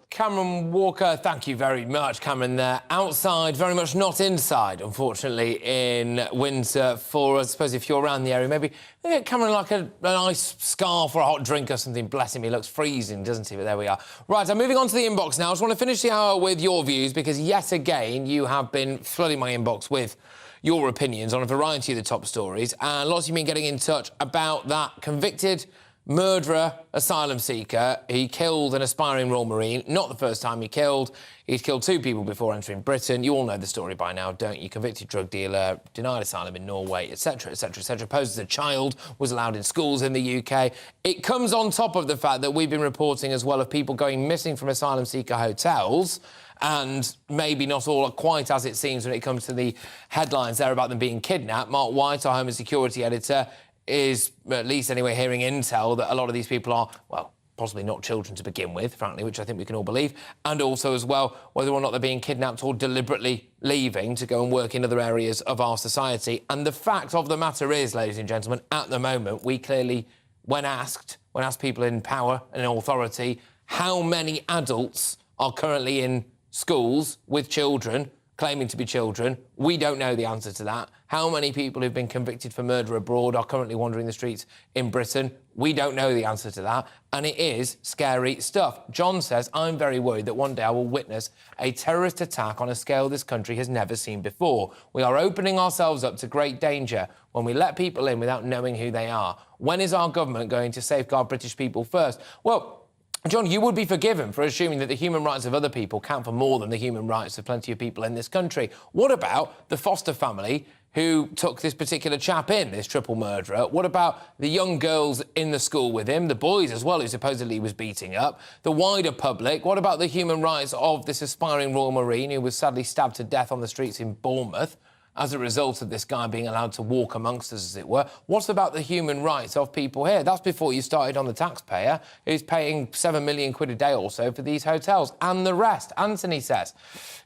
Cameron Walker, thank you very much. Cameron there, outside, very much not inside, unfortunately, in Windsor for us. I suppose if you're around the area, maybe get Cameron like a nice scarf or a hot drink or something. Bless him, he looks freezing, doesn't he? But there we are. Right, I'm moving on to the inbox now. I just want to finish the hour with your views, because yet again, you have been flooding my inbox with your opinions on a variety of the top stories, and lots of you been getting in touch about that convicted murderer, asylum seeker. He killed an aspiring Royal Marine. Not the first time he's killed 2 people before entering Britain. You all know the story by now, don't you? Convicted drug dealer, denied asylum in Norway, etc, etc, etc. Posed as a child, was allowed in schools in the UK. It comes on top of the fact that we've been reporting as well of people going missing from asylum seeker hotels, and maybe not all quite as it seems when it comes to the headlines there about them being kidnapped. Mark White, our Home and Security editor, is, at least anyway, hearing intel that a lot of these people are, well, possibly not children to begin with, frankly, which I think we can all believe, and also as well whether or not they're being kidnapped or deliberately leaving to go and work in other areas of our society. And the fact of the matter is, ladies and gentlemen, at the moment, we clearly, when asked people in power and in authority, how many adults are currently in schools with children, claiming to be children, we don't know the answer to that. How many people who've been convicted for murder abroad are currently wandering the streets in Britain? We don't know the answer to that, and it is scary stuff. John says, I'm very worried that one day I will witness a terrorist attack on a scale this country has never seen before. We are opening ourselves up to great danger when we let people in without knowing who they are. When is our government going to safeguard British people first? Well, John, you would be forgiven for assuming that the human rights of other people count for more than the human rights of plenty of people in this country. What about the foster family who took this particular chap in, this triple murderer? What about the young girls in the school with him, the boys as well, who supposedly he was beating up, the wider public? What about the human rights of this aspiring Royal Marine who was sadly stabbed to death on the streets in Bournemouth as a result of this guy being allowed to walk amongst us, as it were? What about the human rights of people here? That's before you started on the taxpayer, who's paying £7 million a day or so for these hotels, and the rest. Anthony says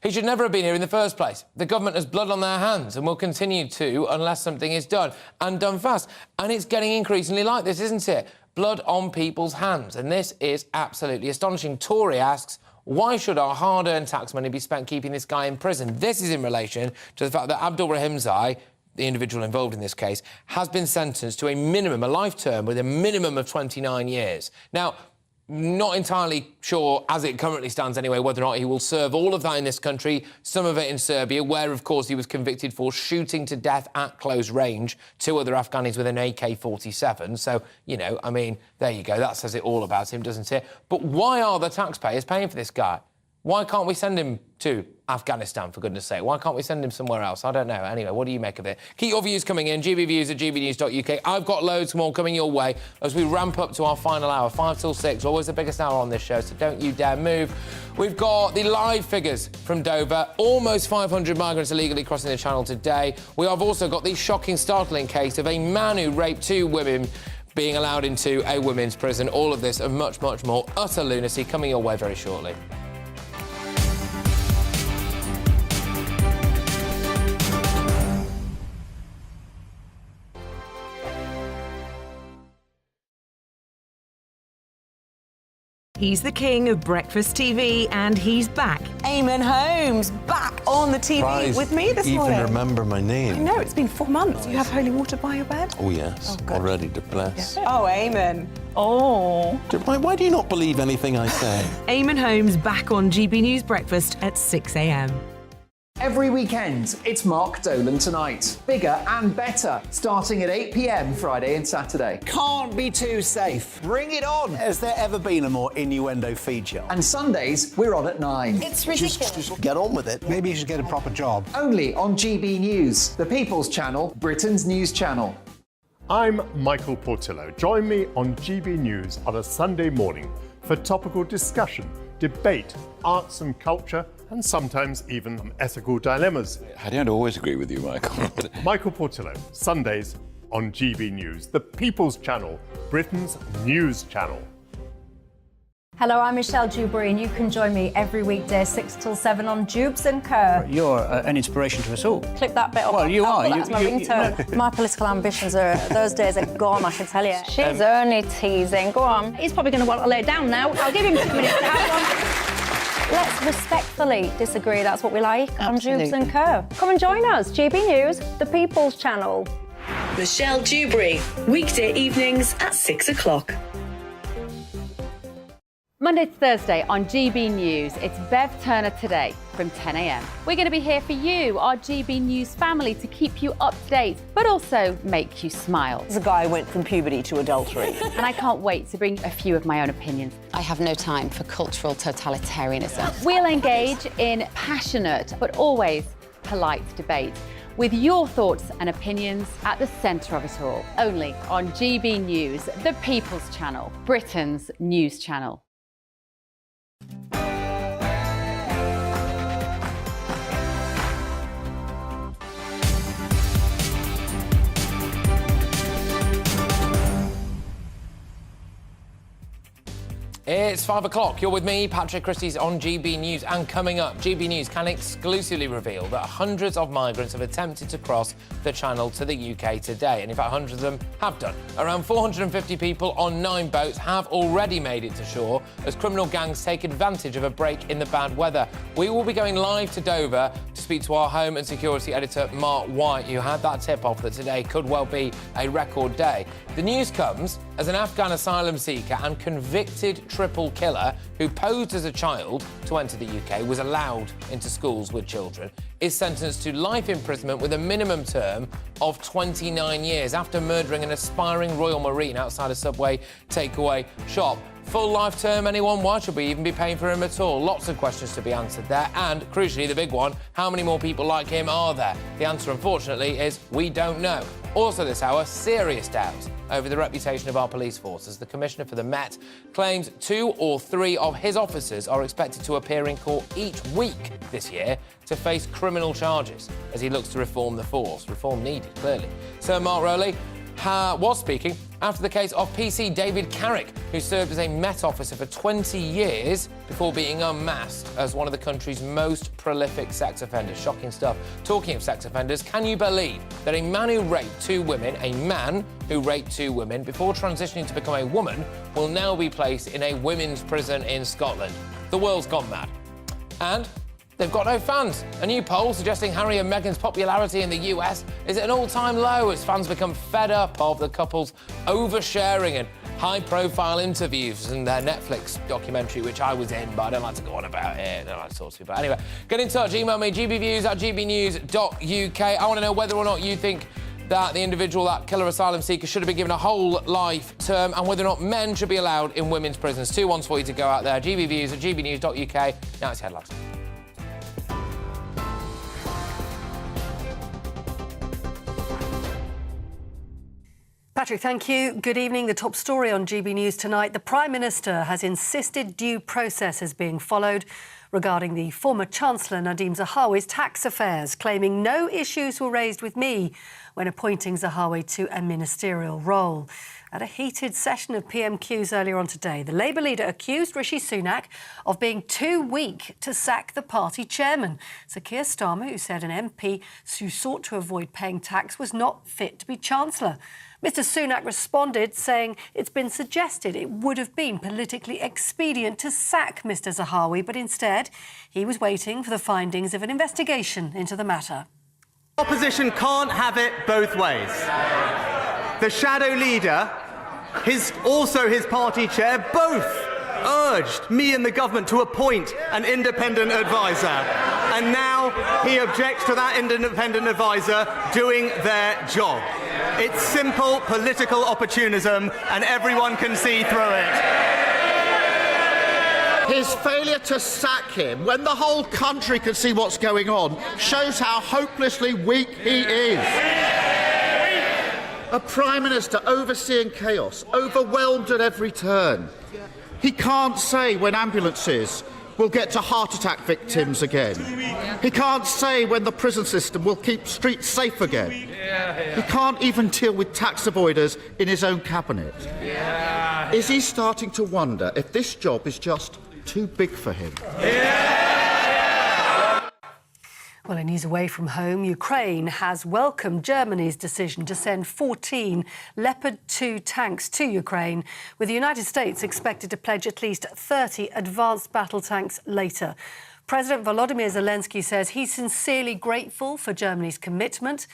he should never have been here in the first place. The government has blood on their hands and will continue to unless something is done, and done fast. And it's getting increasingly like this, isn't it? Blood on people's hands, and this is absolutely astonishing. Tori asks, why should our hard-earned tax money be spent keeping this guy in prison? This is in relation to the fact that Abdul Rahimzai, the individual involved in this case, has been sentenced to a life term with a minimum of 29 years. Now, not entirely sure, as it currently stands anyway, whether or not he will serve all of that in this country, some of it in Serbia, where, of course, he was convicted for shooting to death at close range 2 other Afghanis with an AK-47. So, you know, I mean, there you go. That says it all about him, doesn't it? But why are the taxpayers paying for this guy? Why can't we send him to Afghanistan, for goodness sake? Why can't we send him somewhere else? I don't know. Anyway, what do you make of it? Keep your views coming in, gbviews@gbnews.uk. I've got loads more coming your way as we ramp up to our final hour, 5 till 6, always the biggest hour on this show, so don't you dare move. We've got the live figures from Dover, almost 500 migrants illegally crossing the channel today. We have also got the shocking, startling case of a man who raped 2 women being allowed into a women's prison. All of this and much, much more utter lunacy coming your way very shortly. He's the king of breakfast TV, and he's back. Eamon Holmes, back on the TV Surprised with me this morning. Even remember my name. I know, it's been 4 months. You have holy water by your bed? Oh, yes. Oh, already to bless. Yeah. Oh, Eamon. Oh. Why do you not believe anything I say? Eamon Holmes back on GB News Breakfast at 6 a.m. Every weekend, it's Mark Dolan Tonight. Bigger and better, starting at 8 p.m. Friday and Saturday. Can't be too safe. Bring it on. Has there ever been a more innuendo feature? And Sundays, we're on at 9. It's ridiculous. Just get on with it. Maybe you should get a proper job. Only on GB News, the People's Channel, Britain's news channel. I'm Michael Portillo. Join me on GB News on a Sunday morning for topical discussion, debate, arts and culture, and sometimes even ethical dilemmas. I don't always agree with you, Michael. Michael Portillo, Sundays on GB News, the People's Channel, Britain's news channel. Hello, I'm Michelle Dewberry, and you can join me every weekday 6 till 7 on Jubes and Kerr. You're an inspiration to us all. Clip that bit up. Well, you are. That's my ringtone. My political ambitions those days are gone, I can tell you. She's only teasing. Go on. He's probably going to want to lay down now. I'll give him 2 minutes to have one. Let's respectfully disagree. That's what we like on Jubes and Kerr. Come and join us. GB News, the People's Channel. Michelle Dewberry, weekday evenings at 6 o'clock. Monday to Thursday on GB News, it's Bev Turner Today from 10 a.m. We're going to be here for you, our GB News family, to keep you up to date, but also make you smile. The guy went from puberty to adultery. And I can't wait to bring a few of my own opinions. I have no time for cultural totalitarianism. We'll engage in passionate, but always polite debate, with your thoughts and opinions at the centre of it all. Only on GB News, the People's Channel, Britain's news channel. It's 5 o'clock. You're with me, Patrick Christys, on GB News. And coming up, GB News can exclusively reveal that hundreds of migrants have attempted to cross the Channel to the UK today. And in fact, hundreds of them have done. Around 450 people on 9 boats have already made it to shore as criminal gangs take advantage of a break in the bad weather. We will be going live to Dover to speak to our home and security editor, Mark White, who had that tip-off that today could well be a record day. The news comes as an Afghan asylum seeker and convicted triple killer who posed as a child to enter the UK, was allowed into schools with children, is sentenced to life imprisonment with a minimum term of 29 years after murdering an aspiring Royal Marine outside a Subway takeaway shop. Full life term, anyone? Why should we even be paying for him at all? Lots of questions to be answered there. And, crucially, the big one, how many more people like him are there? The answer, unfortunately, is we don't know. Also this hour, serious doubts over the reputation of our police force as the Commissioner for the Met claims 2 or 3 of his officers are expected to appear in court each week this year to face criminal charges as he looks to reform the force. Reform needed, clearly. Sir Mark Rowley was speaking after the case of PC David Carrick, who served as a Met officer for 20 years before being unmasked as one of the country's most prolific sex offenders. Shocking stuff. Talking of sex offenders, can you believe that a man who raped 2 women, before transitioning to become a woman, will now be placed in a women's prison in Scotland? The world's gone mad. And they've got no fans. A new poll suggesting Harry and Meghan's popularity in the US is at an all-time low as fans become fed up of the couple's oversharing and high-profile interviews in their Netflix documentary, which I was in, but I don't like to go on about it. I don't like to talk to people. Anyway, get in touch. Email me, gbviews@gbnews.uk. I want to know whether or not you think that the individual, that killer asylum seeker, should have been given a whole life term, and whether or not men should be allowed in women's prisons. 2 ones for you to go out there. gbviews@gbnews.uk. Now it's headlines. Patrick, thank you. Good evening. The top story on GB News tonight. The Prime Minister has insisted due process is being followed regarding the former Chancellor Nadhim Zahawi's tax affairs, claiming no issues were raised with me when appointing Zahawi to a ministerial role. At a heated session of PMQs earlier on today, the Labour leader accused Rishi Sunak of being too weak to sack the party chairman. Sir Keir Starmer, who said an MP who sought to avoid paying tax was not fit to be Chancellor. Mr Sunak responded, saying it's been suggested it would have been politically expedient to sack Mr Zahawi, but instead he was waiting for the findings of an investigation into the matter. Opposition can't have it both ways. The shadow leader, also his party chair, both urged me and the government to appoint an independent advisor. And now he objects to that independent advisor doing their job. It's simple political opportunism, and everyone can see through it. His failure to sack him when the whole country can see what's going on shows how hopelessly weak he is. A Prime Minister overseeing chaos, overwhelmed at every turn. He can't say when ambulances will get to heart attack victims again. He can't say when the prison system will keep streets safe again. He can't even deal with tax avoiders in his own cabinet. Is he starting to wonder if this job is just too big for him? Well, in news away from home, Ukraine has welcomed Germany's decision to send 14 Leopard 2 tanks to Ukraine, with the United States expected to pledge at least 30 advanced battle tanks later. President Volodymyr Zelensky says he's sincerely grateful for Germany's commitment.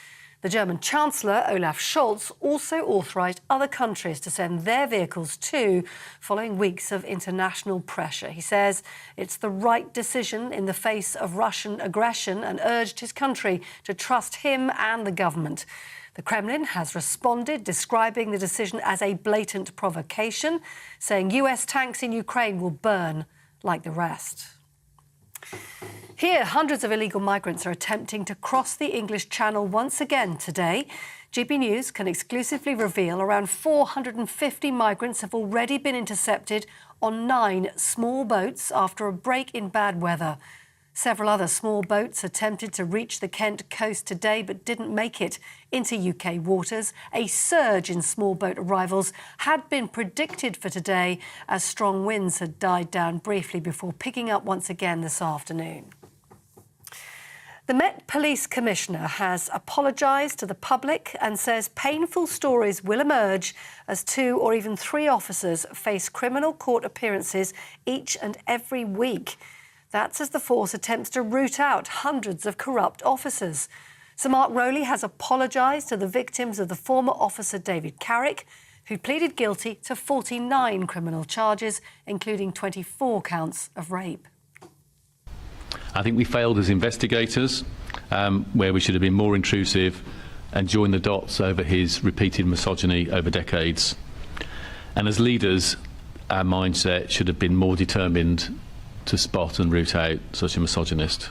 The German Chancellor, Olaf Scholz, also authorised other countries to send their vehicles too, following weeks of international pressure. He says it's the right decision in the face of Russian aggression and urged his country to trust him and the government. The Kremlin has responded, describing the decision as a blatant provocation, saying US tanks in Ukraine will burn like the rest. Here, hundreds of illegal migrants are attempting to cross the English Channel once again today. GB News can exclusively reveal around 450 migrants have already been intercepted on 9 small boats after a break in bad weather. Several other small boats attempted to reach the Kent coast today but didn't make it into UK waters. A surge in small boat arrivals had been predicted for today as strong winds had died down briefly before picking up once again this afternoon. The Met Police Commissioner has apologised to the public and says painful stories will emerge as 2 or even 3 officers face criminal court appearances each and every week. That's as the force attempts to root out hundreds of corrupt officers. Sir Mark Rowley has apologised to the victims of the former officer David Carrick, who pleaded guilty to 49 criminal charges, including 24 counts of rape. I think we failed as investigators, where we should have been more intrusive and joined the dots over his repeated misogyny over decades. And as leaders, our mindset should have been more determined to spot and root out such a misogynist.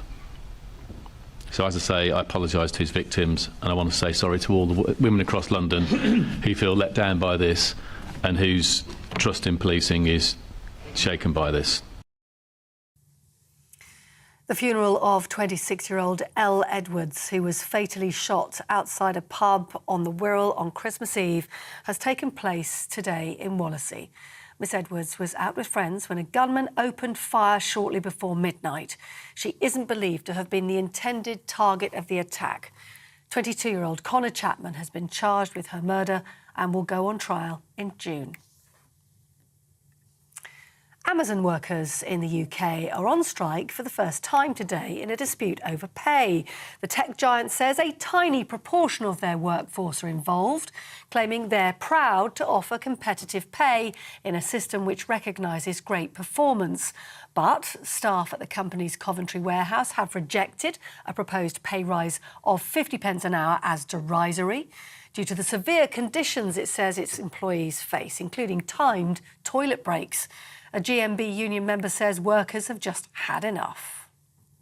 So as I say, I apologise to his victims, and I want to say sorry to all the women across London who feel let down by this and whose trust in policing is shaken by this. The funeral of 26-year-old Elle Edwards, who was fatally shot outside a pub on the Wirral on Christmas Eve, has taken place today in Wallasey. Miss Edwards was out with friends when a gunman opened fire shortly before midnight. She isn't believed to have been the intended target of the attack. 22-year-old Connor Chapman has been charged with her murder and will go on trial in June. Amazon workers in the UK are on strike for the first time today in a dispute over pay. The tech giant says a tiny proportion of their workforce are involved, claiming they're proud to offer competitive pay in a system which recognises great performance. But staff at the company's Coventry warehouse have rejected a proposed pay rise of 50p an hour as derisory due to the severe conditions it says its employees face, including timed toilet breaks. A GMB union member says workers have just had enough.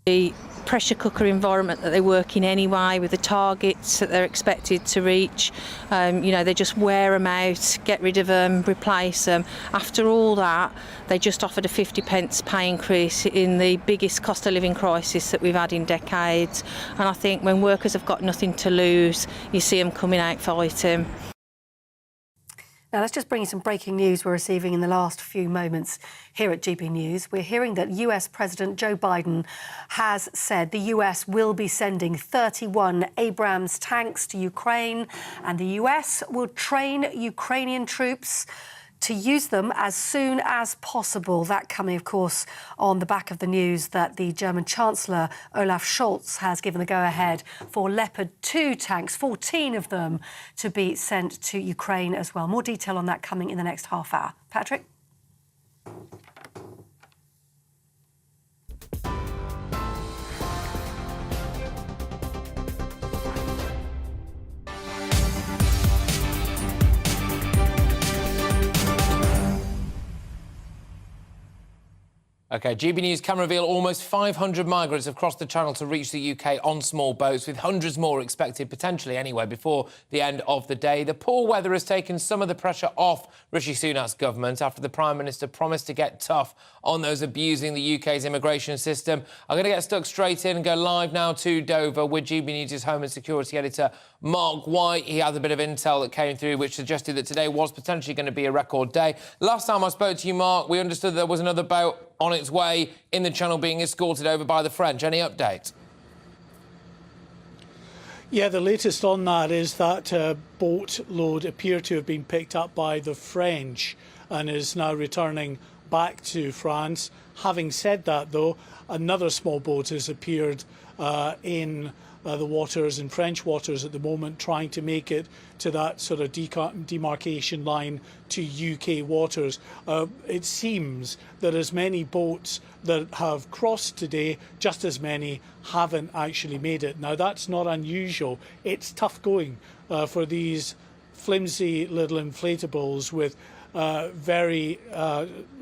The pressure cooker environment that they work in anyway, with the targets that they're expected to reach, they just wear them out, get rid of them, replace them. After all that, they just offered a 50p pay increase in the biggest cost of living crisis that we've had in decades. And I think when workers have got nothing to lose, you see them coming out fighting. Now, let's just bring you some breaking news we're receiving in the last few moments here at GB News. We're hearing that US President Joe Biden has said the US will be sending 31 Abrams tanks to Ukraine, and the US will train Ukrainian troops to use them as soon as possible. That coming, of course, on the back of the news that the German Chancellor, Olaf Scholz, has given the go-ahead for Leopard 2 tanks, 14 of them, to be sent to Ukraine as well. More detail on that coming in the next half hour. Patrick? OK, GB News can reveal almost 500 migrants have crossed the Channel to reach the UK on small boats, with hundreds more expected, potentially anyway, before the end of the day. The poor weather has taken some of the pressure off Rishi Sunak's government after the Prime Minister promised to get tough on those abusing the UK's immigration system. I'm going to get stuck straight in and go live now to Dover with GB News' Home and Security Editor Mark White. He has a bit of intel that came through which suggested that today was potentially going to be a record day. Last time I spoke to you, Mark, we understood there was another boat on its way in the Channel being escorted over by the French. Any update? Yeah, the latest on that is that boat load appeared to have been picked up by the French and is now returning back to France. Having said that, though, another small boat has appeared in the waters, in French waters at the moment, trying to make it to that sort of demarcation line to UK waters. It seems that as many boats that have crossed today, just as many haven't actually made it. Now, that's not unusual. It's tough going for these flimsy little inflatables with very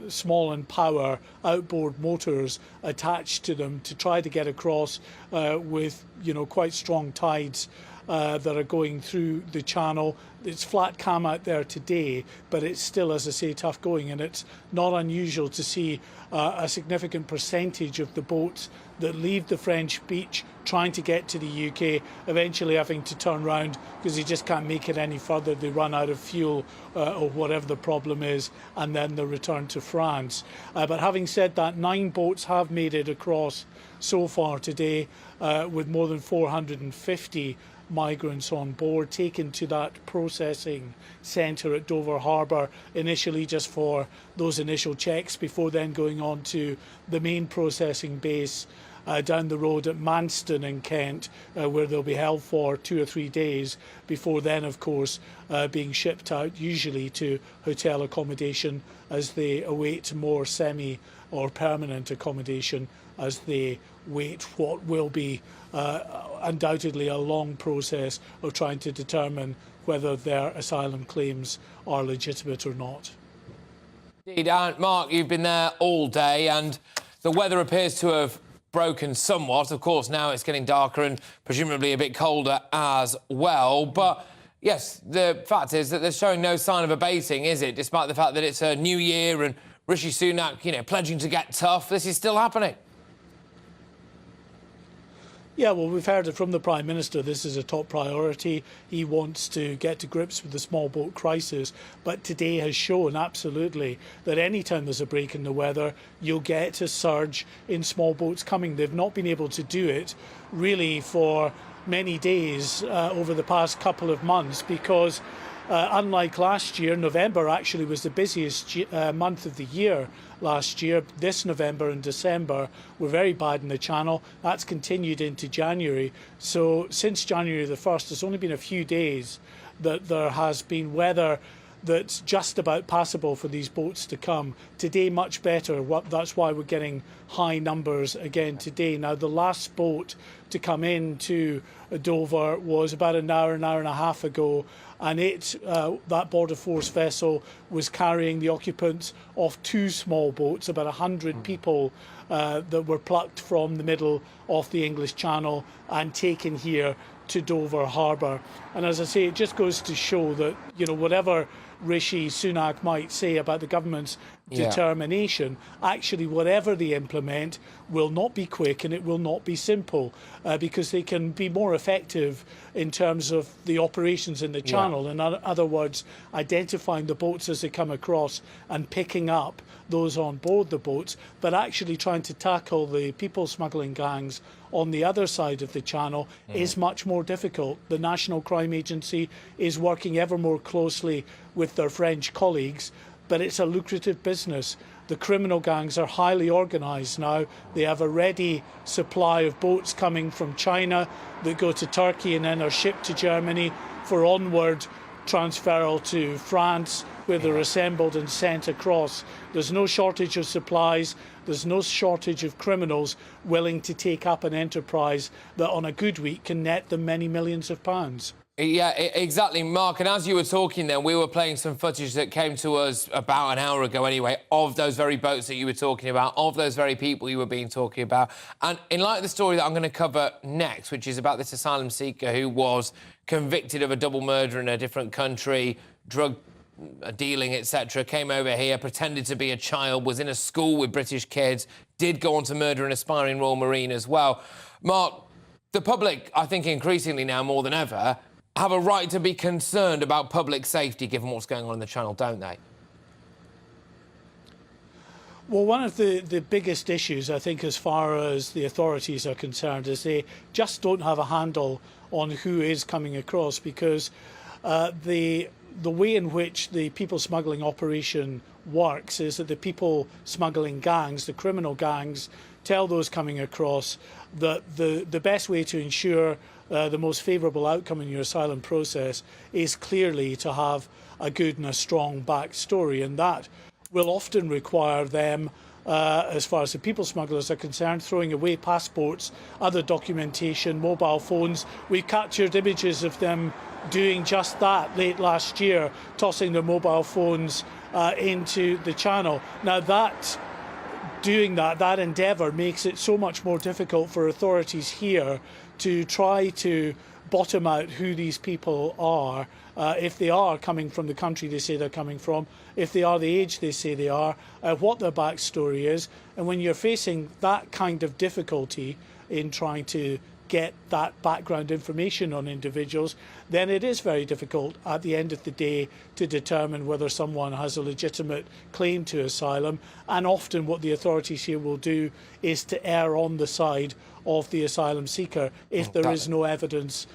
small in power outboard motors attached to them to try to get across with, you know, quite strong tides that are going through the Channel. It's flat calm out there today, but it's still, as I say, tough going, and it's not unusual to see a significant percentage of the boats that leave the French beach trying to get to the UK, eventually having to turn round because they just can't make it any further. They run out of fuel or whatever the problem is, and then they return to France. But having said that, 9 boats have made it across so far today, with more than 450 migrants on board, taken to that processing centre at Dover Harbour, initially just for those initial checks before then going on to the main processing base down the road at Manston in Kent, where they'll be held for 2 or 3 days before then, of course, being shipped out, usually to hotel accommodation as they await more semi or permanent accommodation as they wait what will be undoubtedly a long process of trying to determine whether their asylum claims are legitimate or not. Indeed, Mark, you've been there all day and the weather appears to have broken somewhat. Of course, now it's getting darker and presumably a bit colder as well. But, yes, the fact is that they're showing no sign of abating, is it? Despite the fact that it's a new year and Rishi Sunak, you know, pledging to get tough, this is still happening. Yeah, well, we've heard it from the Prime Minister. This is a top priority. He wants to get to grips with the small boat crisis. But today has shown absolutely that any time there's a break in the weather, you'll get a surge in small boats coming. They've not been able to do it really for many days over the past couple of months because unlike last year, November actually was the busiest month of the year last year. This November and December were very bad in the Channel. That's continued into January. So since January the 1st, there's only been a few days that there has been weather that's just about passable for these boats to come. Today, much better. That's why we're getting high numbers again today. Now, the last boat to come into Dover was about an hour and a half ago, and that Border Force vessel was carrying the occupants of 2 small boats, about 100 people that were plucked from the middle of the English Channel and taken here to Dover Harbour. And as I say, it just goes to show that, you know, whatever Rishi Sunak might say about the government's determination, actually whatever they implement will not be quick and it will not be simple because they can be more effective in terms of the operations in the Channel. In other words, identifying the boats as they come across and picking up those on board the boats, but actually trying to tackle the people smuggling gangs on the other side of the Channel is much more difficult. The National Crime Agency is working ever more closely with their French colleagues, but it's a lucrative business. The criminal gangs are highly organised now. They have a ready supply of boats coming from China that go to Turkey and then are shipped to Germany for onward transferal to France, where they're assembled and sent across. There's no shortage of supplies. There's no shortage of criminals willing to take up an enterprise that on a good week can net them many millions of pounds. Yeah, exactly, Mark. And as you were talking then, we were playing some footage that came to us about an hour ago anyway, of those very boats that you were talking about, of those very people you were talking about. And in light of the story that I'm going to cover next, which is about this asylum seeker who was convicted of a double murder in a different country, drug dealing, etc., came over here, pretended to be a child, was in a school with British kids, did go on to murder an aspiring Royal Marine as well. Mark, the public, I think increasingly now more than ever, have a right to be concerned about public safety given what's going on in the Channel, don't they? Well, one of the biggest issues, I think, as far as the authorities are concerned, is they just don't have a handle on who is coming across, because the way in which the people smuggling operation works is that the people smuggling gangs, the criminal gangs, tell those coming across that the best way to ensure the most favourable outcome in your asylum process is clearly to have a good and a strong backstory, and that will often require them, as far as the people smugglers are concerned, throwing away passports, other documentation, mobile phones. We captured images of them doing just that late last year, tossing their mobile phones into the Channel. Now doing that endeavour makes it so much more difficult for authorities here to try to bottom out who these people are, if they are coming from the country they say they're coming from, if they are the age they say they are, what their backstory is. And when you're facing that kind of difficulty in trying to get that background information on individuals, then it is very difficult at the end of the day to determine whether someone has a legitimate claim to asylum. And often what the authorities here will do is to err on the side of the asylum seeker if there is no evidence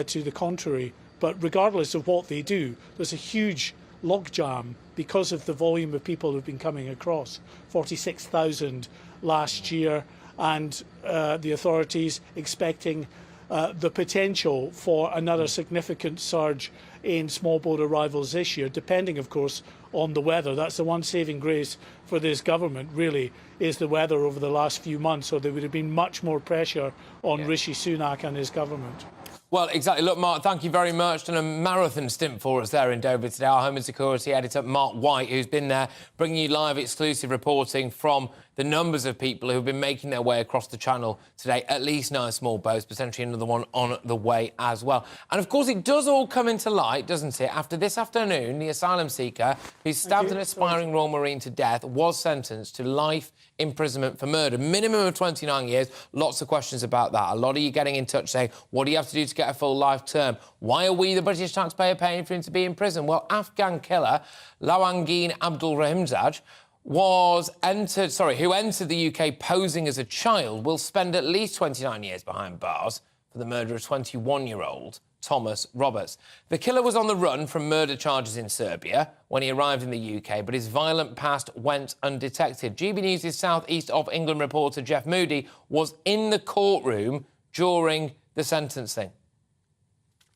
to the contrary. But regardless of what they do, there's a huge logjam because of the volume of people who've been coming across. 46,000 last year, and the authorities expecting the potential for another significant surge in small boat arrivals this year, depending, of course, on the weather. That's the one saving grace for this government, really, is the weather over the last few months, or there would have been much more pressure on Rishi Sunak and his government. Well, exactly. Look, Mark, thank you very much. Done a marathon stint for us there in Dover today. Our Home and Security editor, Mark White, who's been there bringing you live exclusive reporting from the numbers of people who've been making their way across the Channel today, at least 9 small boats, potentially another one on the way as well. And, of course, it does all come into light, doesn't it? After this afternoon, the asylum seeker who stabbed an aspiring Royal Marine to death was sentenced to life imprisonment for murder, minimum of 29 years. Lots of questions about that. A lot of you getting in touch saying, what do you have to do to get a full life term? Why are we, the British taxpayer, paying for him to be in prison? Well, Afghan killer Lawangin Abdul Rahimzad who entered the UK posing as a child, will spend at least 29 years behind bars for the murder of 21-year-old Thomas Roberts. The killer was on the run from murder charges in Serbia when he arrived in the UK, but his violent past went undetected. GB News' South East of England reporter Jeff Moody was in the courtroom during the sentencing.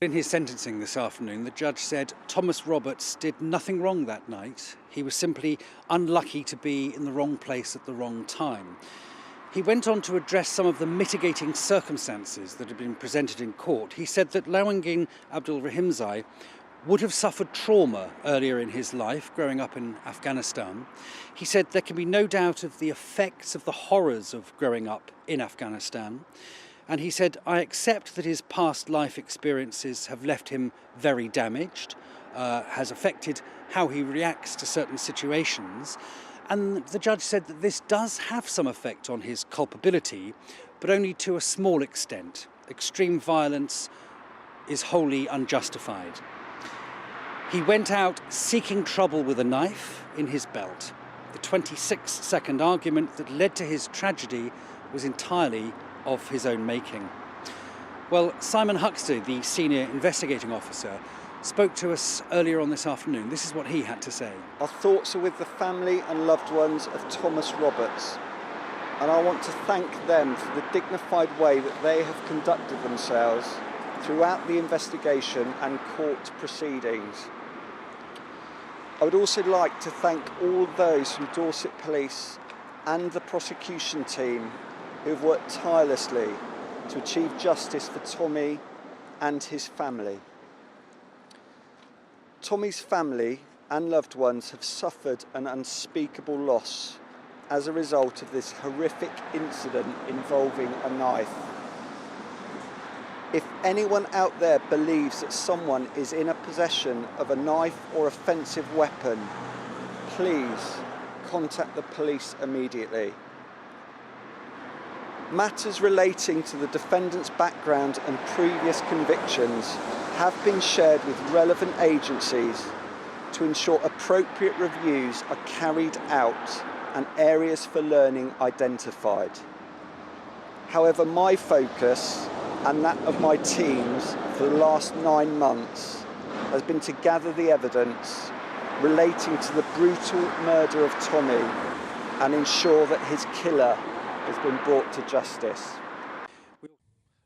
In his sentencing this afternoon, the judge said Thomas Roberts did nothing wrong that night. He was simply unlucky to be in the wrong place at the wrong time. He went on to address some of the mitigating circumstances that had been presented in court. He said that Lawangin Abdul Rahimzai would have suffered trauma earlier in his life, growing up in Afghanistan. He said there can be no doubt of the effects of the horrors of growing up in Afghanistan. And he said, I accept that his past life experiences have left him very damaged, has affected how he reacts to certain situations. And the judge said that this does have some effect on his culpability, but only to a small extent. Extreme violence is wholly unjustified. He went out seeking trouble with a knife in his belt. The 26-second argument that led to his tragedy was entirely of his own making. Well, Simon Huxley, the senior investigating officer, spoke to us earlier on this afternoon. This is what he had to say. Our thoughts are with the family and loved ones of Thomas Roberts, and I want to thank them for the dignified way that they have conducted themselves throughout the investigation and court proceedings. I would also like to thank all those from Dorset Police and the prosecution team who have worked tirelessly to achieve justice for Tommy and his family. Tommy's family and loved ones have suffered an unspeakable loss as a result of this horrific incident involving a knife. If anyone out there believes that someone is in a possession of a knife or offensive weapon, please contact the police immediately. Matters relating to the defendant's background and previous convictions have been shared with relevant agencies to ensure appropriate reviews are carried out and areas for learning identified. However, my focus and that of my teams for the last 9 months has been to gather the evidence relating to the brutal murder of Tommy and ensure that his killer has been brought to justice.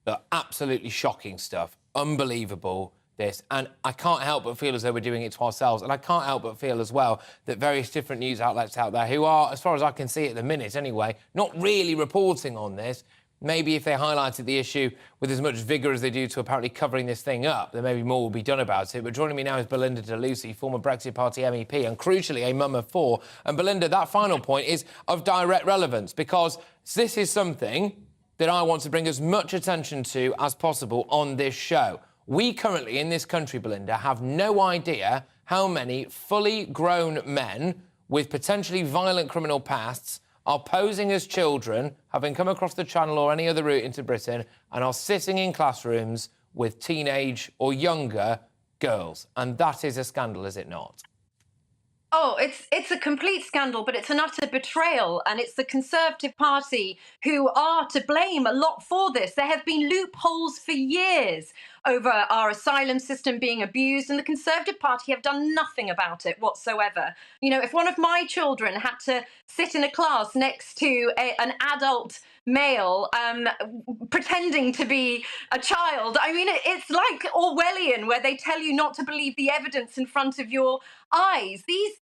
Look, absolutely shocking stuff. Unbelievable, this. And I can't help but feel as though we're doing it to ourselves. And I can't help but feel as well that various different news outlets out there who are, as far as I can see at the minute anyway, not really reporting on this. Maybe if they highlighted the issue with as much vigour as they do to apparently covering this thing up, then maybe more will be done about it. But joining me now is Belinda de Lucy, former Brexit Party MEP and, crucially, a mum of 4. And, Belinda, that final point is of direct relevance because this is something that I want to bring as much attention to as possible on this show. We currently, in this country, Belinda, have no idea how many fully grown men with potentially violent criminal pasts are posing as children, having come across the Channel or any other route into Britain, and are sitting in classrooms with teenage or younger girls. And that is a scandal, is it not? Oh, it's a complete scandal, but it's an utter betrayal, and it's the Conservative Party who are to blame a lot for this. There have been loopholes for years over our asylum system being abused, and the Conservative Party have done nothing about it whatsoever. You know, if one of my children had to sit in a class next to an adult male pretending to be a child, I mean, it's like Orwellian, where they tell you not to believe the evidence in front of your eyes.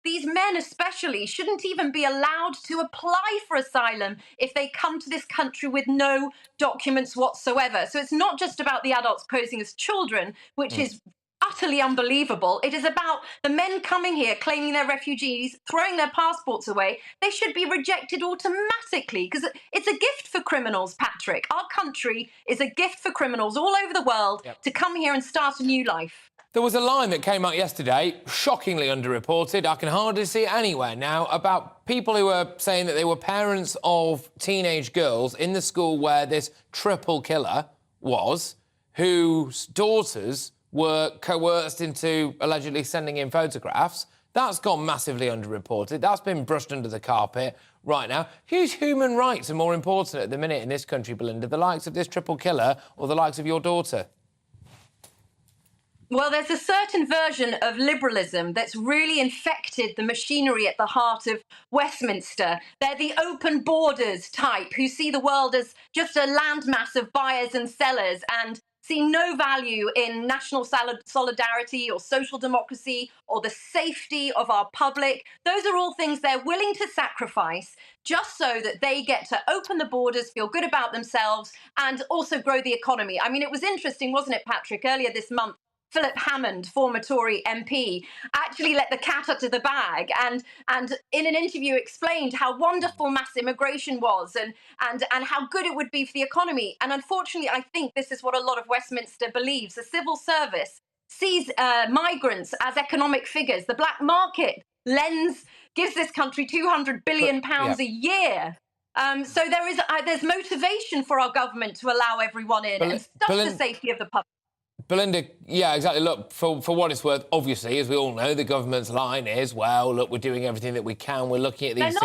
These men especially shouldn't even be allowed to apply for asylum if they come to this country with no documents whatsoever. So it's not just about the adults posing as children, which is utterly unbelievable. It is about the men coming here, claiming they're refugees, throwing their passports away. They should be rejected automatically because it's a gift for criminals, Patrick. Our country is a gift for criminals all over the world to come here and start a new life. There was a line that came out yesterday, shockingly underreported, I can hardly see it anywhere now, about people who were saying that they were parents of teenage girls in the school where this triple killer was, whose daughters were coerced into allegedly sending in photographs. That's gone massively underreported. That's been brushed under the carpet right now. Whose human rights are more important at the minute in this country, Belinda? The likes of this triple killer or the likes of your daughter? Well, there's a certain version of liberalism that's really infected the machinery at the heart of Westminster. They're the open borders type who see the world as just a landmass of buyers and sellers and see no value in national solidarity or social democracy or the safety of our public. Those are all things they're willing to sacrifice just so that they get to open the borders, feel good about themselves, and also grow the economy. I mean, it was interesting, wasn't it, Patrick? Earlier this month, Philip Hammond, former Tory MP, actually let the cat out of the bag and in an interview explained how wonderful mass immigration was and how good it would be for the economy. And unfortunately, I think this is what a lot of Westminster believes. The civil service sees migrants as economic figures. The black market gives this country £200 billion a year. So there's motivation for our government to allow everyone in and stop the safety of the public. Belinda, yeah, exactly. Look, for what it's worth, obviously, as we all know, the government's line is, well, look, we're doing everything that we can. We're looking at these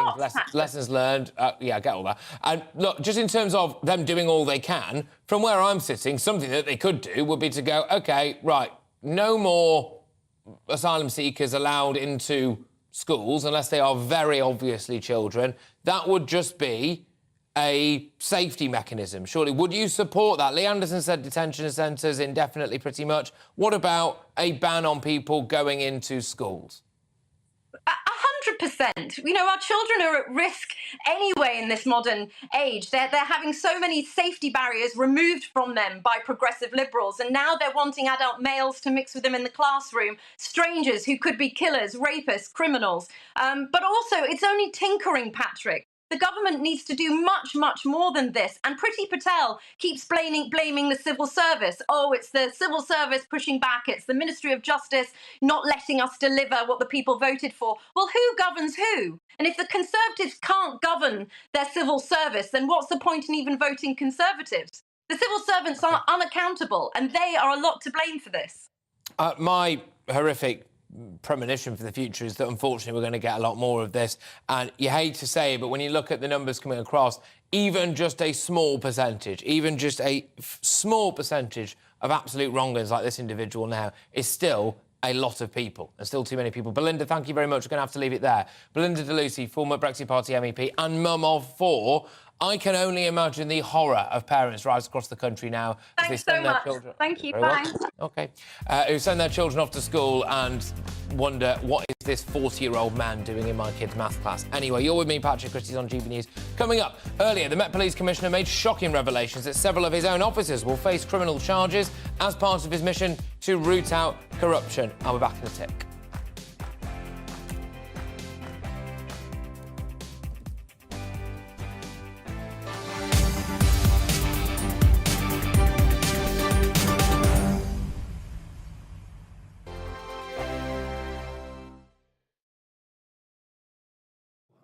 lessons learned. Yeah, I get all that. And look, just in terms of them doing all they can, from where I'm sitting, something that they could do would be to go, OK, right, no more asylum seekers allowed into schools unless they are very obviously children. That would just be a safety mechanism, surely. Would you support that? Lee Anderson said detention centres indefinitely, pretty much. What about a ban on people going into schools? 100%. You know, our children are at risk anyway in this modern age. They're having so many safety barriers removed from them by progressive liberals, and now they're wanting adult males to mix with them in the classroom, strangers who could be killers, rapists, criminals. But also, it's only tinkering, Patrick. The government needs to do much, much more than this. And Priti Patel keeps blaming the civil service. Oh, it's the civil service pushing back. It's the Ministry of Justice not letting us deliver what the people voted for. Well, who governs who? And if the Conservatives can't govern their civil service, then what's the point in even voting Conservatives? The civil servants are unaccountable, and they are a lot to blame for this. My horrific premonition for the future is that unfortunately we're going to get a lot more of this, and you hate to say it, but when you look at the numbers coming across, even just a small percentage of absolute wrongers like this individual now is still a lot of people, and still too many people. Belinda, thank you very much. We're going to have to leave it there. Belinda de Lucy, former Brexit Party MEP and mum of 4. I can only imagine the horror of parents right across the country now. Thanks so much. Thank you. Bye. OK. Who send their children off to school and wonder, what is this 40-year-old man doing in my kid's maths class? Anyway, you're with me, Patrick Christys, on GB News. Coming up, earlier, the Met Police Commissioner made shocking revelations that several of his own officers will face criminal charges as part of his mission to root out corruption. I'll be back in a tick.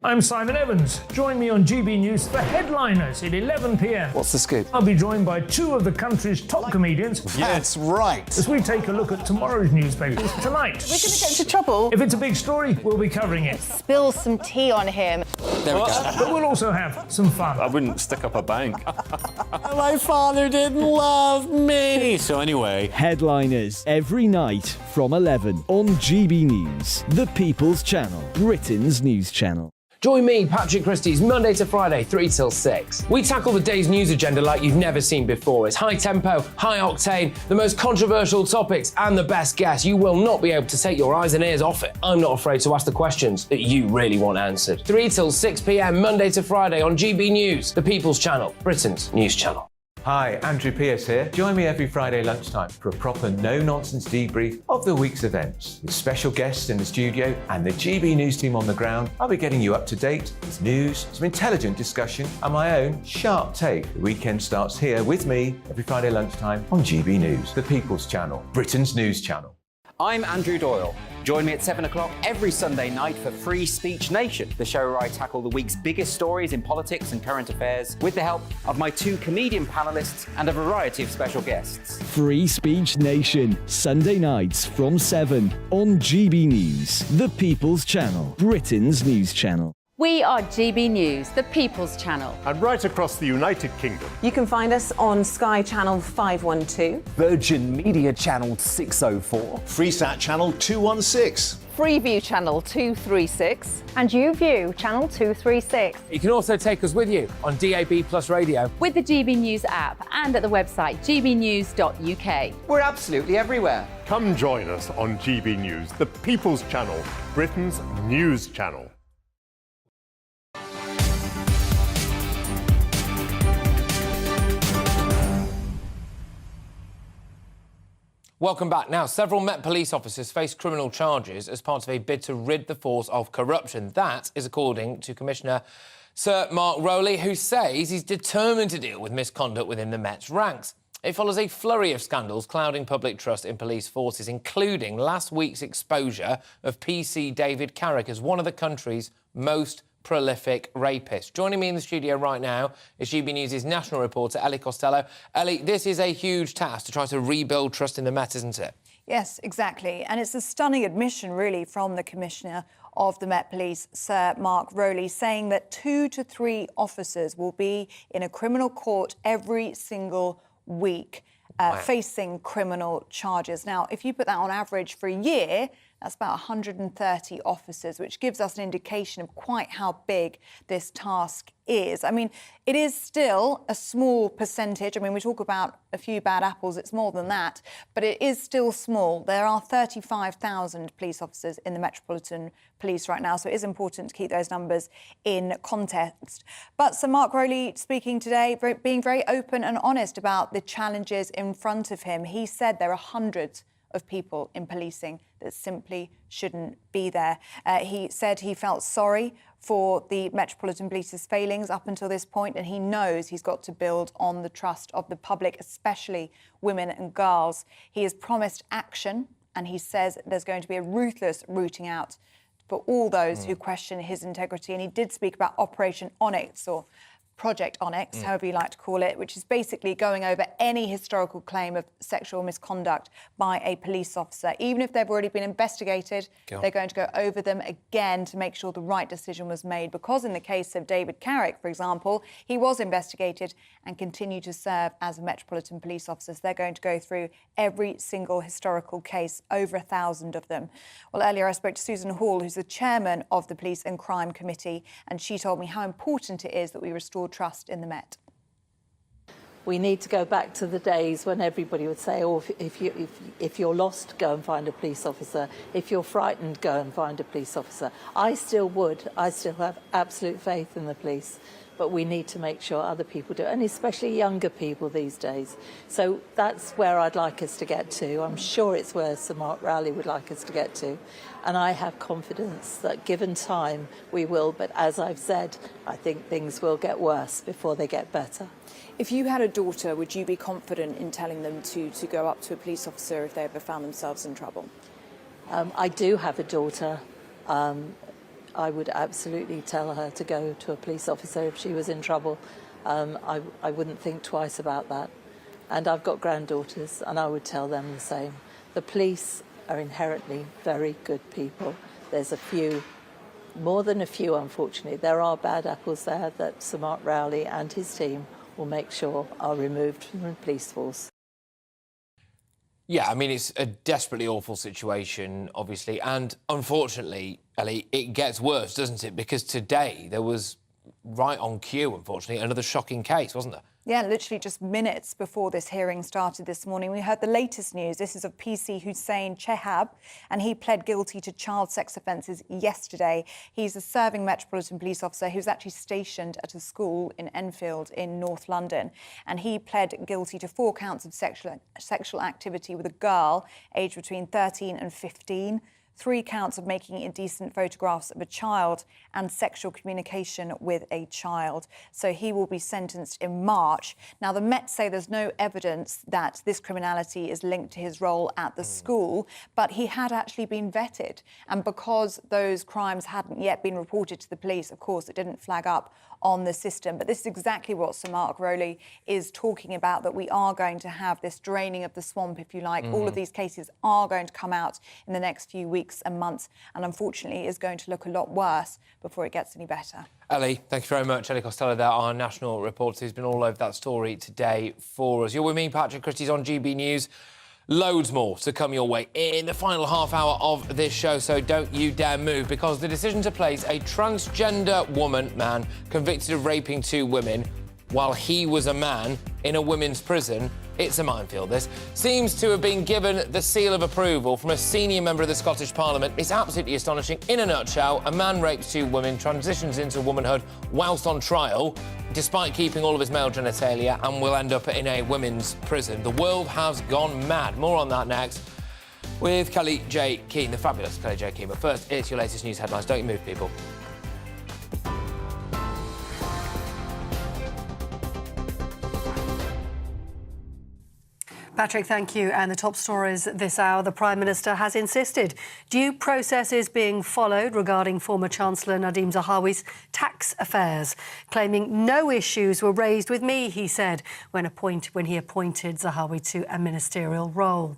I'm Simon Evans. Join me on GB News for Headliners at 11 p.m. What's the scoop? I'll be joined by 2 of the country's top comedians. That's right. As we take a look at tomorrow's newspapers tonight. We're going to get into trouble. If it's a big story, we'll be covering it. Spill some tea on him. There we go. But we'll also have some fun. I wouldn't stick up a bank. My father didn't love me. So anyway. Headliners every night from 11 on GB News, the People's Channel, Britain's news channel. Join me, Patrick Christys, Monday to Friday, 3 till 6. We tackle the day's news agenda like you've never seen before. It's high tempo, high octane, the most controversial topics and the best guests. You will not be able to take your eyes and ears off it. I'm not afraid to ask the questions that you really want answered. 3 till 6 p.m, Monday to Friday on GB News, the People's Channel, Britain's news channel. Hi, Andrew Pierce here. Join me every Friday lunchtime for a proper no-nonsense debrief of the week's events. With special guests in the studio and the GB News team on the ground, I'll be getting you up to date with news, some intelligent discussion and my own sharp take. The weekend starts here with me every Friday lunchtime on GB News, the People's Channel, Britain's news channel. I'm Andrew Doyle. Join me at 7 o'clock every Sunday night for Free Speech Nation, the show where I tackle the week's biggest stories in politics and current affairs with the help of my 2 comedian panellists and a variety of special guests. Free Speech Nation, Sunday nights from 7 on GB News, the People's Channel, Britain's news channel. We are GB News, the People's Channel. And right across the United Kingdom. You can find us on Sky Channel 512, Virgin Media Channel 604, Freesat Channel 216, Freeview Channel 236, and YouView Channel 236. You can also take us with you on DAB Plus Radio. With the GB News app and at the website gbnews.uk. We're absolutely everywhere. Come join us on GB News, the People's Channel, Britain's news channel. Welcome back. Now, several Met Police officers face criminal charges as part of a bid to rid the force of corruption. That is according to Commissioner Sir Mark Rowley, who says he's determined to deal with misconduct within the Met's ranks. It follows a flurry of scandals clouding public trust in police forces, including last week's exposure of PC David Carrick as one of the country's most prolific rapists. Joining me in the studio right now is GB News' national reporter, Ellie Costello. Ellie, this is a huge task to try to rebuild trust in the Met, isn't it? Yes, exactly. And it's a stunning admission, really, from the Commissioner of the Met Police, Sir Mark Rowley, saying that 2 to 3 officers will be in a criminal court every single week, facing criminal charges. Now, if you put that on average for a year, That's about 130 officers, which gives us an indication of quite how big this task is. I mean, it is still a small percentage. I mean, we talk about a few bad apples, it's more than that, but it is still small. There are 35,000 police officers in the Metropolitan Police right now, so it is important to keep those numbers in context. But Sir Mark Rowley speaking today, being very open and honest about the challenges in front of him. He said there are hundreds of people in policing that simply shouldn't be there. He said he felt sorry for the Metropolitan Police's failings up until this point, and he knows he's got to build on the trust of the public, especially women and girls. He has promised action, and he says there's going to be a ruthless rooting out for all those who question his integrity. And he did speak about Operation Onyx, or Project Onyx, however you like to call it, which is basically going over any historical claim of sexual misconduct by a police officer. Even if they've already been investigated, they're going to go over them again to make sure the right decision was made. Because in the case of David Carrick, for example, he was investigated and continued to serve as a Metropolitan Police officer. So they're going to go through every single historical case, over 1,000 of them. Well, earlier I spoke to Susan Hall, who's the chairman of the Police and Crime Committee, and she told me how important it is that we restore trust in the Met. We need to go back to the days when everybody would say, oh, if you're lost, go and find a police officer. If you're frightened, go and find a police officer. I still would. I still have absolute faith in the police. But we need to make sure other people do, and especially younger people these days. So that's where I'd like us to get to. I'm sure it's where Sir Mark Rowley would like us to get to. And I have confidence that given time, we will. But as I've said, I think things will get worse before they get better. If you had a daughter, would you be confident in telling them to go up to a police officer if they ever found themselves in trouble? I do have a daughter. I would absolutely tell her to go to a police officer if she was in trouble. I wouldn't think twice about that. And I've got granddaughters, and I would tell them the same. The police are inherently very good people. There's a few, more than a few, unfortunately. There are bad apples there that Sir Mark Rowley and his team will make sure are removed from the police force. Yeah, I mean, it's a desperately awful situation, obviously. And unfortunately, Ellie, it gets worse, doesn't it? Because today there was, right on cue, unfortunately, another shocking case, wasn't there? Yeah, literally just minutes before this hearing started this morning, we heard the latest news. This is of PC Hussein Chehab, and he pled guilty to child sex offences yesterday. He's a serving Metropolitan Police officer who's actually stationed at a school in Enfield in North London. And he pled guilty to 4 counts of sexual activity with a girl aged between 13 and 15. 3 counts of making indecent photographs of a child and sexual communication with a child. So he will be sentenced in March. Now, the Met say there's no evidence that this criminality is linked to his role at the school, but he had actually been vetted. And because those crimes hadn't yet been reported to the police, of course, it didn't flag up on the system. But this is exactly what Sir Mark Rowley is talking about, that we are going to have this draining of the swamp, if you like. All of these cases are going to come out in the next few weeks and months, and unfortunately is going to look a lot worse before it gets any better. Ellie, thank you very much. Ellie Costello there, our national reporter, who's been all over that story today for us. You're with me, Patrick Christys, on GB News. Loads more to come your way in the final half hour of this show, so don't you dare move, because the decision to place a transgender man convicted of raping 2 women while he was a man in a women's prison, it's a minefield, this, seems to have been given the seal of approval from a senior member of the Scottish Parliament. It's absolutely astonishing. In a nutshell, a man rapes 2 women, transitions into womanhood whilst on trial, despite keeping all of his male genitalia, and will end up in a women's prison. The world has gone mad. More on that next with Kelly J. Keane, the fabulous Kelly J. Keane. But first, it's your latest news headlines. Don't you move, people. Patrick, thank you. And the top stories this hour. The Prime Minister has insisted due process is being followed regarding former Chancellor Nadhim Zahawi's tax affairs, claiming no issues were raised with me, he said, when he appointed Zahawi to a ministerial role.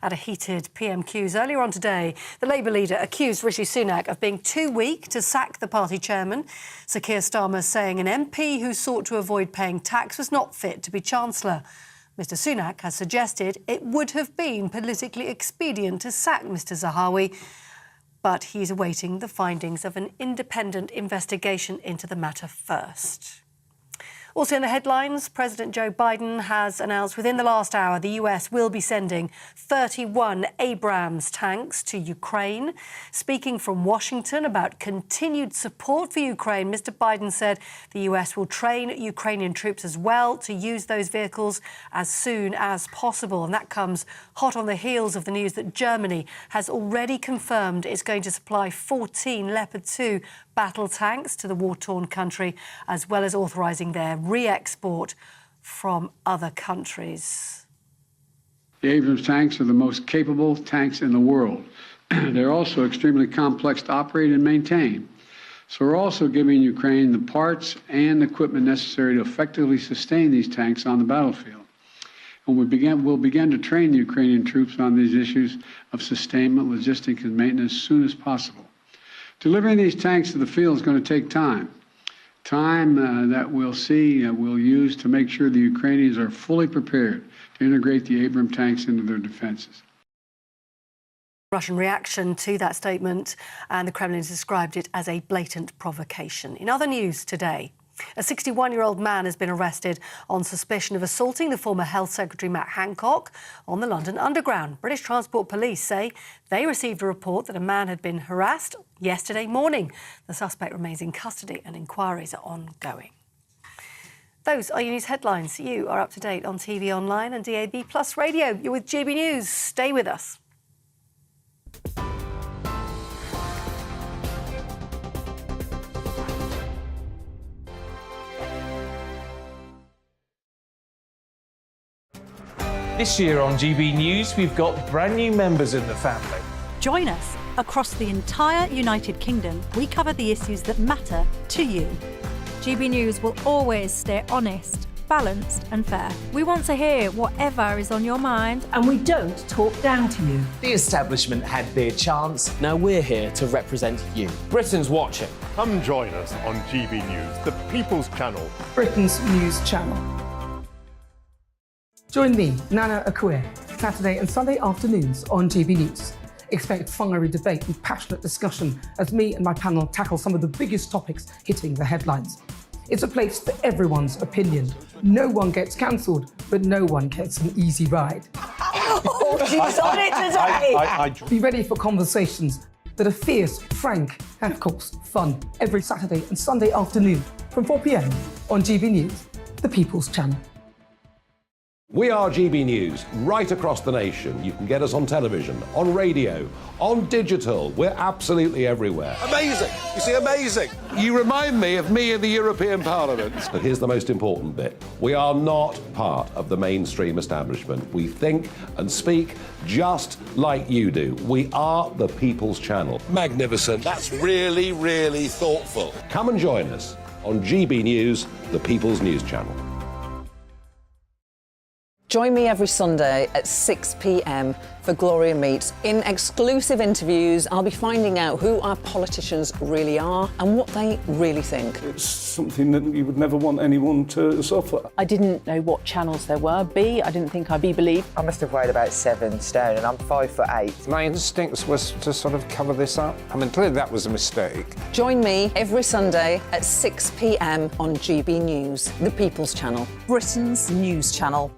At a heated PMQs earlier on today, the Labour leader accused Rishi Sunak of being too weak to sack the party chairman. Sir Keir Starmer saying an MP who sought to avoid paying tax was not fit to be Chancellor. Mr Sunak has suggested it would have been politically expedient to sack Mr Zahawi, but he's awaiting the findings of an independent investigation into the matter first. Also in the headlines, President Joe Biden has announced within the last hour the US will be sending 31 Abrams tanks to Ukraine. Speaking from Washington about continued support for Ukraine, Mr Biden said the US will train Ukrainian troops as well to use those vehicles as soon as possible. And that comes hot on the heels of the news that Germany has already confirmed it's going to supply 14 Leopard 2 battle tanks to the war-torn country, as well as authorising their re-export from other countries. The Abrams tanks are the most capable tanks in the world. They're also extremely complex to operate and maintain. So we're also giving Ukraine the parts and equipment necessary to effectively sustain these tanks on the battlefield. And we'll begin to train the Ukrainian troops on these issues of sustainment, logistics, and maintenance as soon as possible. Delivering these tanks to the field is going to take time. Time that we'll use to make sure the Ukrainians are fully prepared to integrate the Abrams tanks into their defenses. Russian reaction to that statement, and the Kremlin has described it as a blatant provocation. In other news today, a 61-year-old man has been arrested on suspicion of assaulting the former Health Secretary Matt Hancock on the London Underground. British Transport Police say they received a report that a man had been harassed yesterday morning. The suspect remains in custody and inquiries are ongoing. Those are your news headlines. You are up to date on TV, online and DAB+ radio. You're with GB News. Stay with us. This year on GB News, we've got brand new members in the family. Join us. Across the entire United Kingdom, we cover the issues that matter to you. GB News will always stay honest, balanced and fair. We want to hear whatever is on your mind. And we don't talk down to you. The establishment had their chance. Now we're here to represent you. Britain's watching. Come join us on GB News, the People's Channel. Britain's news channel. Join me, Nana Akue, Saturday and Sunday afternoons on GB News. Expect fiery debate and passionate discussion as me and my panel tackle some of the biggest topics hitting the headlines. It's a place for everyone's opinion. No one gets cancelled, but no one gets an easy ride. Oh, she's on it today! Be ready for conversations that are fierce, frank, and of course, fun. Every Saturday and Sunday afternoon from 4 p.m. on GB News, the People's Channel. We are GB News, right across the nation. You can get us on television, on radio, on digital. We're absolutely everywhere. Amazing! You see, amazing! You remind me of me in the European Parliament. But here's the most important bit. We are not part of the mainstream establishment. We think and speak just like you do. We are the People's Channel. Magnificent. That's really, really thoughtful. Come and join us on GB News, the People's News Channel. Join me every Sunday at 6 p.m. for Gloria Meets. In exclusive interviews, I'll be finding out who our politicians really are and what they really think. It's something that you would never want anyone to suffer. I didn't know what channels there were. I didn't think I'd be believed. I must have weighed about 7 stone and I'm 5'8". My instincts was to sort of cover this up. I mean, clearly that was a mistake. Join me every Sunday at 6 p.m. on GB News, the People's Channel, Britain's news channel.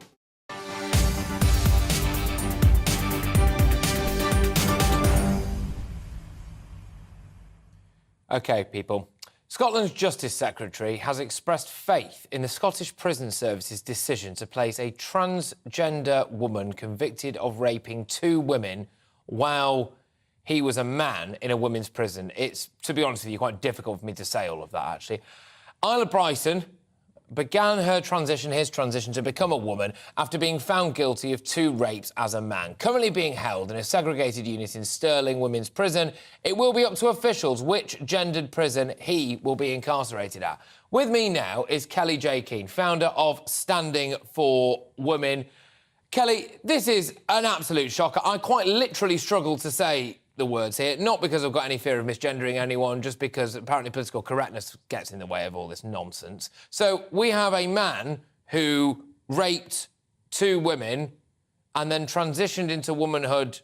OK, people. Scotland's Justice Secretary has expressed faith in the Scottish Prison Service's decision to place a transgender woman convicted of raping 2 women while he was a man in a women's prison. It's, to be honest with you, quite difficult for me to say all of that, actually. Isla Bryson began his transition to become a woman after being found guilty of 2 rapes as a man. Currently being held in a segregated unit in Stirling Women's Prison, it will be up to officials which gendered prison he will be incarcerated at. With me now is Kelly J. Keane, founder of Standing for Women. Kelly, this is an absolute shocker. I quite literally struggle to say the words here, not because I've got any fear of misgendering anyone, just because apparently political correctness gets in the way of all this nonsense. So we have a man who raped two women and then transitioned into womanhood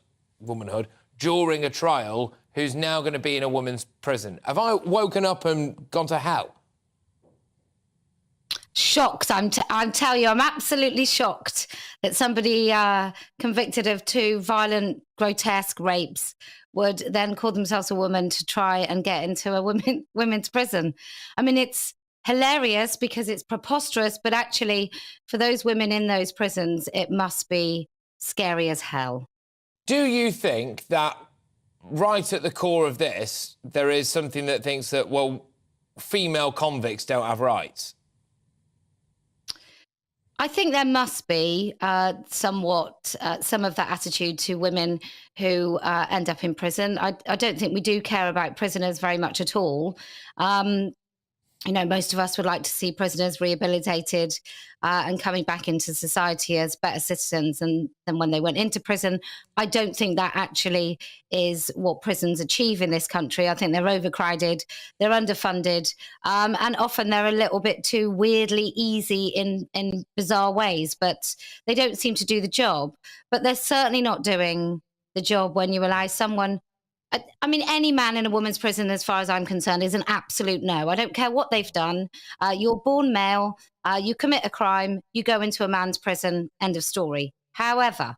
during a trial, who's now going to be in a women's prison. Have I woken up and gone to hell? Shocked. I'm telling you, I'm absolutely shocked that somebody convicted of two violent, grotesque rapes would then call themselves a woman to try and get into a women's prison. I mean, it's hilarious because it's preposterous, but actually, for those women in those prisons, it must be scary as hell. Do you think that right at the core of this, there is something that thinks that, well, female convicts don't have rights? I think there must be somewhat some of that attitude to women who end up in prison. I don't think we do care about prisoners very much at all. You know, most of us would like to see prisoners rehabilitated and coming back into society as better citizens than when they went into prison. I don't think that actually is what prisons achieve in this country. I think they're overcrowded, they're underfunded, and often they're a little bit too weirdly easy in bizarre ways, but they don't seem to do the job. But they're certainly not doing the job when you allow someone... I mean, any man in a woman's prison, as far as I'm concerned, is an absolute no. I don't care what they've done. You're born male, you commit a crime, you go into a man's prison, end of story. However,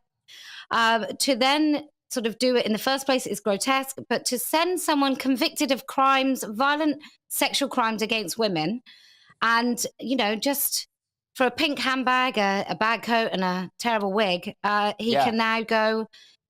to then sort of do it in the first place is grotesque, but to send someone convicted of crimes, violent sexual crimes against women, and, you know, just for a pink handbag, a bag coat and a terrible wig, he can now go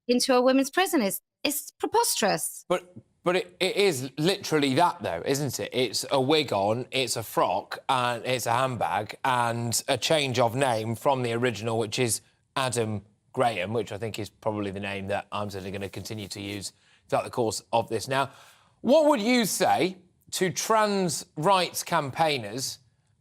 into a women's prison. It's preposterous. But it is literally that, though, isn't it? It's a wig on, it's a frock, and it's a handbag, and a change of name from the original, which is Adam Graham, which I think is probably the name that I'm certainly going to continue to use throughout the course of this. Now, what would you say to trans rights campaigners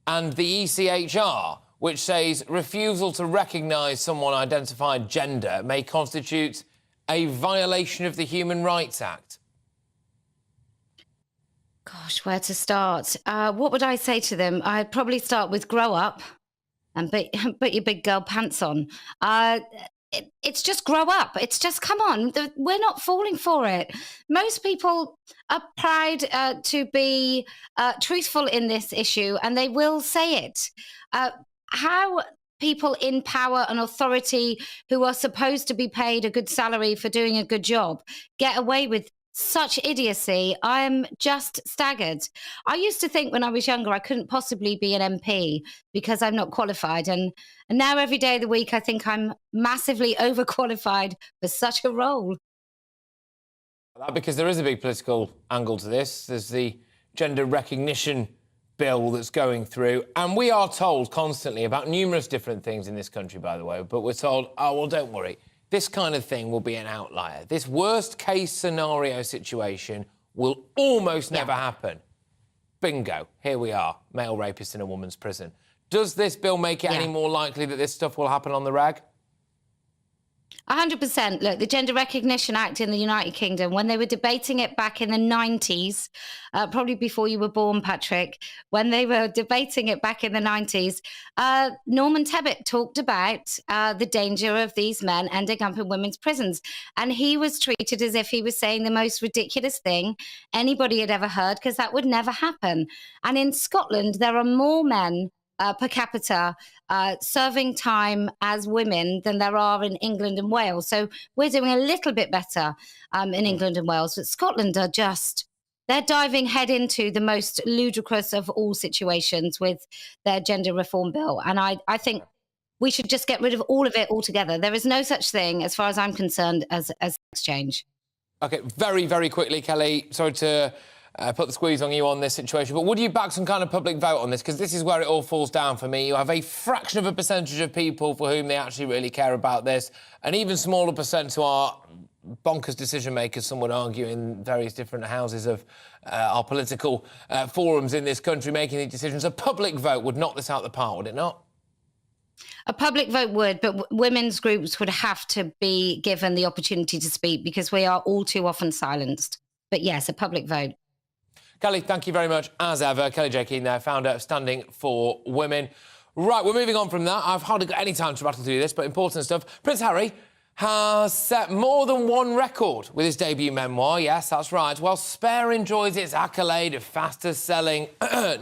and the ECHR, which says refusal to recognise someone identified gender may constitute a violation of the Human Rights Act? Gosh, where to start? What would I say to them? I'd probably start with grow up and put your big girl pants on. It's just grow up. It's just, come on, we're not falling for it. Most people are proud to be truthful in this issue, and they will say it. How people in power and authority who are supposed to be paid a good salary for doing a good job get away with such idiocy, I'm just staggered. I used to think when I was younger I couldn't possibly be an MP because I'm not qualified, and now every day of the week I think I'm massively overqualified for such a role. Because there is a big political angle to this. There's the gender recognition bill that's going through, and we are told constantly about numerous different things in this country, by the way, but we're told, oh, well, don't worry, this kind of thing will be an outlier. This worst-case scenario situation will almost never happen. Bingo, here we are, male rapist in a woman's prison. Does this bill make it any more likely that this stuff will happen on the rag? 100%. Look, the Gender Recognition Act in the United Kingdom, when they were debating it back in the 90s, probably before you were born, Patrick, when they were debating it back in the 90s, Norman Tebbit talked about the danger of these men ending up in women's prisons. And he was treated as if he was saying the most ridiculous thing anybody had ever heard, because that would never happen. And in Scotland, there are more men per capita serving time as women than there are in England and Wales. So we're doing a little bit better in England and Wales. But Scotland are just, they're diving head into the most ludicrous of all situations with their gender reform bill. And I think we should just get rid of all of it altogether. There is no such thing, as far as I'm concerned, as exchange. OK, very, very quickly, Kelly, sorry to put the squeeze on you on this situation, but would you back some kind of public vote on this? Because this is where it all falls down for me. You have a fraction of a percentage of people for whom they actually really care about this, an even smaller percent who are bonkers decision makers, some would argue, in various different houses of our political forums in this country making these decisions. A public vote would knock this out the park, would it not? A public vote would, but women's groups would have to be given the opportunity to speak, because we are all too often silenced. But yes, a public vote. Kelly, thank you very much, as ever. Kelly J. Keane there, founder of Standing for Women. Right, we're moving on from that. I've hardly got any time to rattle through this, but important stuff. Prince Harry has set more than one record with his debut memoir. Yes, that's right. While Spare enjoys its accolade of fastest-selling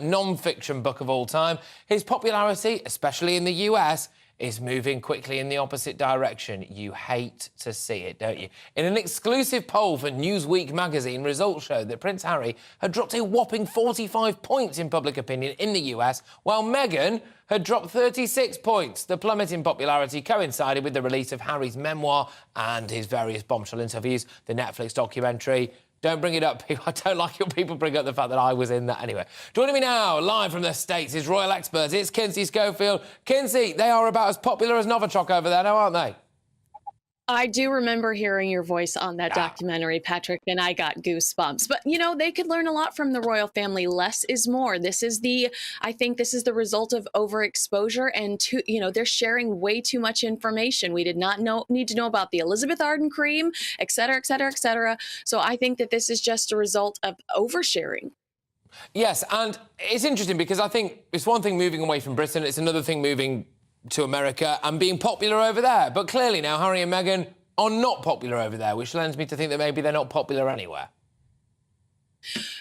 non-fiction book of all time, his popularity, especially in the US, is moving quickly in the opposite direction. You hate to see it, don't you? In an exclusive poll for Newsweek magazine, results showed that Prince Harry had dropped a whopping 45 points in public opinion in the US, while Meghan had dropped 36 points. The plummet in popularity coincided with the release of Harry's memoir and his various bombshell interviews, the Netflix documentary. Don't bring it up, people. I don't like it when people bring up the fact that I was in that. Anyway, joining me now, live from the States, is royal expert. It's Kinsey Schofield. Kinsey, they are about as popular as Novichok over there now, aren't they? I do remember hearing your voice on that documentary, Patrick, and I got goosebumps. But, you know, they could learn a lot from the royal family. Less is more. I think this is the result of overexposure and, they're sharing way too much information. We did not need to know about the Elizabeth Arden cream, et cetera, et cetera, et cetera. So I think that this is just a result of oversharing. Yes, and it's interesting because I think it's one thing moving away from Britain, it's another thing moving to America and being popular over there. But clearly now Harry and Meghan are not popular over there, which lends me to think that maybe they're not popular anywhere.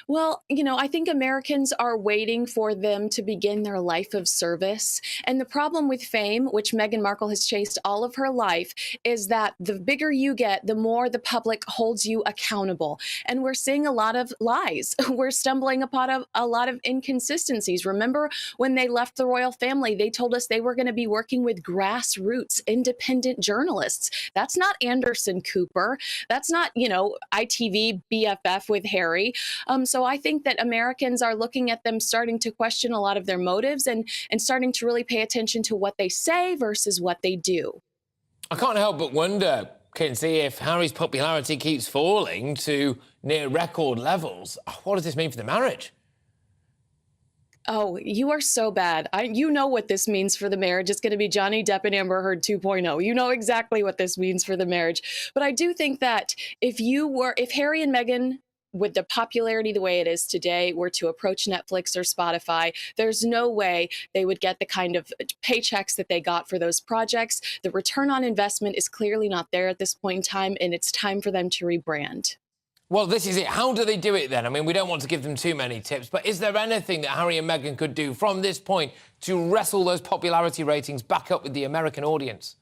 Well, I think Americans are waiting for them to begin their life of service. And the problem with fame, which Meghan Markle has chased all of her life, is that the bigger you get, the more the public holds you accountable. And we're seeing a lot of lies. We're stumbling upon a lot of inconsistencies. Remember when they left the royal family, they told us they were going to be working with grassroots, independent journalists. That's not Anderson Cooper. That's not, ITV BFF with Harry. So I think that Americans are looking at them starting to question a lot of their motives and starting to really pay attention to what they say versus what they do. I can't help but wonder, Kinsey, if Harry's popularity keeps falling to near record levels, what does this mean for the marriage? Oh, you are so bad. You know what this means for the marriage. It's going to be Johnny Depp and Amber Heard 2.0. You know exactly what this means for the marriage. But I do think that if Harry and Meghan, with the popularity the way it is today, were to approach Netflix or Spotify, there's no way they would get the kind of paychecks that they got for those projects. The return on investment is clearly not there at this point in time, and it's time for them to rebrand. Well, this is it. How do they do it then? I mean, we don't want to give them too many tips, but is there anything that Harry and Meghan could do from this point to wrestle those popularity ratings back up with the American audience?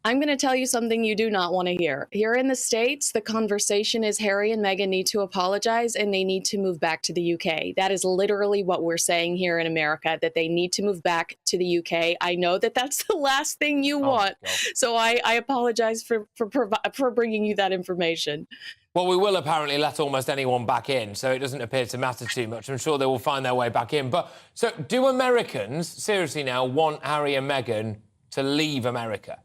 I'm going to tell you something you do not want to hear. Here in the States, the conversation is Harry and Meghan need to apologize and they need to move back to the UK. That is literally what we're saying here in America, that they need to move back to the UK. I know that that's the last thing you want, so I apologize for bringing you that information. Well, we will apparently let almost anyone back in, so it doesn't appear to matter too much. I'm sure they will find their way back in. But so do Americans, seriously now, want Harry and Meghan to leave America?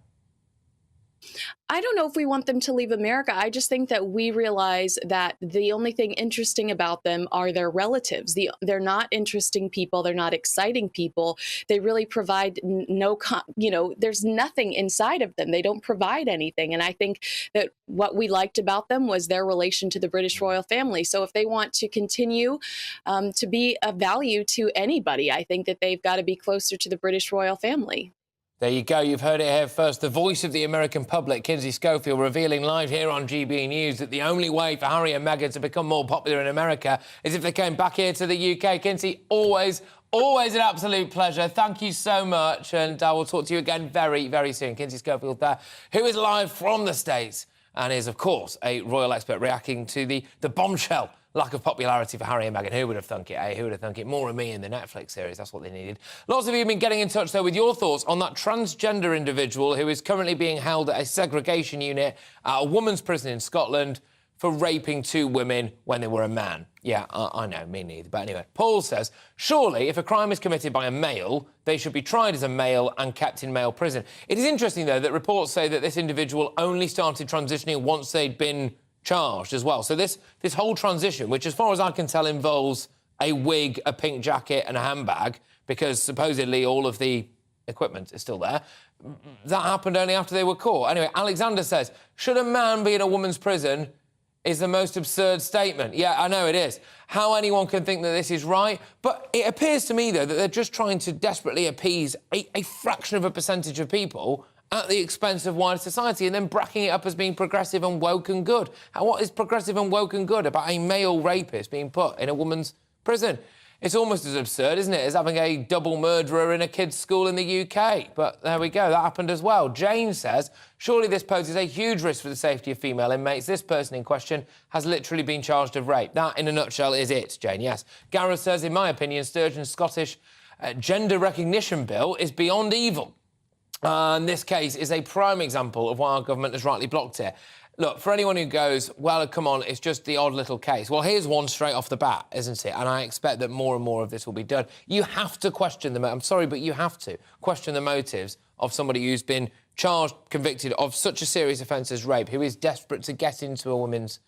I don't know if we want them to leave America. I just think that we realize that the only thing interesting about them are their relatives. They're not interesting people. They're not exciting people. They really provide there's nothing inside of them. They don't provide anything. And I think that what we liked about them was their relation to the British royal family. So if they want to continue to be of value to anybody, I think that they've got to be closer to the British royal family. There you go. You've heard it here first. The voice of the American public, Kinsey Schofield, revealing live here on GB News that the only way for Harry and Meghan to become more popular in America is if they came back here to the UK. Kinsey, always an absolute pleasure. Thank you so much. And I will talk to you again very, very soon. Kinsey Schofield there, who is live from the States and is, of course, a royal expert reacting to the bombshell lack of popularity for Harry and Meghan. Who would have thunk it, eh? Who would have thunk it? More of me in the Netflix series. That's what they needed. Lots of you have been getting in touch, though, with your thoughts on that transgender individual who is currently being held at a segregation unit at a women's prison in Scotland for raping 2 women when they were a man. Yeah, I know, me neither. But anyway, Paul says, surely if a crime is committed by a male, they should be tried as a male and kept in male prison. It is interesting, though, that reports say that this individual only started transitioning once they'd been charged as well. So this whole transition, which as far as I can tell involves a wig, a pink jacket and a handbag, because supposedly all of the equipment is still there, that happened only after they were caught. Anyway, Alexander says, should a man be in a woman's prison is the most absurd statement. Yeah, I know it is. How anyone can think that this is right. But it appears to me, though, that they're just trying to desperately appease a fraction of a percentage of people at the expense of wider society and then bracking it up as being progressive and woke and good. What is progressive and woke and good about a male rapist being put in a woman's prison? It's almost as absurd, isn't it, as having a double murderer in a kid's school in the UK. But there we go, that happened as well. Jane says, surely this poses a huge risk for the safety of female inmates. This person in question has literally been charged of rape. That, in a nutshell, is it, Jane, yes. Gareth says, in my opinion, Sturgeon's Scottish gender recognition bill is beyond evil. And this case is a prime example of why our government has rightly blocked it. Look, for anyone who goes, well, come on, it's just the odd little case. Well, here's one straight off the bat, isn't it? And I expect that more and more of this will be done. You have to question them. I'm sorry, but you have to question the motives of somebody who's been charged, convicted of such a serious offence as rape, who is desperate to get into a woman's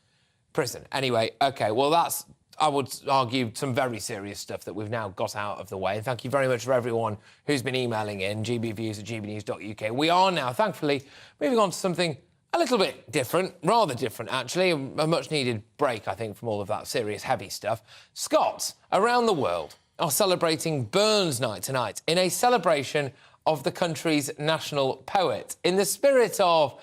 prison. Anyway, OK, well, that's, I would argue, some very serious stuff that we've now got out of the way. And thank you very much for everyone who's been emailing in, gbviews@gbnews.uk. We are now, thankfully, moving on to something a little bit different, rather different, actually. A much-needed break, I think, from all of that serious, heavy stuff. Scots around the world are celebrating Burns Night tonight in a celebration of the country's national poet. In the spirit of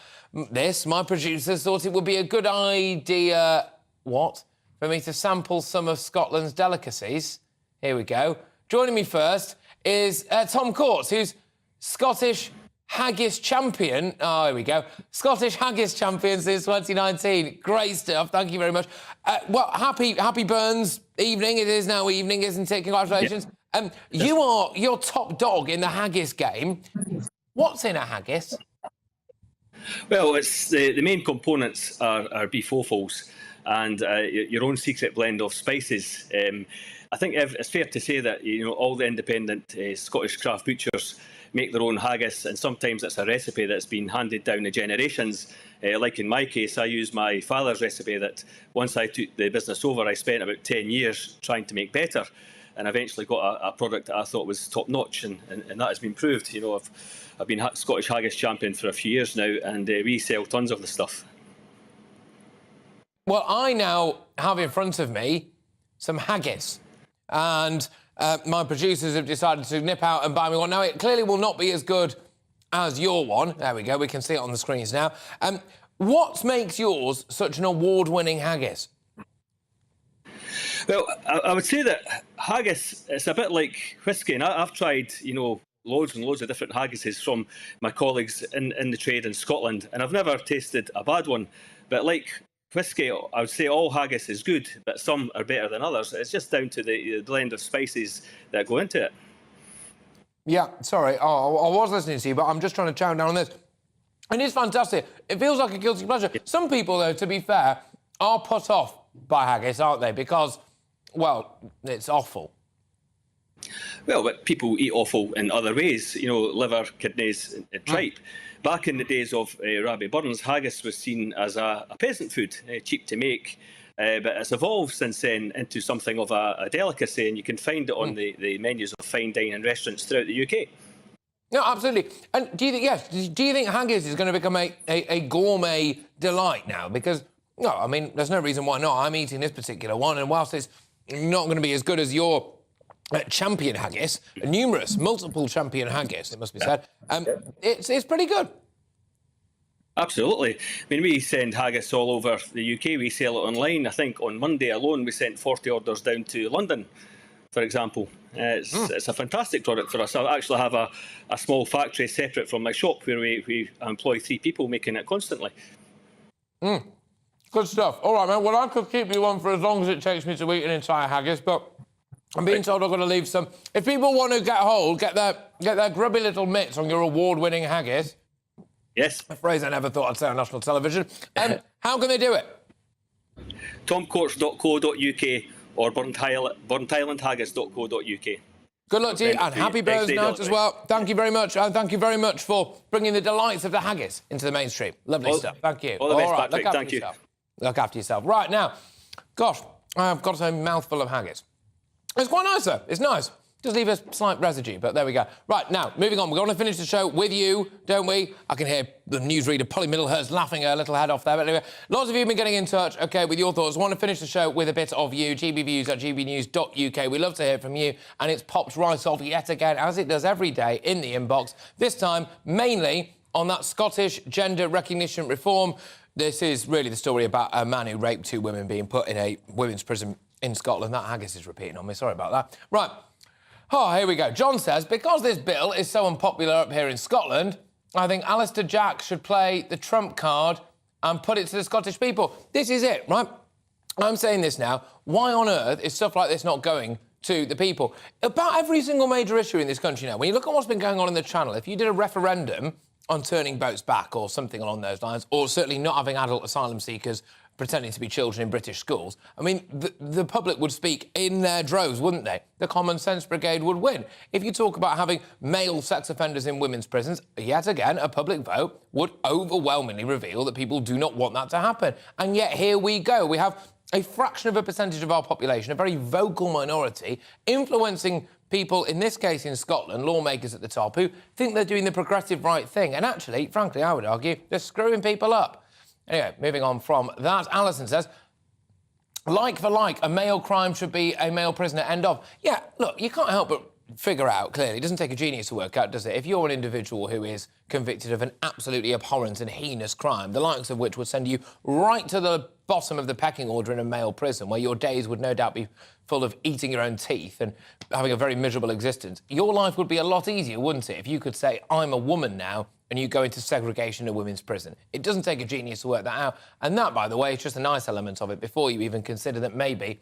this, my producers thought it would be a good idea... What? For me to sample some of Scotland's delicacies. Here we go. Joining me first is Tom Courts, who's Scottish haggis champion. Oh, here we go. Scottish haggis champion since 2019. Great stuff. Thank you very much. Well, happy Burns evening. It is now evening, isn't it? Congratulations. Yeah. You're top dog in the haggis game. What's in a haggis? Well, it's the main components are beef offals and your own secret blend of spices. I think it's fair to say that all the independent Scottish craft butchers make their own haggis, and sometimes it's a recipe that's been handed down the generations. Like in my case, I used my father's recipe that once I took the business over, I spent about 10 years trying to make better, and eventually got a product that I thought was top-notch, and that has been proved. I've been Scottish haggis champion for a few years now, and we sell tons of the stuff. Well, I now have in front of me some haggis, and my producers have decided to nip out and buy me one. Now, it clearly will not be as good as your one. There we go, we can see it on the screens now. What makes yours such an award-winning haggis? Well, I would say that haggis, it's a bit like whiskey, and I've tried, loads and loads of different haggises from my colleagues in the trade in Scotland, and I've never tasted a bad one. But like whiskey, I would say all haggis is good, but some are better than others. It's just down to the blend of spices that go into it. Yeah, sorry, I was listening to you, but I'm just trying to chow down on this. And it's fantastic. It feels like a guilty pleasure. Some people, though, to be fair, are put off by haggis, aren't they? Because, well, it's awful. Well, but people eat offal in other ways, liver, kidneys, and tripe. Back in the days of Rabbie Burns, haggis was seen as a peasant food, cheap to make, but it's evolved since then into something of a delicacy, and you can find it on the menus of fine dining restaurants throughout the UK. No, absolutely. And do you think haggis is going to become a gourmet delight now? Because, no, I mean, there's no reason why not. I'm eating this particular one, and whilst it's not going to be as good as your champion haggis, multiple champion haggis, it must be said, it's pretty good. Absolutely. I mean, we send haggis all over the UK. We sell it online. I think on Monday alone we sent 40 orders down to London, for example. It's a fantastic product for us. I actually have a small factory separate from my shop where we employ 3 people making it constantly. Good stuff. All right, man. Well, I could keep you on for as long as it takes me to eat an entire haggis, but I'm being told I've got to leave some. If people want to get their grubby little mitts on your award-winning haggis... Yes. A phrase I never thought I'd say on national television. How can they do it? tomcourts.co.uk or burntislandhaggis.co.uk. Good luck to you, and happy Burns Night as well. Thank you very much, and thank you very much for bringing the delights of the haggis into the mainstream. Lovely stuff. Thank you. All the best, Patrick. Thank you. Look after yourself. Right, now, gosh, I've got a mouthful of haggis. It's quite nice, though. It's nice. Does leave a slight residue, but there we go. Right, now, moving on. We're going to finish the show with you, don't we? I can hear the newsreader Polly Middlehurst laughing her little head off there. But anyway, lots of you have been getting in touch, OK, with your thoughts. I want to finish the show with a bit of you, gbviews@gbnews.uk. We love to hear from you, and it's popped right off yet again, as it does every day, in the inbox. This time, mainly on that Scottish gender recognition reform. This is really the story about a man who raped 2 women being put in a women's prison in Scotland. That haggis is repeating on me, sorry about that. Right. Oh, here we go. John says, because this bill is so unpopular up here in Scotland, I think Alistair Jack should play the trump card and put it to the Scottish people. This is it, right? I'm saying this now. Why on earth is stuff like this not going to the people? About every single major issue in this country now, when you look at what's been going on in the Channel, if you did a referendum on turning boats back or something along those lines, or certainly not having adult asylum seekers pretending to be children in British schools, I mean, the public would speak in their droves, wouldn't they? The common sense brigade would win. If you talk about having male sex offenders in women's prisons, yet again, a public vote would overwhelmingly reveal that people do not want that to happen. And yet here we go. We have a fraction of a percentage of our population, a very vocal minority, influencing people, in this case in Scotland, lawmakers at the top, who think they're doing the progressive right thing. And actually, frankly, I would argue, they're screwing people up. Anyway, moving on from that, Alison says, like for like, a male crime should be a male prisoner, end of. Yeah, look, you can't help but figure out, clearly, it doesn't take a genius to work out, does it? If you're an individual who is convicted of an absolutely abhorrent and heinous crime, the likes of which would send you right to the bottom of the pecking order in a male prison, where your days would no doubt be full of eating your own teeth and having a very miserable existence, your life would be a lot easier, wouldn't it, if you could say, I'm a woman now, and you go into segregation in a women's prison. It doesn't take a genius to work that out. And that, by the way, is just a nice element of it before you even consider that maybe,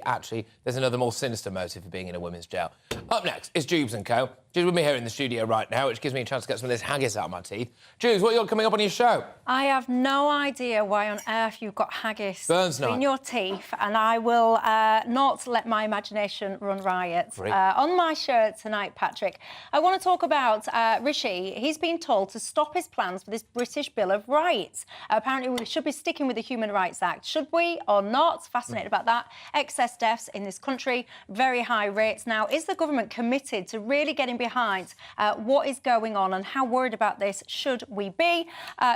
actually, there's another more sinister motive for being in a women's jail. Up next is Jubes & Co. Jubes with me here in the studio right now, which gives me a chance to get some of this haggis out of my teeth. Jubes, what you got coming up on your show? I have no idea why on earth you've got haggis in your teeth, and I will not let my imagination run riot. On my show tonight, Patrick, I want to talk about Rishi. He's been told to stop his plans for this British Bill of Rights. Apparently, we should be sticking with the Human Rights Act. Should we or not? Fascinated about that. Excess deaths in this country, very high rates. Now, is the government committed to really getting behind what is going on, and how worried about this should we be?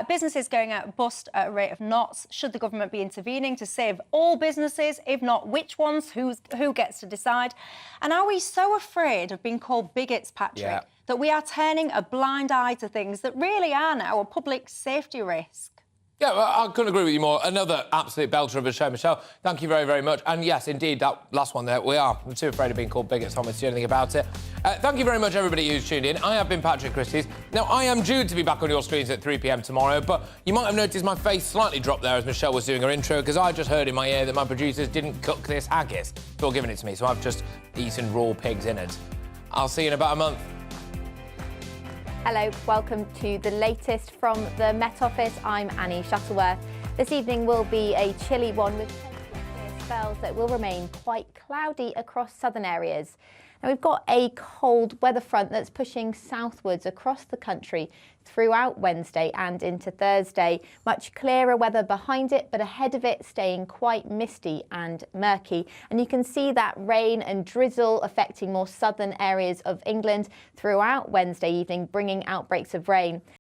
Businesses going out bust at a rate of knots. Should the government be intervening to save all businesses? If not, which ones? Who gets to decide? And are we so afraid of being called bigots, Patrick, that we are turning a blind eye to things that really are now a public safety risk? Yeah, well, I couldn't agree with you more. Another absolute belter of a show, Michelle. Thank you very, very much. And yes, indeed, that last one there, I'm too afraid of being called bigots, Thomas, to do anything about it. Thank you very much, everybody who's tuned in. I have been Patrick Christys. Now, I am due to be back on your screens at 3 p.m. tomorrow, but you might have noticed my face slightly dropped there as Michelle was doing her intro, because I just heard in my ear that my producers didn't cook this haggis before giving it to me, so I've just eaten raw pig's innards. I'll see you in about a month. Hello, welcome to the latest from the Met Office. I'm Annie Shuttleworth. This evening will be a chilly one with clear spells that will remain quite cloudy across southern areas. Now, we've got a cold weather front that's pushing southwards across the country throughout Wednesday and into Thursday. Much clearer weather behind it, but ahead of it staying quite misty and murky. And you can see that rain and drizzle affecting more southern areas of England throughout Wednesday evening, bringing outbreaks of rain.